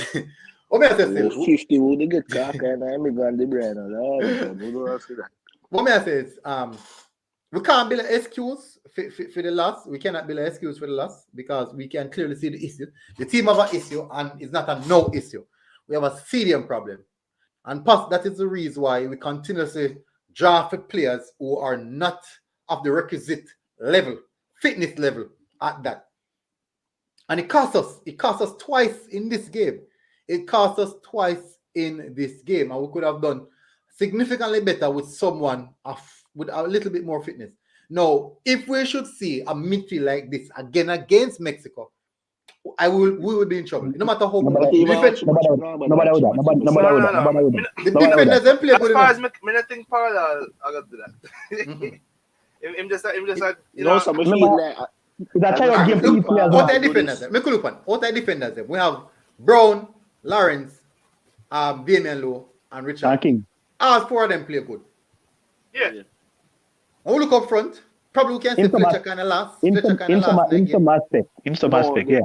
Speaker 1: what I say,
Speaker 5: 50 would get cock and I'm going De Bruyne.
Speaker 1: What I say is we can't build an excuse for the loss. We cannot build an excuse for the loss because we can clearly see the issue. The team have an issue and it's not a no issue. We have a serious problem. And that is the reason why we continuously draft players who are not of the requisite level, fitness level at that. And it cost us twice in this game. It cost us twice in this game. And we could have done significantly better with someone with a little bit more fitness. Now, if we should see a midfield like this again against Mexico, we will be in trouble. No matter how much. The defenders them play good enough.
Speaker 8: As far as I think parallel, I got to that. Him just like you know.
Speaker 1: What are defenders? Make a look on. What are defenders? We have Brown, Lawrence, Damian Lowe, and Richard
Speaker 10: King.
Speaker 1: All four of them play good.
Speaker 8: Yeah.
Speaker 1: When we look up front, probably we can say Fletcher kind of last.
Speaker 10: In some aspect, yeah.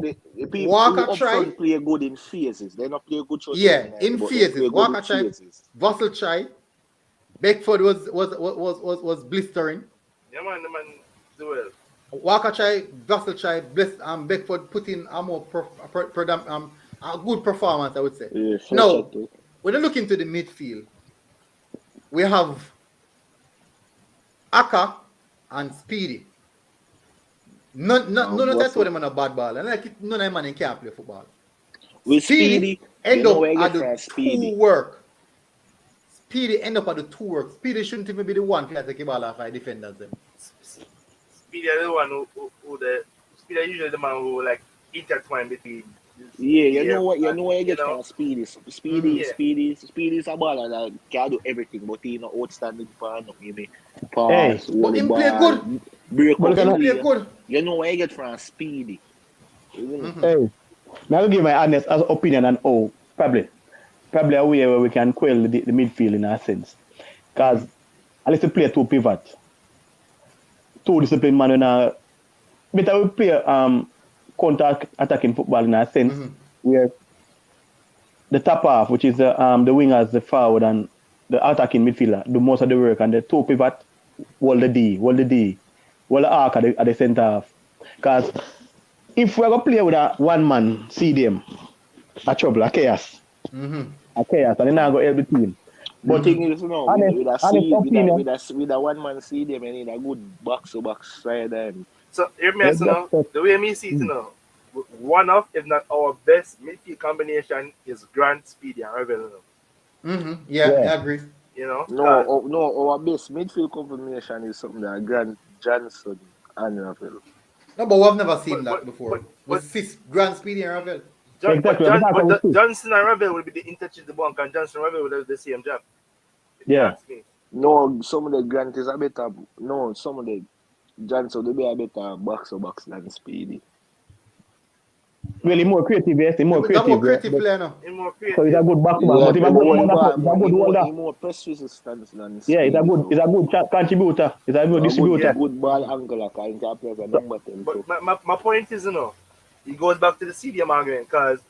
Speaker 5: Walker try play good in phases. They not play good.
Speaker 1: Yeah, in phases. Walker try, Vassell try. Beckford was blistering.
Speaker 8: Yeah, man, the man do well.
Speaker 1: Walker try, Vassell try, Beckford put in a more a good performance, I would say.
Speaker 5: Yeah,
Speaker 1: now, when you look into the midfield, we have Aka and Speedy. None of that's what them on a bad ball. And like none of them can't play football.
Speaker 5: With Speedy
Speaker 1: end up at the two work. Speedy end up at the two work. Speedy shouldn't even be the one to take the ball off our defenders. Them.
Speaker 8: Speedy is the one who Speedy is usually the man who like intertwine between.
Speaker 5: Yeah, you know what you get from Speedy. Speedy is a baller that can do everything, but he not outstanding for maybe pass.
Speaker 1: But him play good.
Speaker 5: Break up
Speaker 1: play good.
Speaker 5: You know what you get from Speedy.
Speaker 10: Hey, now I'll give my honest opinion on probably a way where we can quell the midfield in a sense. Because at least we play two pivots. Two disciplined man better we play counter attacking football in a sense where the top half, which is the wingers, the forward and the attacking midfielder, do most of the work, and the two pivot hold the arc at the center half. Because if we're gonna play with a one man CDM, a trouble, a chaos. A chaos, and then I go help the team.
Speaker 5: But the thing is, you know, with a one man CDM, you need a good box to box side end.
Speaker 8: So the way me see it, you know, one of, if not our best midfield combination is Grant, Speedy, and Revel.
Speaker 1: Yeah, I agree.
Speaker 8: You know,
Speaker 5: no, our best midfield combination is something that Grant, Johnson, and Revel.
Speaker 1: No, but we've never seen that before. But Grant, Speedy, and Revel.
Speaker 8: Johnson and Revel will be the interchangeable one, and Johnson and Revel will have the same job.
Speaker 10: Yeah.
Speaker 5: No, some of the Grant is a better. No, some of the Johnson will be a better box to box than Speedy.
Speaker 10: Really more creative, yes. More creative
Speaker 1: player now.
Speaker 10: So he's a good back to back, but he's a good
Speaker 5: holder. More press resistance than Speedy.
Speaker 10: Yeah, he's a good contributor. He's a good distributor.
Speaker 5: Good ball angler, can play as a number 10.
Speaker 8: But my point is, you know, it goes back to the CDM argument, because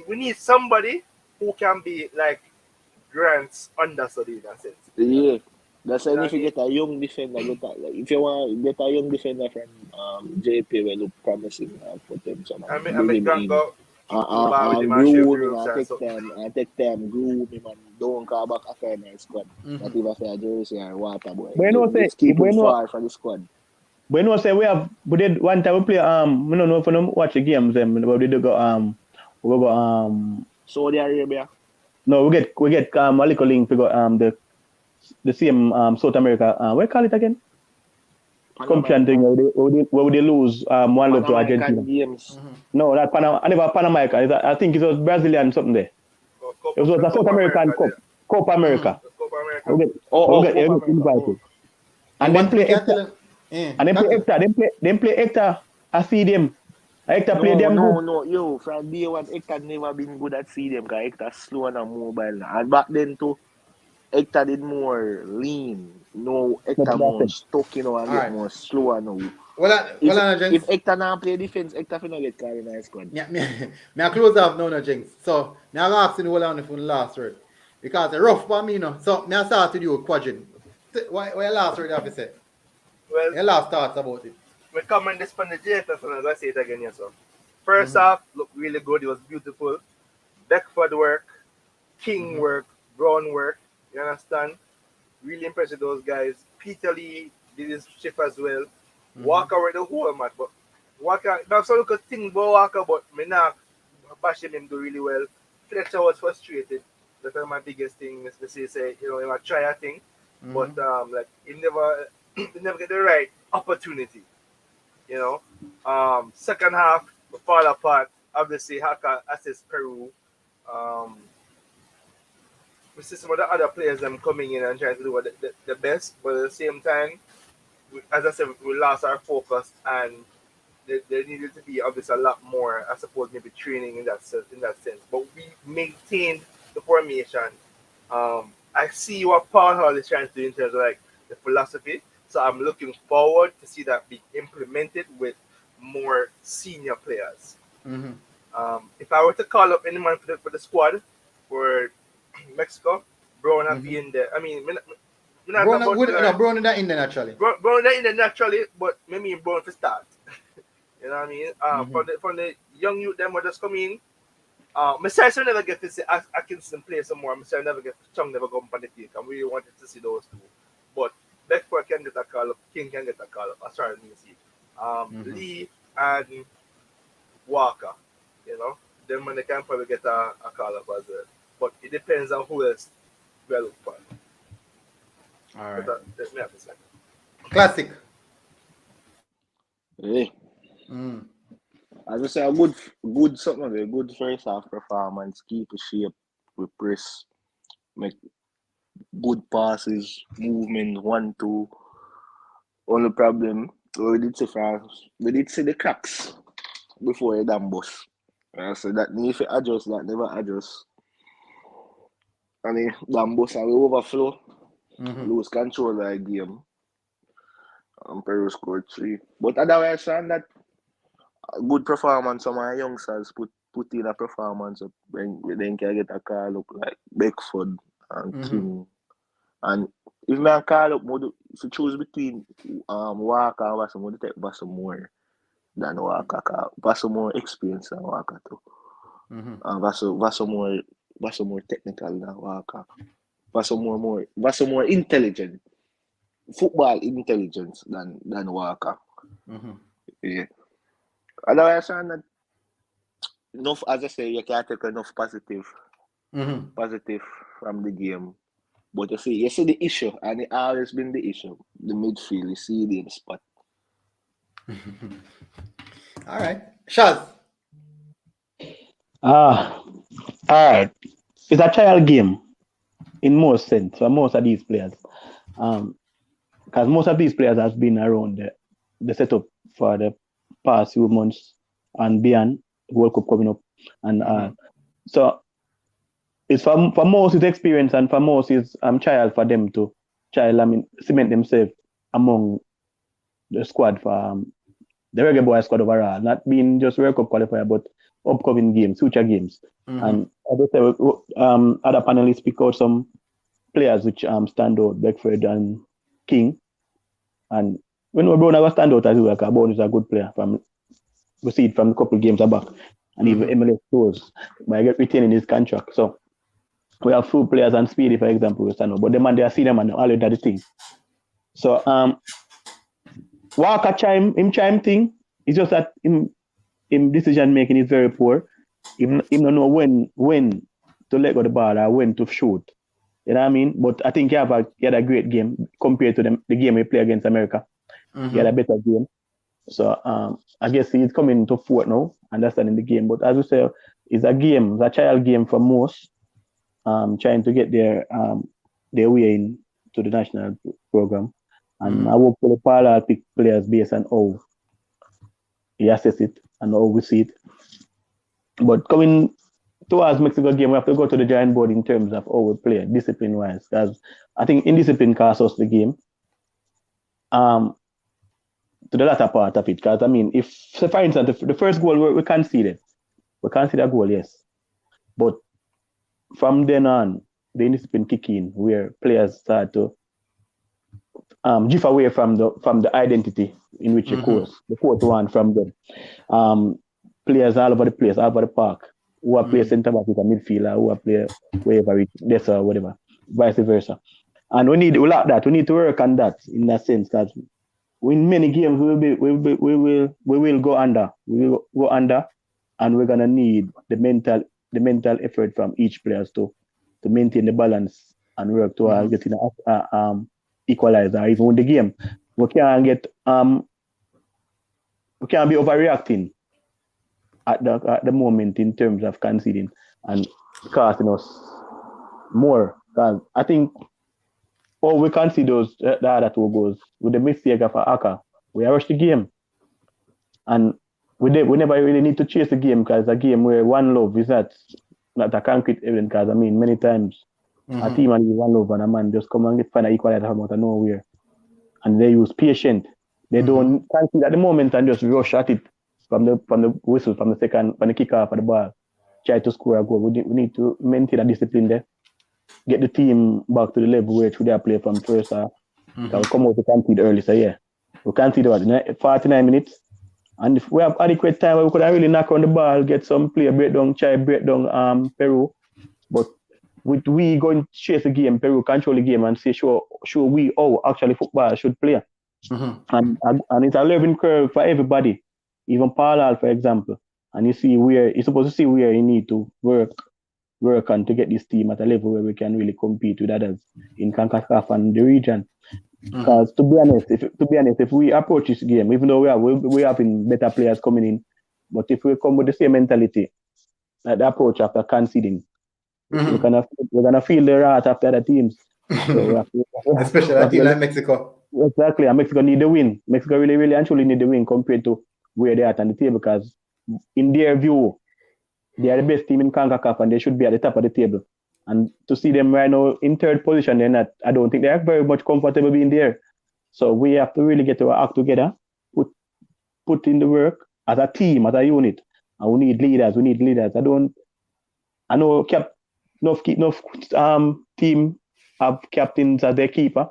Speaker 8: we need somebody who can be like Grant's understudy in that sense.
Speaker 5: Yeah. That's why if you get a young defender, if you want to get a young defender from JP, will look promising potential.
Speaker 8: I mean, Grant go
Speaker 5: take time, groove him, and don't call back a fair nice squad. Not even say a jersey or water boy.
Speaker 10: But you know, say,
Speaker 5: keep him far from the squad.
Speaker 10: But you know, say we did one time we play we don't know if we watch the games but we did go we go
Speaker 5: Saudi Arabia.
Speaker 10: No, we get a little link to go the same South America. What call it again? Competition thing where they lose 1-0 to Argentina. No, that Panama. I never Panama. I think it was Brazilian something there. It was a South American Cup, Copa America. We get invited. And then play Hector. And then play Hector. I see them. Hector play them good.
Speaker 5: No, yo, from day one, Hector never been good at see them because Hector slow and mobile. And back then too, Hector did more lean. No, Hector more stuck, and get more slow now. If Hector now play defense, Hector finna get carried in the squad.
Speaker 1: Yeah, I close off now, Jinx. So, I'm asking you hold on for the last word. Because it's rough for me, So, I start with you, Quadrin. What your last word have to say?
Speaker 8: Well,
Speaker 1: your last thoughts about it.
Speaker 8: We come and disband the JFF, and I'm going to say it again here, so. First off, looked really good. It was beautiful. Beckford work, King work, Brown work. You understand? Really impressed with those guys. Peter Lee did his shift as well. Walker with the whole match, but Walker, that's a look at thing about Walker, but me not bashing him do really well. Fletcher was frustrated. That's my biggest thing. Especially say, he might try a thing, but he never get the right opportunity. Second half, we fall apart. Obviously, Haka assist Peru. We see some of the other players them coming in and trying to do the best, but at the same time, as I said, we lost our focus, and there needed to be obviously a lot more, I suppose, maybe training in that sense. But we maintained the formation. I see what Paul Hall is trying to do in terms of like the philosophy. So I'm looking forward to see that be implemented with more senior players. If I were to call up anyone for the squad for Mexico, Brown have been there. I mean,
Speaker 1: Brown is not in there naturally.
Speaker 8: Brown is not in there naturally, but maybe Brown for start. You know what I mean? From the young youth, them were just coming. Messiah never get to see Atkinson play some more. Messiah never get Chung never go on the field. And we really wanted to see those two. But Beckford can get a call up, King can get a call up, as far as me see. Lee and Walker, them when they can probably get a call up as well. But it depends on who else we look for.
Speaker 1: All right.
Speaker 8: That's me have to say.
Speaker 1: Classic.
Speaker 5: Hey. As I say, a good something, a good first half performance, keep the shape, we press, make good passes, movement, 1-2. Only problem, we did see the cracks before a damn bus. So that if you adjust, that never adjust. And the damn bus and we overflow, lose control of the game. Peru scored 3. But otherwise, that good performance from our youngsters put in a performance up then can get a call up like Beckford and King. And if I call up, if you choose between Walker and Basso, I take Basso more than Walker. Basso more experience than Walker too. Basso more technical than Walker. Basso more intelligent. Football intelligence than Walker. Yeah. Otherwise, enough, as I say, you can't take enough positive from the game. But you see the issue, and it always been the issue. The midfield, you see the spot.
Speaker 1: All right. Shaz.
Speaker 10: All right. It's a trial game in most sense for most of these players. Because most of these players has been around the setup for the past few months and beyond, World Cup coming up. And so it's for most it's experience, and for most it's trial for them to cement themselves among the squad for the Reggae Boyz squad overall, not being just World Cup qualifier, but upcoming games, future games. And I just say other panelists pick out some players which stand out, Beckford and King. And when we're going to stand out as well, Bone is a good player. We see it from a couple of games back, and even MLS shows by retaining his contract. So we have few players and Speedy, for example, we stand out. But the man they are seeing them and all of that thing. So Walker chime thing. It's just that him decision making is very poor. He don't know when to let go the ball or when to shoot. You know what I mean? But I think he had a great game compared to the game he played against America. He had a better game. So I guess he's coming to fourth now, understanding the game. But as we say, it's a trial game for most, trying to get their way in to the national program. And I hope the Paula pick players based on how he assess it and how we see it. But coming towards Mexico game, we have to go to the drawing board in terms of how we play, discipline-wise. Because I think indiscipline costs us the game. To the latter part of it. Because, I mean, if, so for instance, the first goal, we conceded. We conceded a goal, yes. But from then on, the indiscipline kick in, where players start to drift away from the identity in which the coach want from them. Players all over the place, all over the park, who are play centre back with a midfielder, who are play wherever this or whatever, vice versa. And we lack that. We need to work on that in that sense, because in many games we will go under. We will go under, and we're gonna need the mental effort from each player to maintain the balance and work towards getting an equalizer. Even with the game, we can't be overreacting at the moment in terms of conceding and costing us more. Because I think we concede the other two goals with the mistake of Aka. We rushed the game, and we never really need to chase the game, because it's a game where one love is not a concrete evidence. Because I mean, many times a team and one love and a man just come and find an equalizer from out of nowhere, and they use patience. They don't concede at the moment and just rush at it from the whistle, from the kick off of the ball, try to score a goal. We need to maintain a discipline there, get the team back to the level where they play from first half. We come out to concede early, so yeah, we concede about 49 minutes, and if we have adequate time, we could have really knock on the ball, get some player breakdown Peru. But with we going to chase the game, Peru control the game and say show we actually football should play. And it's a learning curve for everybody. Even Paul, for example, and you're supposed to see where you need to work on to get this team at a level where we can really compete with others in CONCACAF and the region. Because to be honest, if we approach this game, even though we having better players coming in, but if we come with the same mentality, like the approach after conceding, we're gonna feel the wrath after the teams. So
Speaker 1: especially a team like Mexico.
Speaker 10: Exactly, and Mexico need the win. Mexico really, really and truly need the win compared to where they're at on the table, because in their view, they are the best team in CONCACAF and they should be at the top of the table. And to see them right now in third position, I don't think they are very much comfortable being there. So we have to really get our act together, put in the work as a team, as a unit. And we need leaders. I know enough team have captains as their keeper,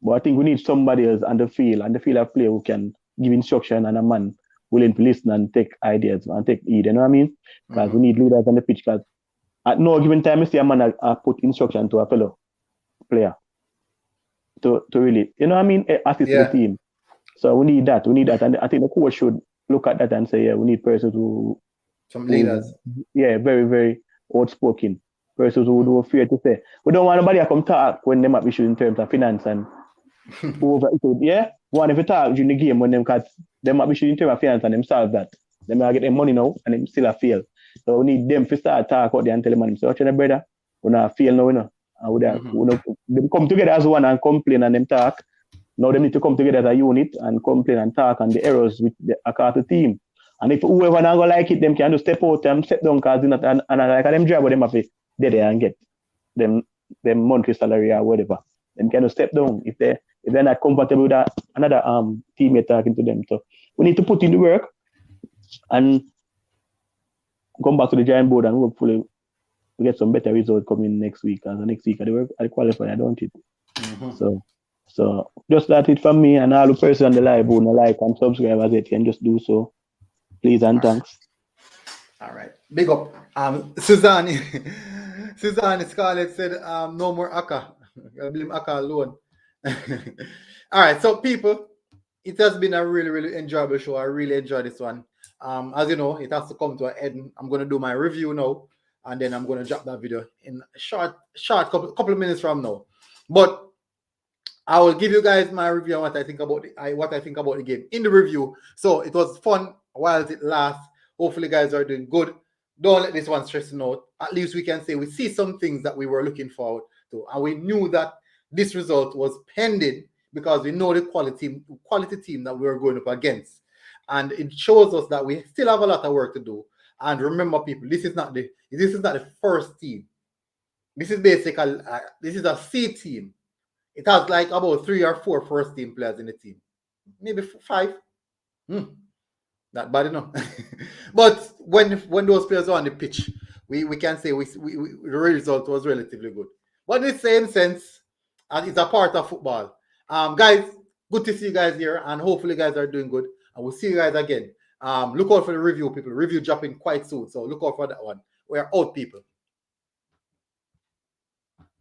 Speaker 10: but I think we need somebody else on the field of play who can give instruction and a man willing to listen and take ideas and take heed. You know what I mean? Because we need leaders on the pitch. Because at no given time, you see a man put instruction to a fellow player to really, you know what I mean, assist the team. So we need that. And I think the coach should look at that and say, yeah, we need persons
Speaker 1: some leaders.
Speaker 10: Very, very outspoken. Persons who don't fear to say. We don't want nobody to come talk when they have issues in terms of finance and over. Yeah, one if you talk during the game when them have issues in terms of finance and them solve that. They may get their money now and them still fail. So we need them to start talk out there and tell them, so watch your brother, we not fail now, you know. And they come together as one and complain and them talk. Now they need to come together as a unit and complain and talk on the errors with the team. And if whoever not gonna like it, them can just step out and step down because and like them job, them have to stay there and get them monthly salary or whatever. Them can just step down if they're not comfortable with that another teammate talking to them. So we need to put in the work and come back to the giant board and hopefully we get some better results coming next week. Because next week I qualify, I don't it. So just that's it from me and all the person on the live who like and subscribe as it can just do so. Please and thanks.
Speaker 1: All right. Big up. Suzanne Scarlett said no more Aka. I blame Aka alone. All right, so people, it has been a really, really enjoyable show. I really enjoyed this one. As you know, it has to come to an end. I'm going to do my review now, and then I'm going to drop that video in a short couple of minutes from now. But I will give you guys my review on what I think about the game in the review. So it was fun while it lasts. Hopefully, guys are doing good. Don't let this one stress you out. At least we can say we see some things that we were looking forward to, and we knew that this result was pending because we know the quality team that we were going up against, and it shows us that we still have a lot of work to do. And remember, people, this is not the first team. This is basically this is a C team. It has like about 3 or 4 first team players in the team, maybe 5. Not bad enough. But when those players are on the pitch, we can say the result was relatively good. But in the same sense, it's a part of football. Guys, good to see you guys here, and hopefully you guys are doing good. And we'll see you guys again. Look out for the review, people. Review dropping quite soon, so look out for that one. We're out, people.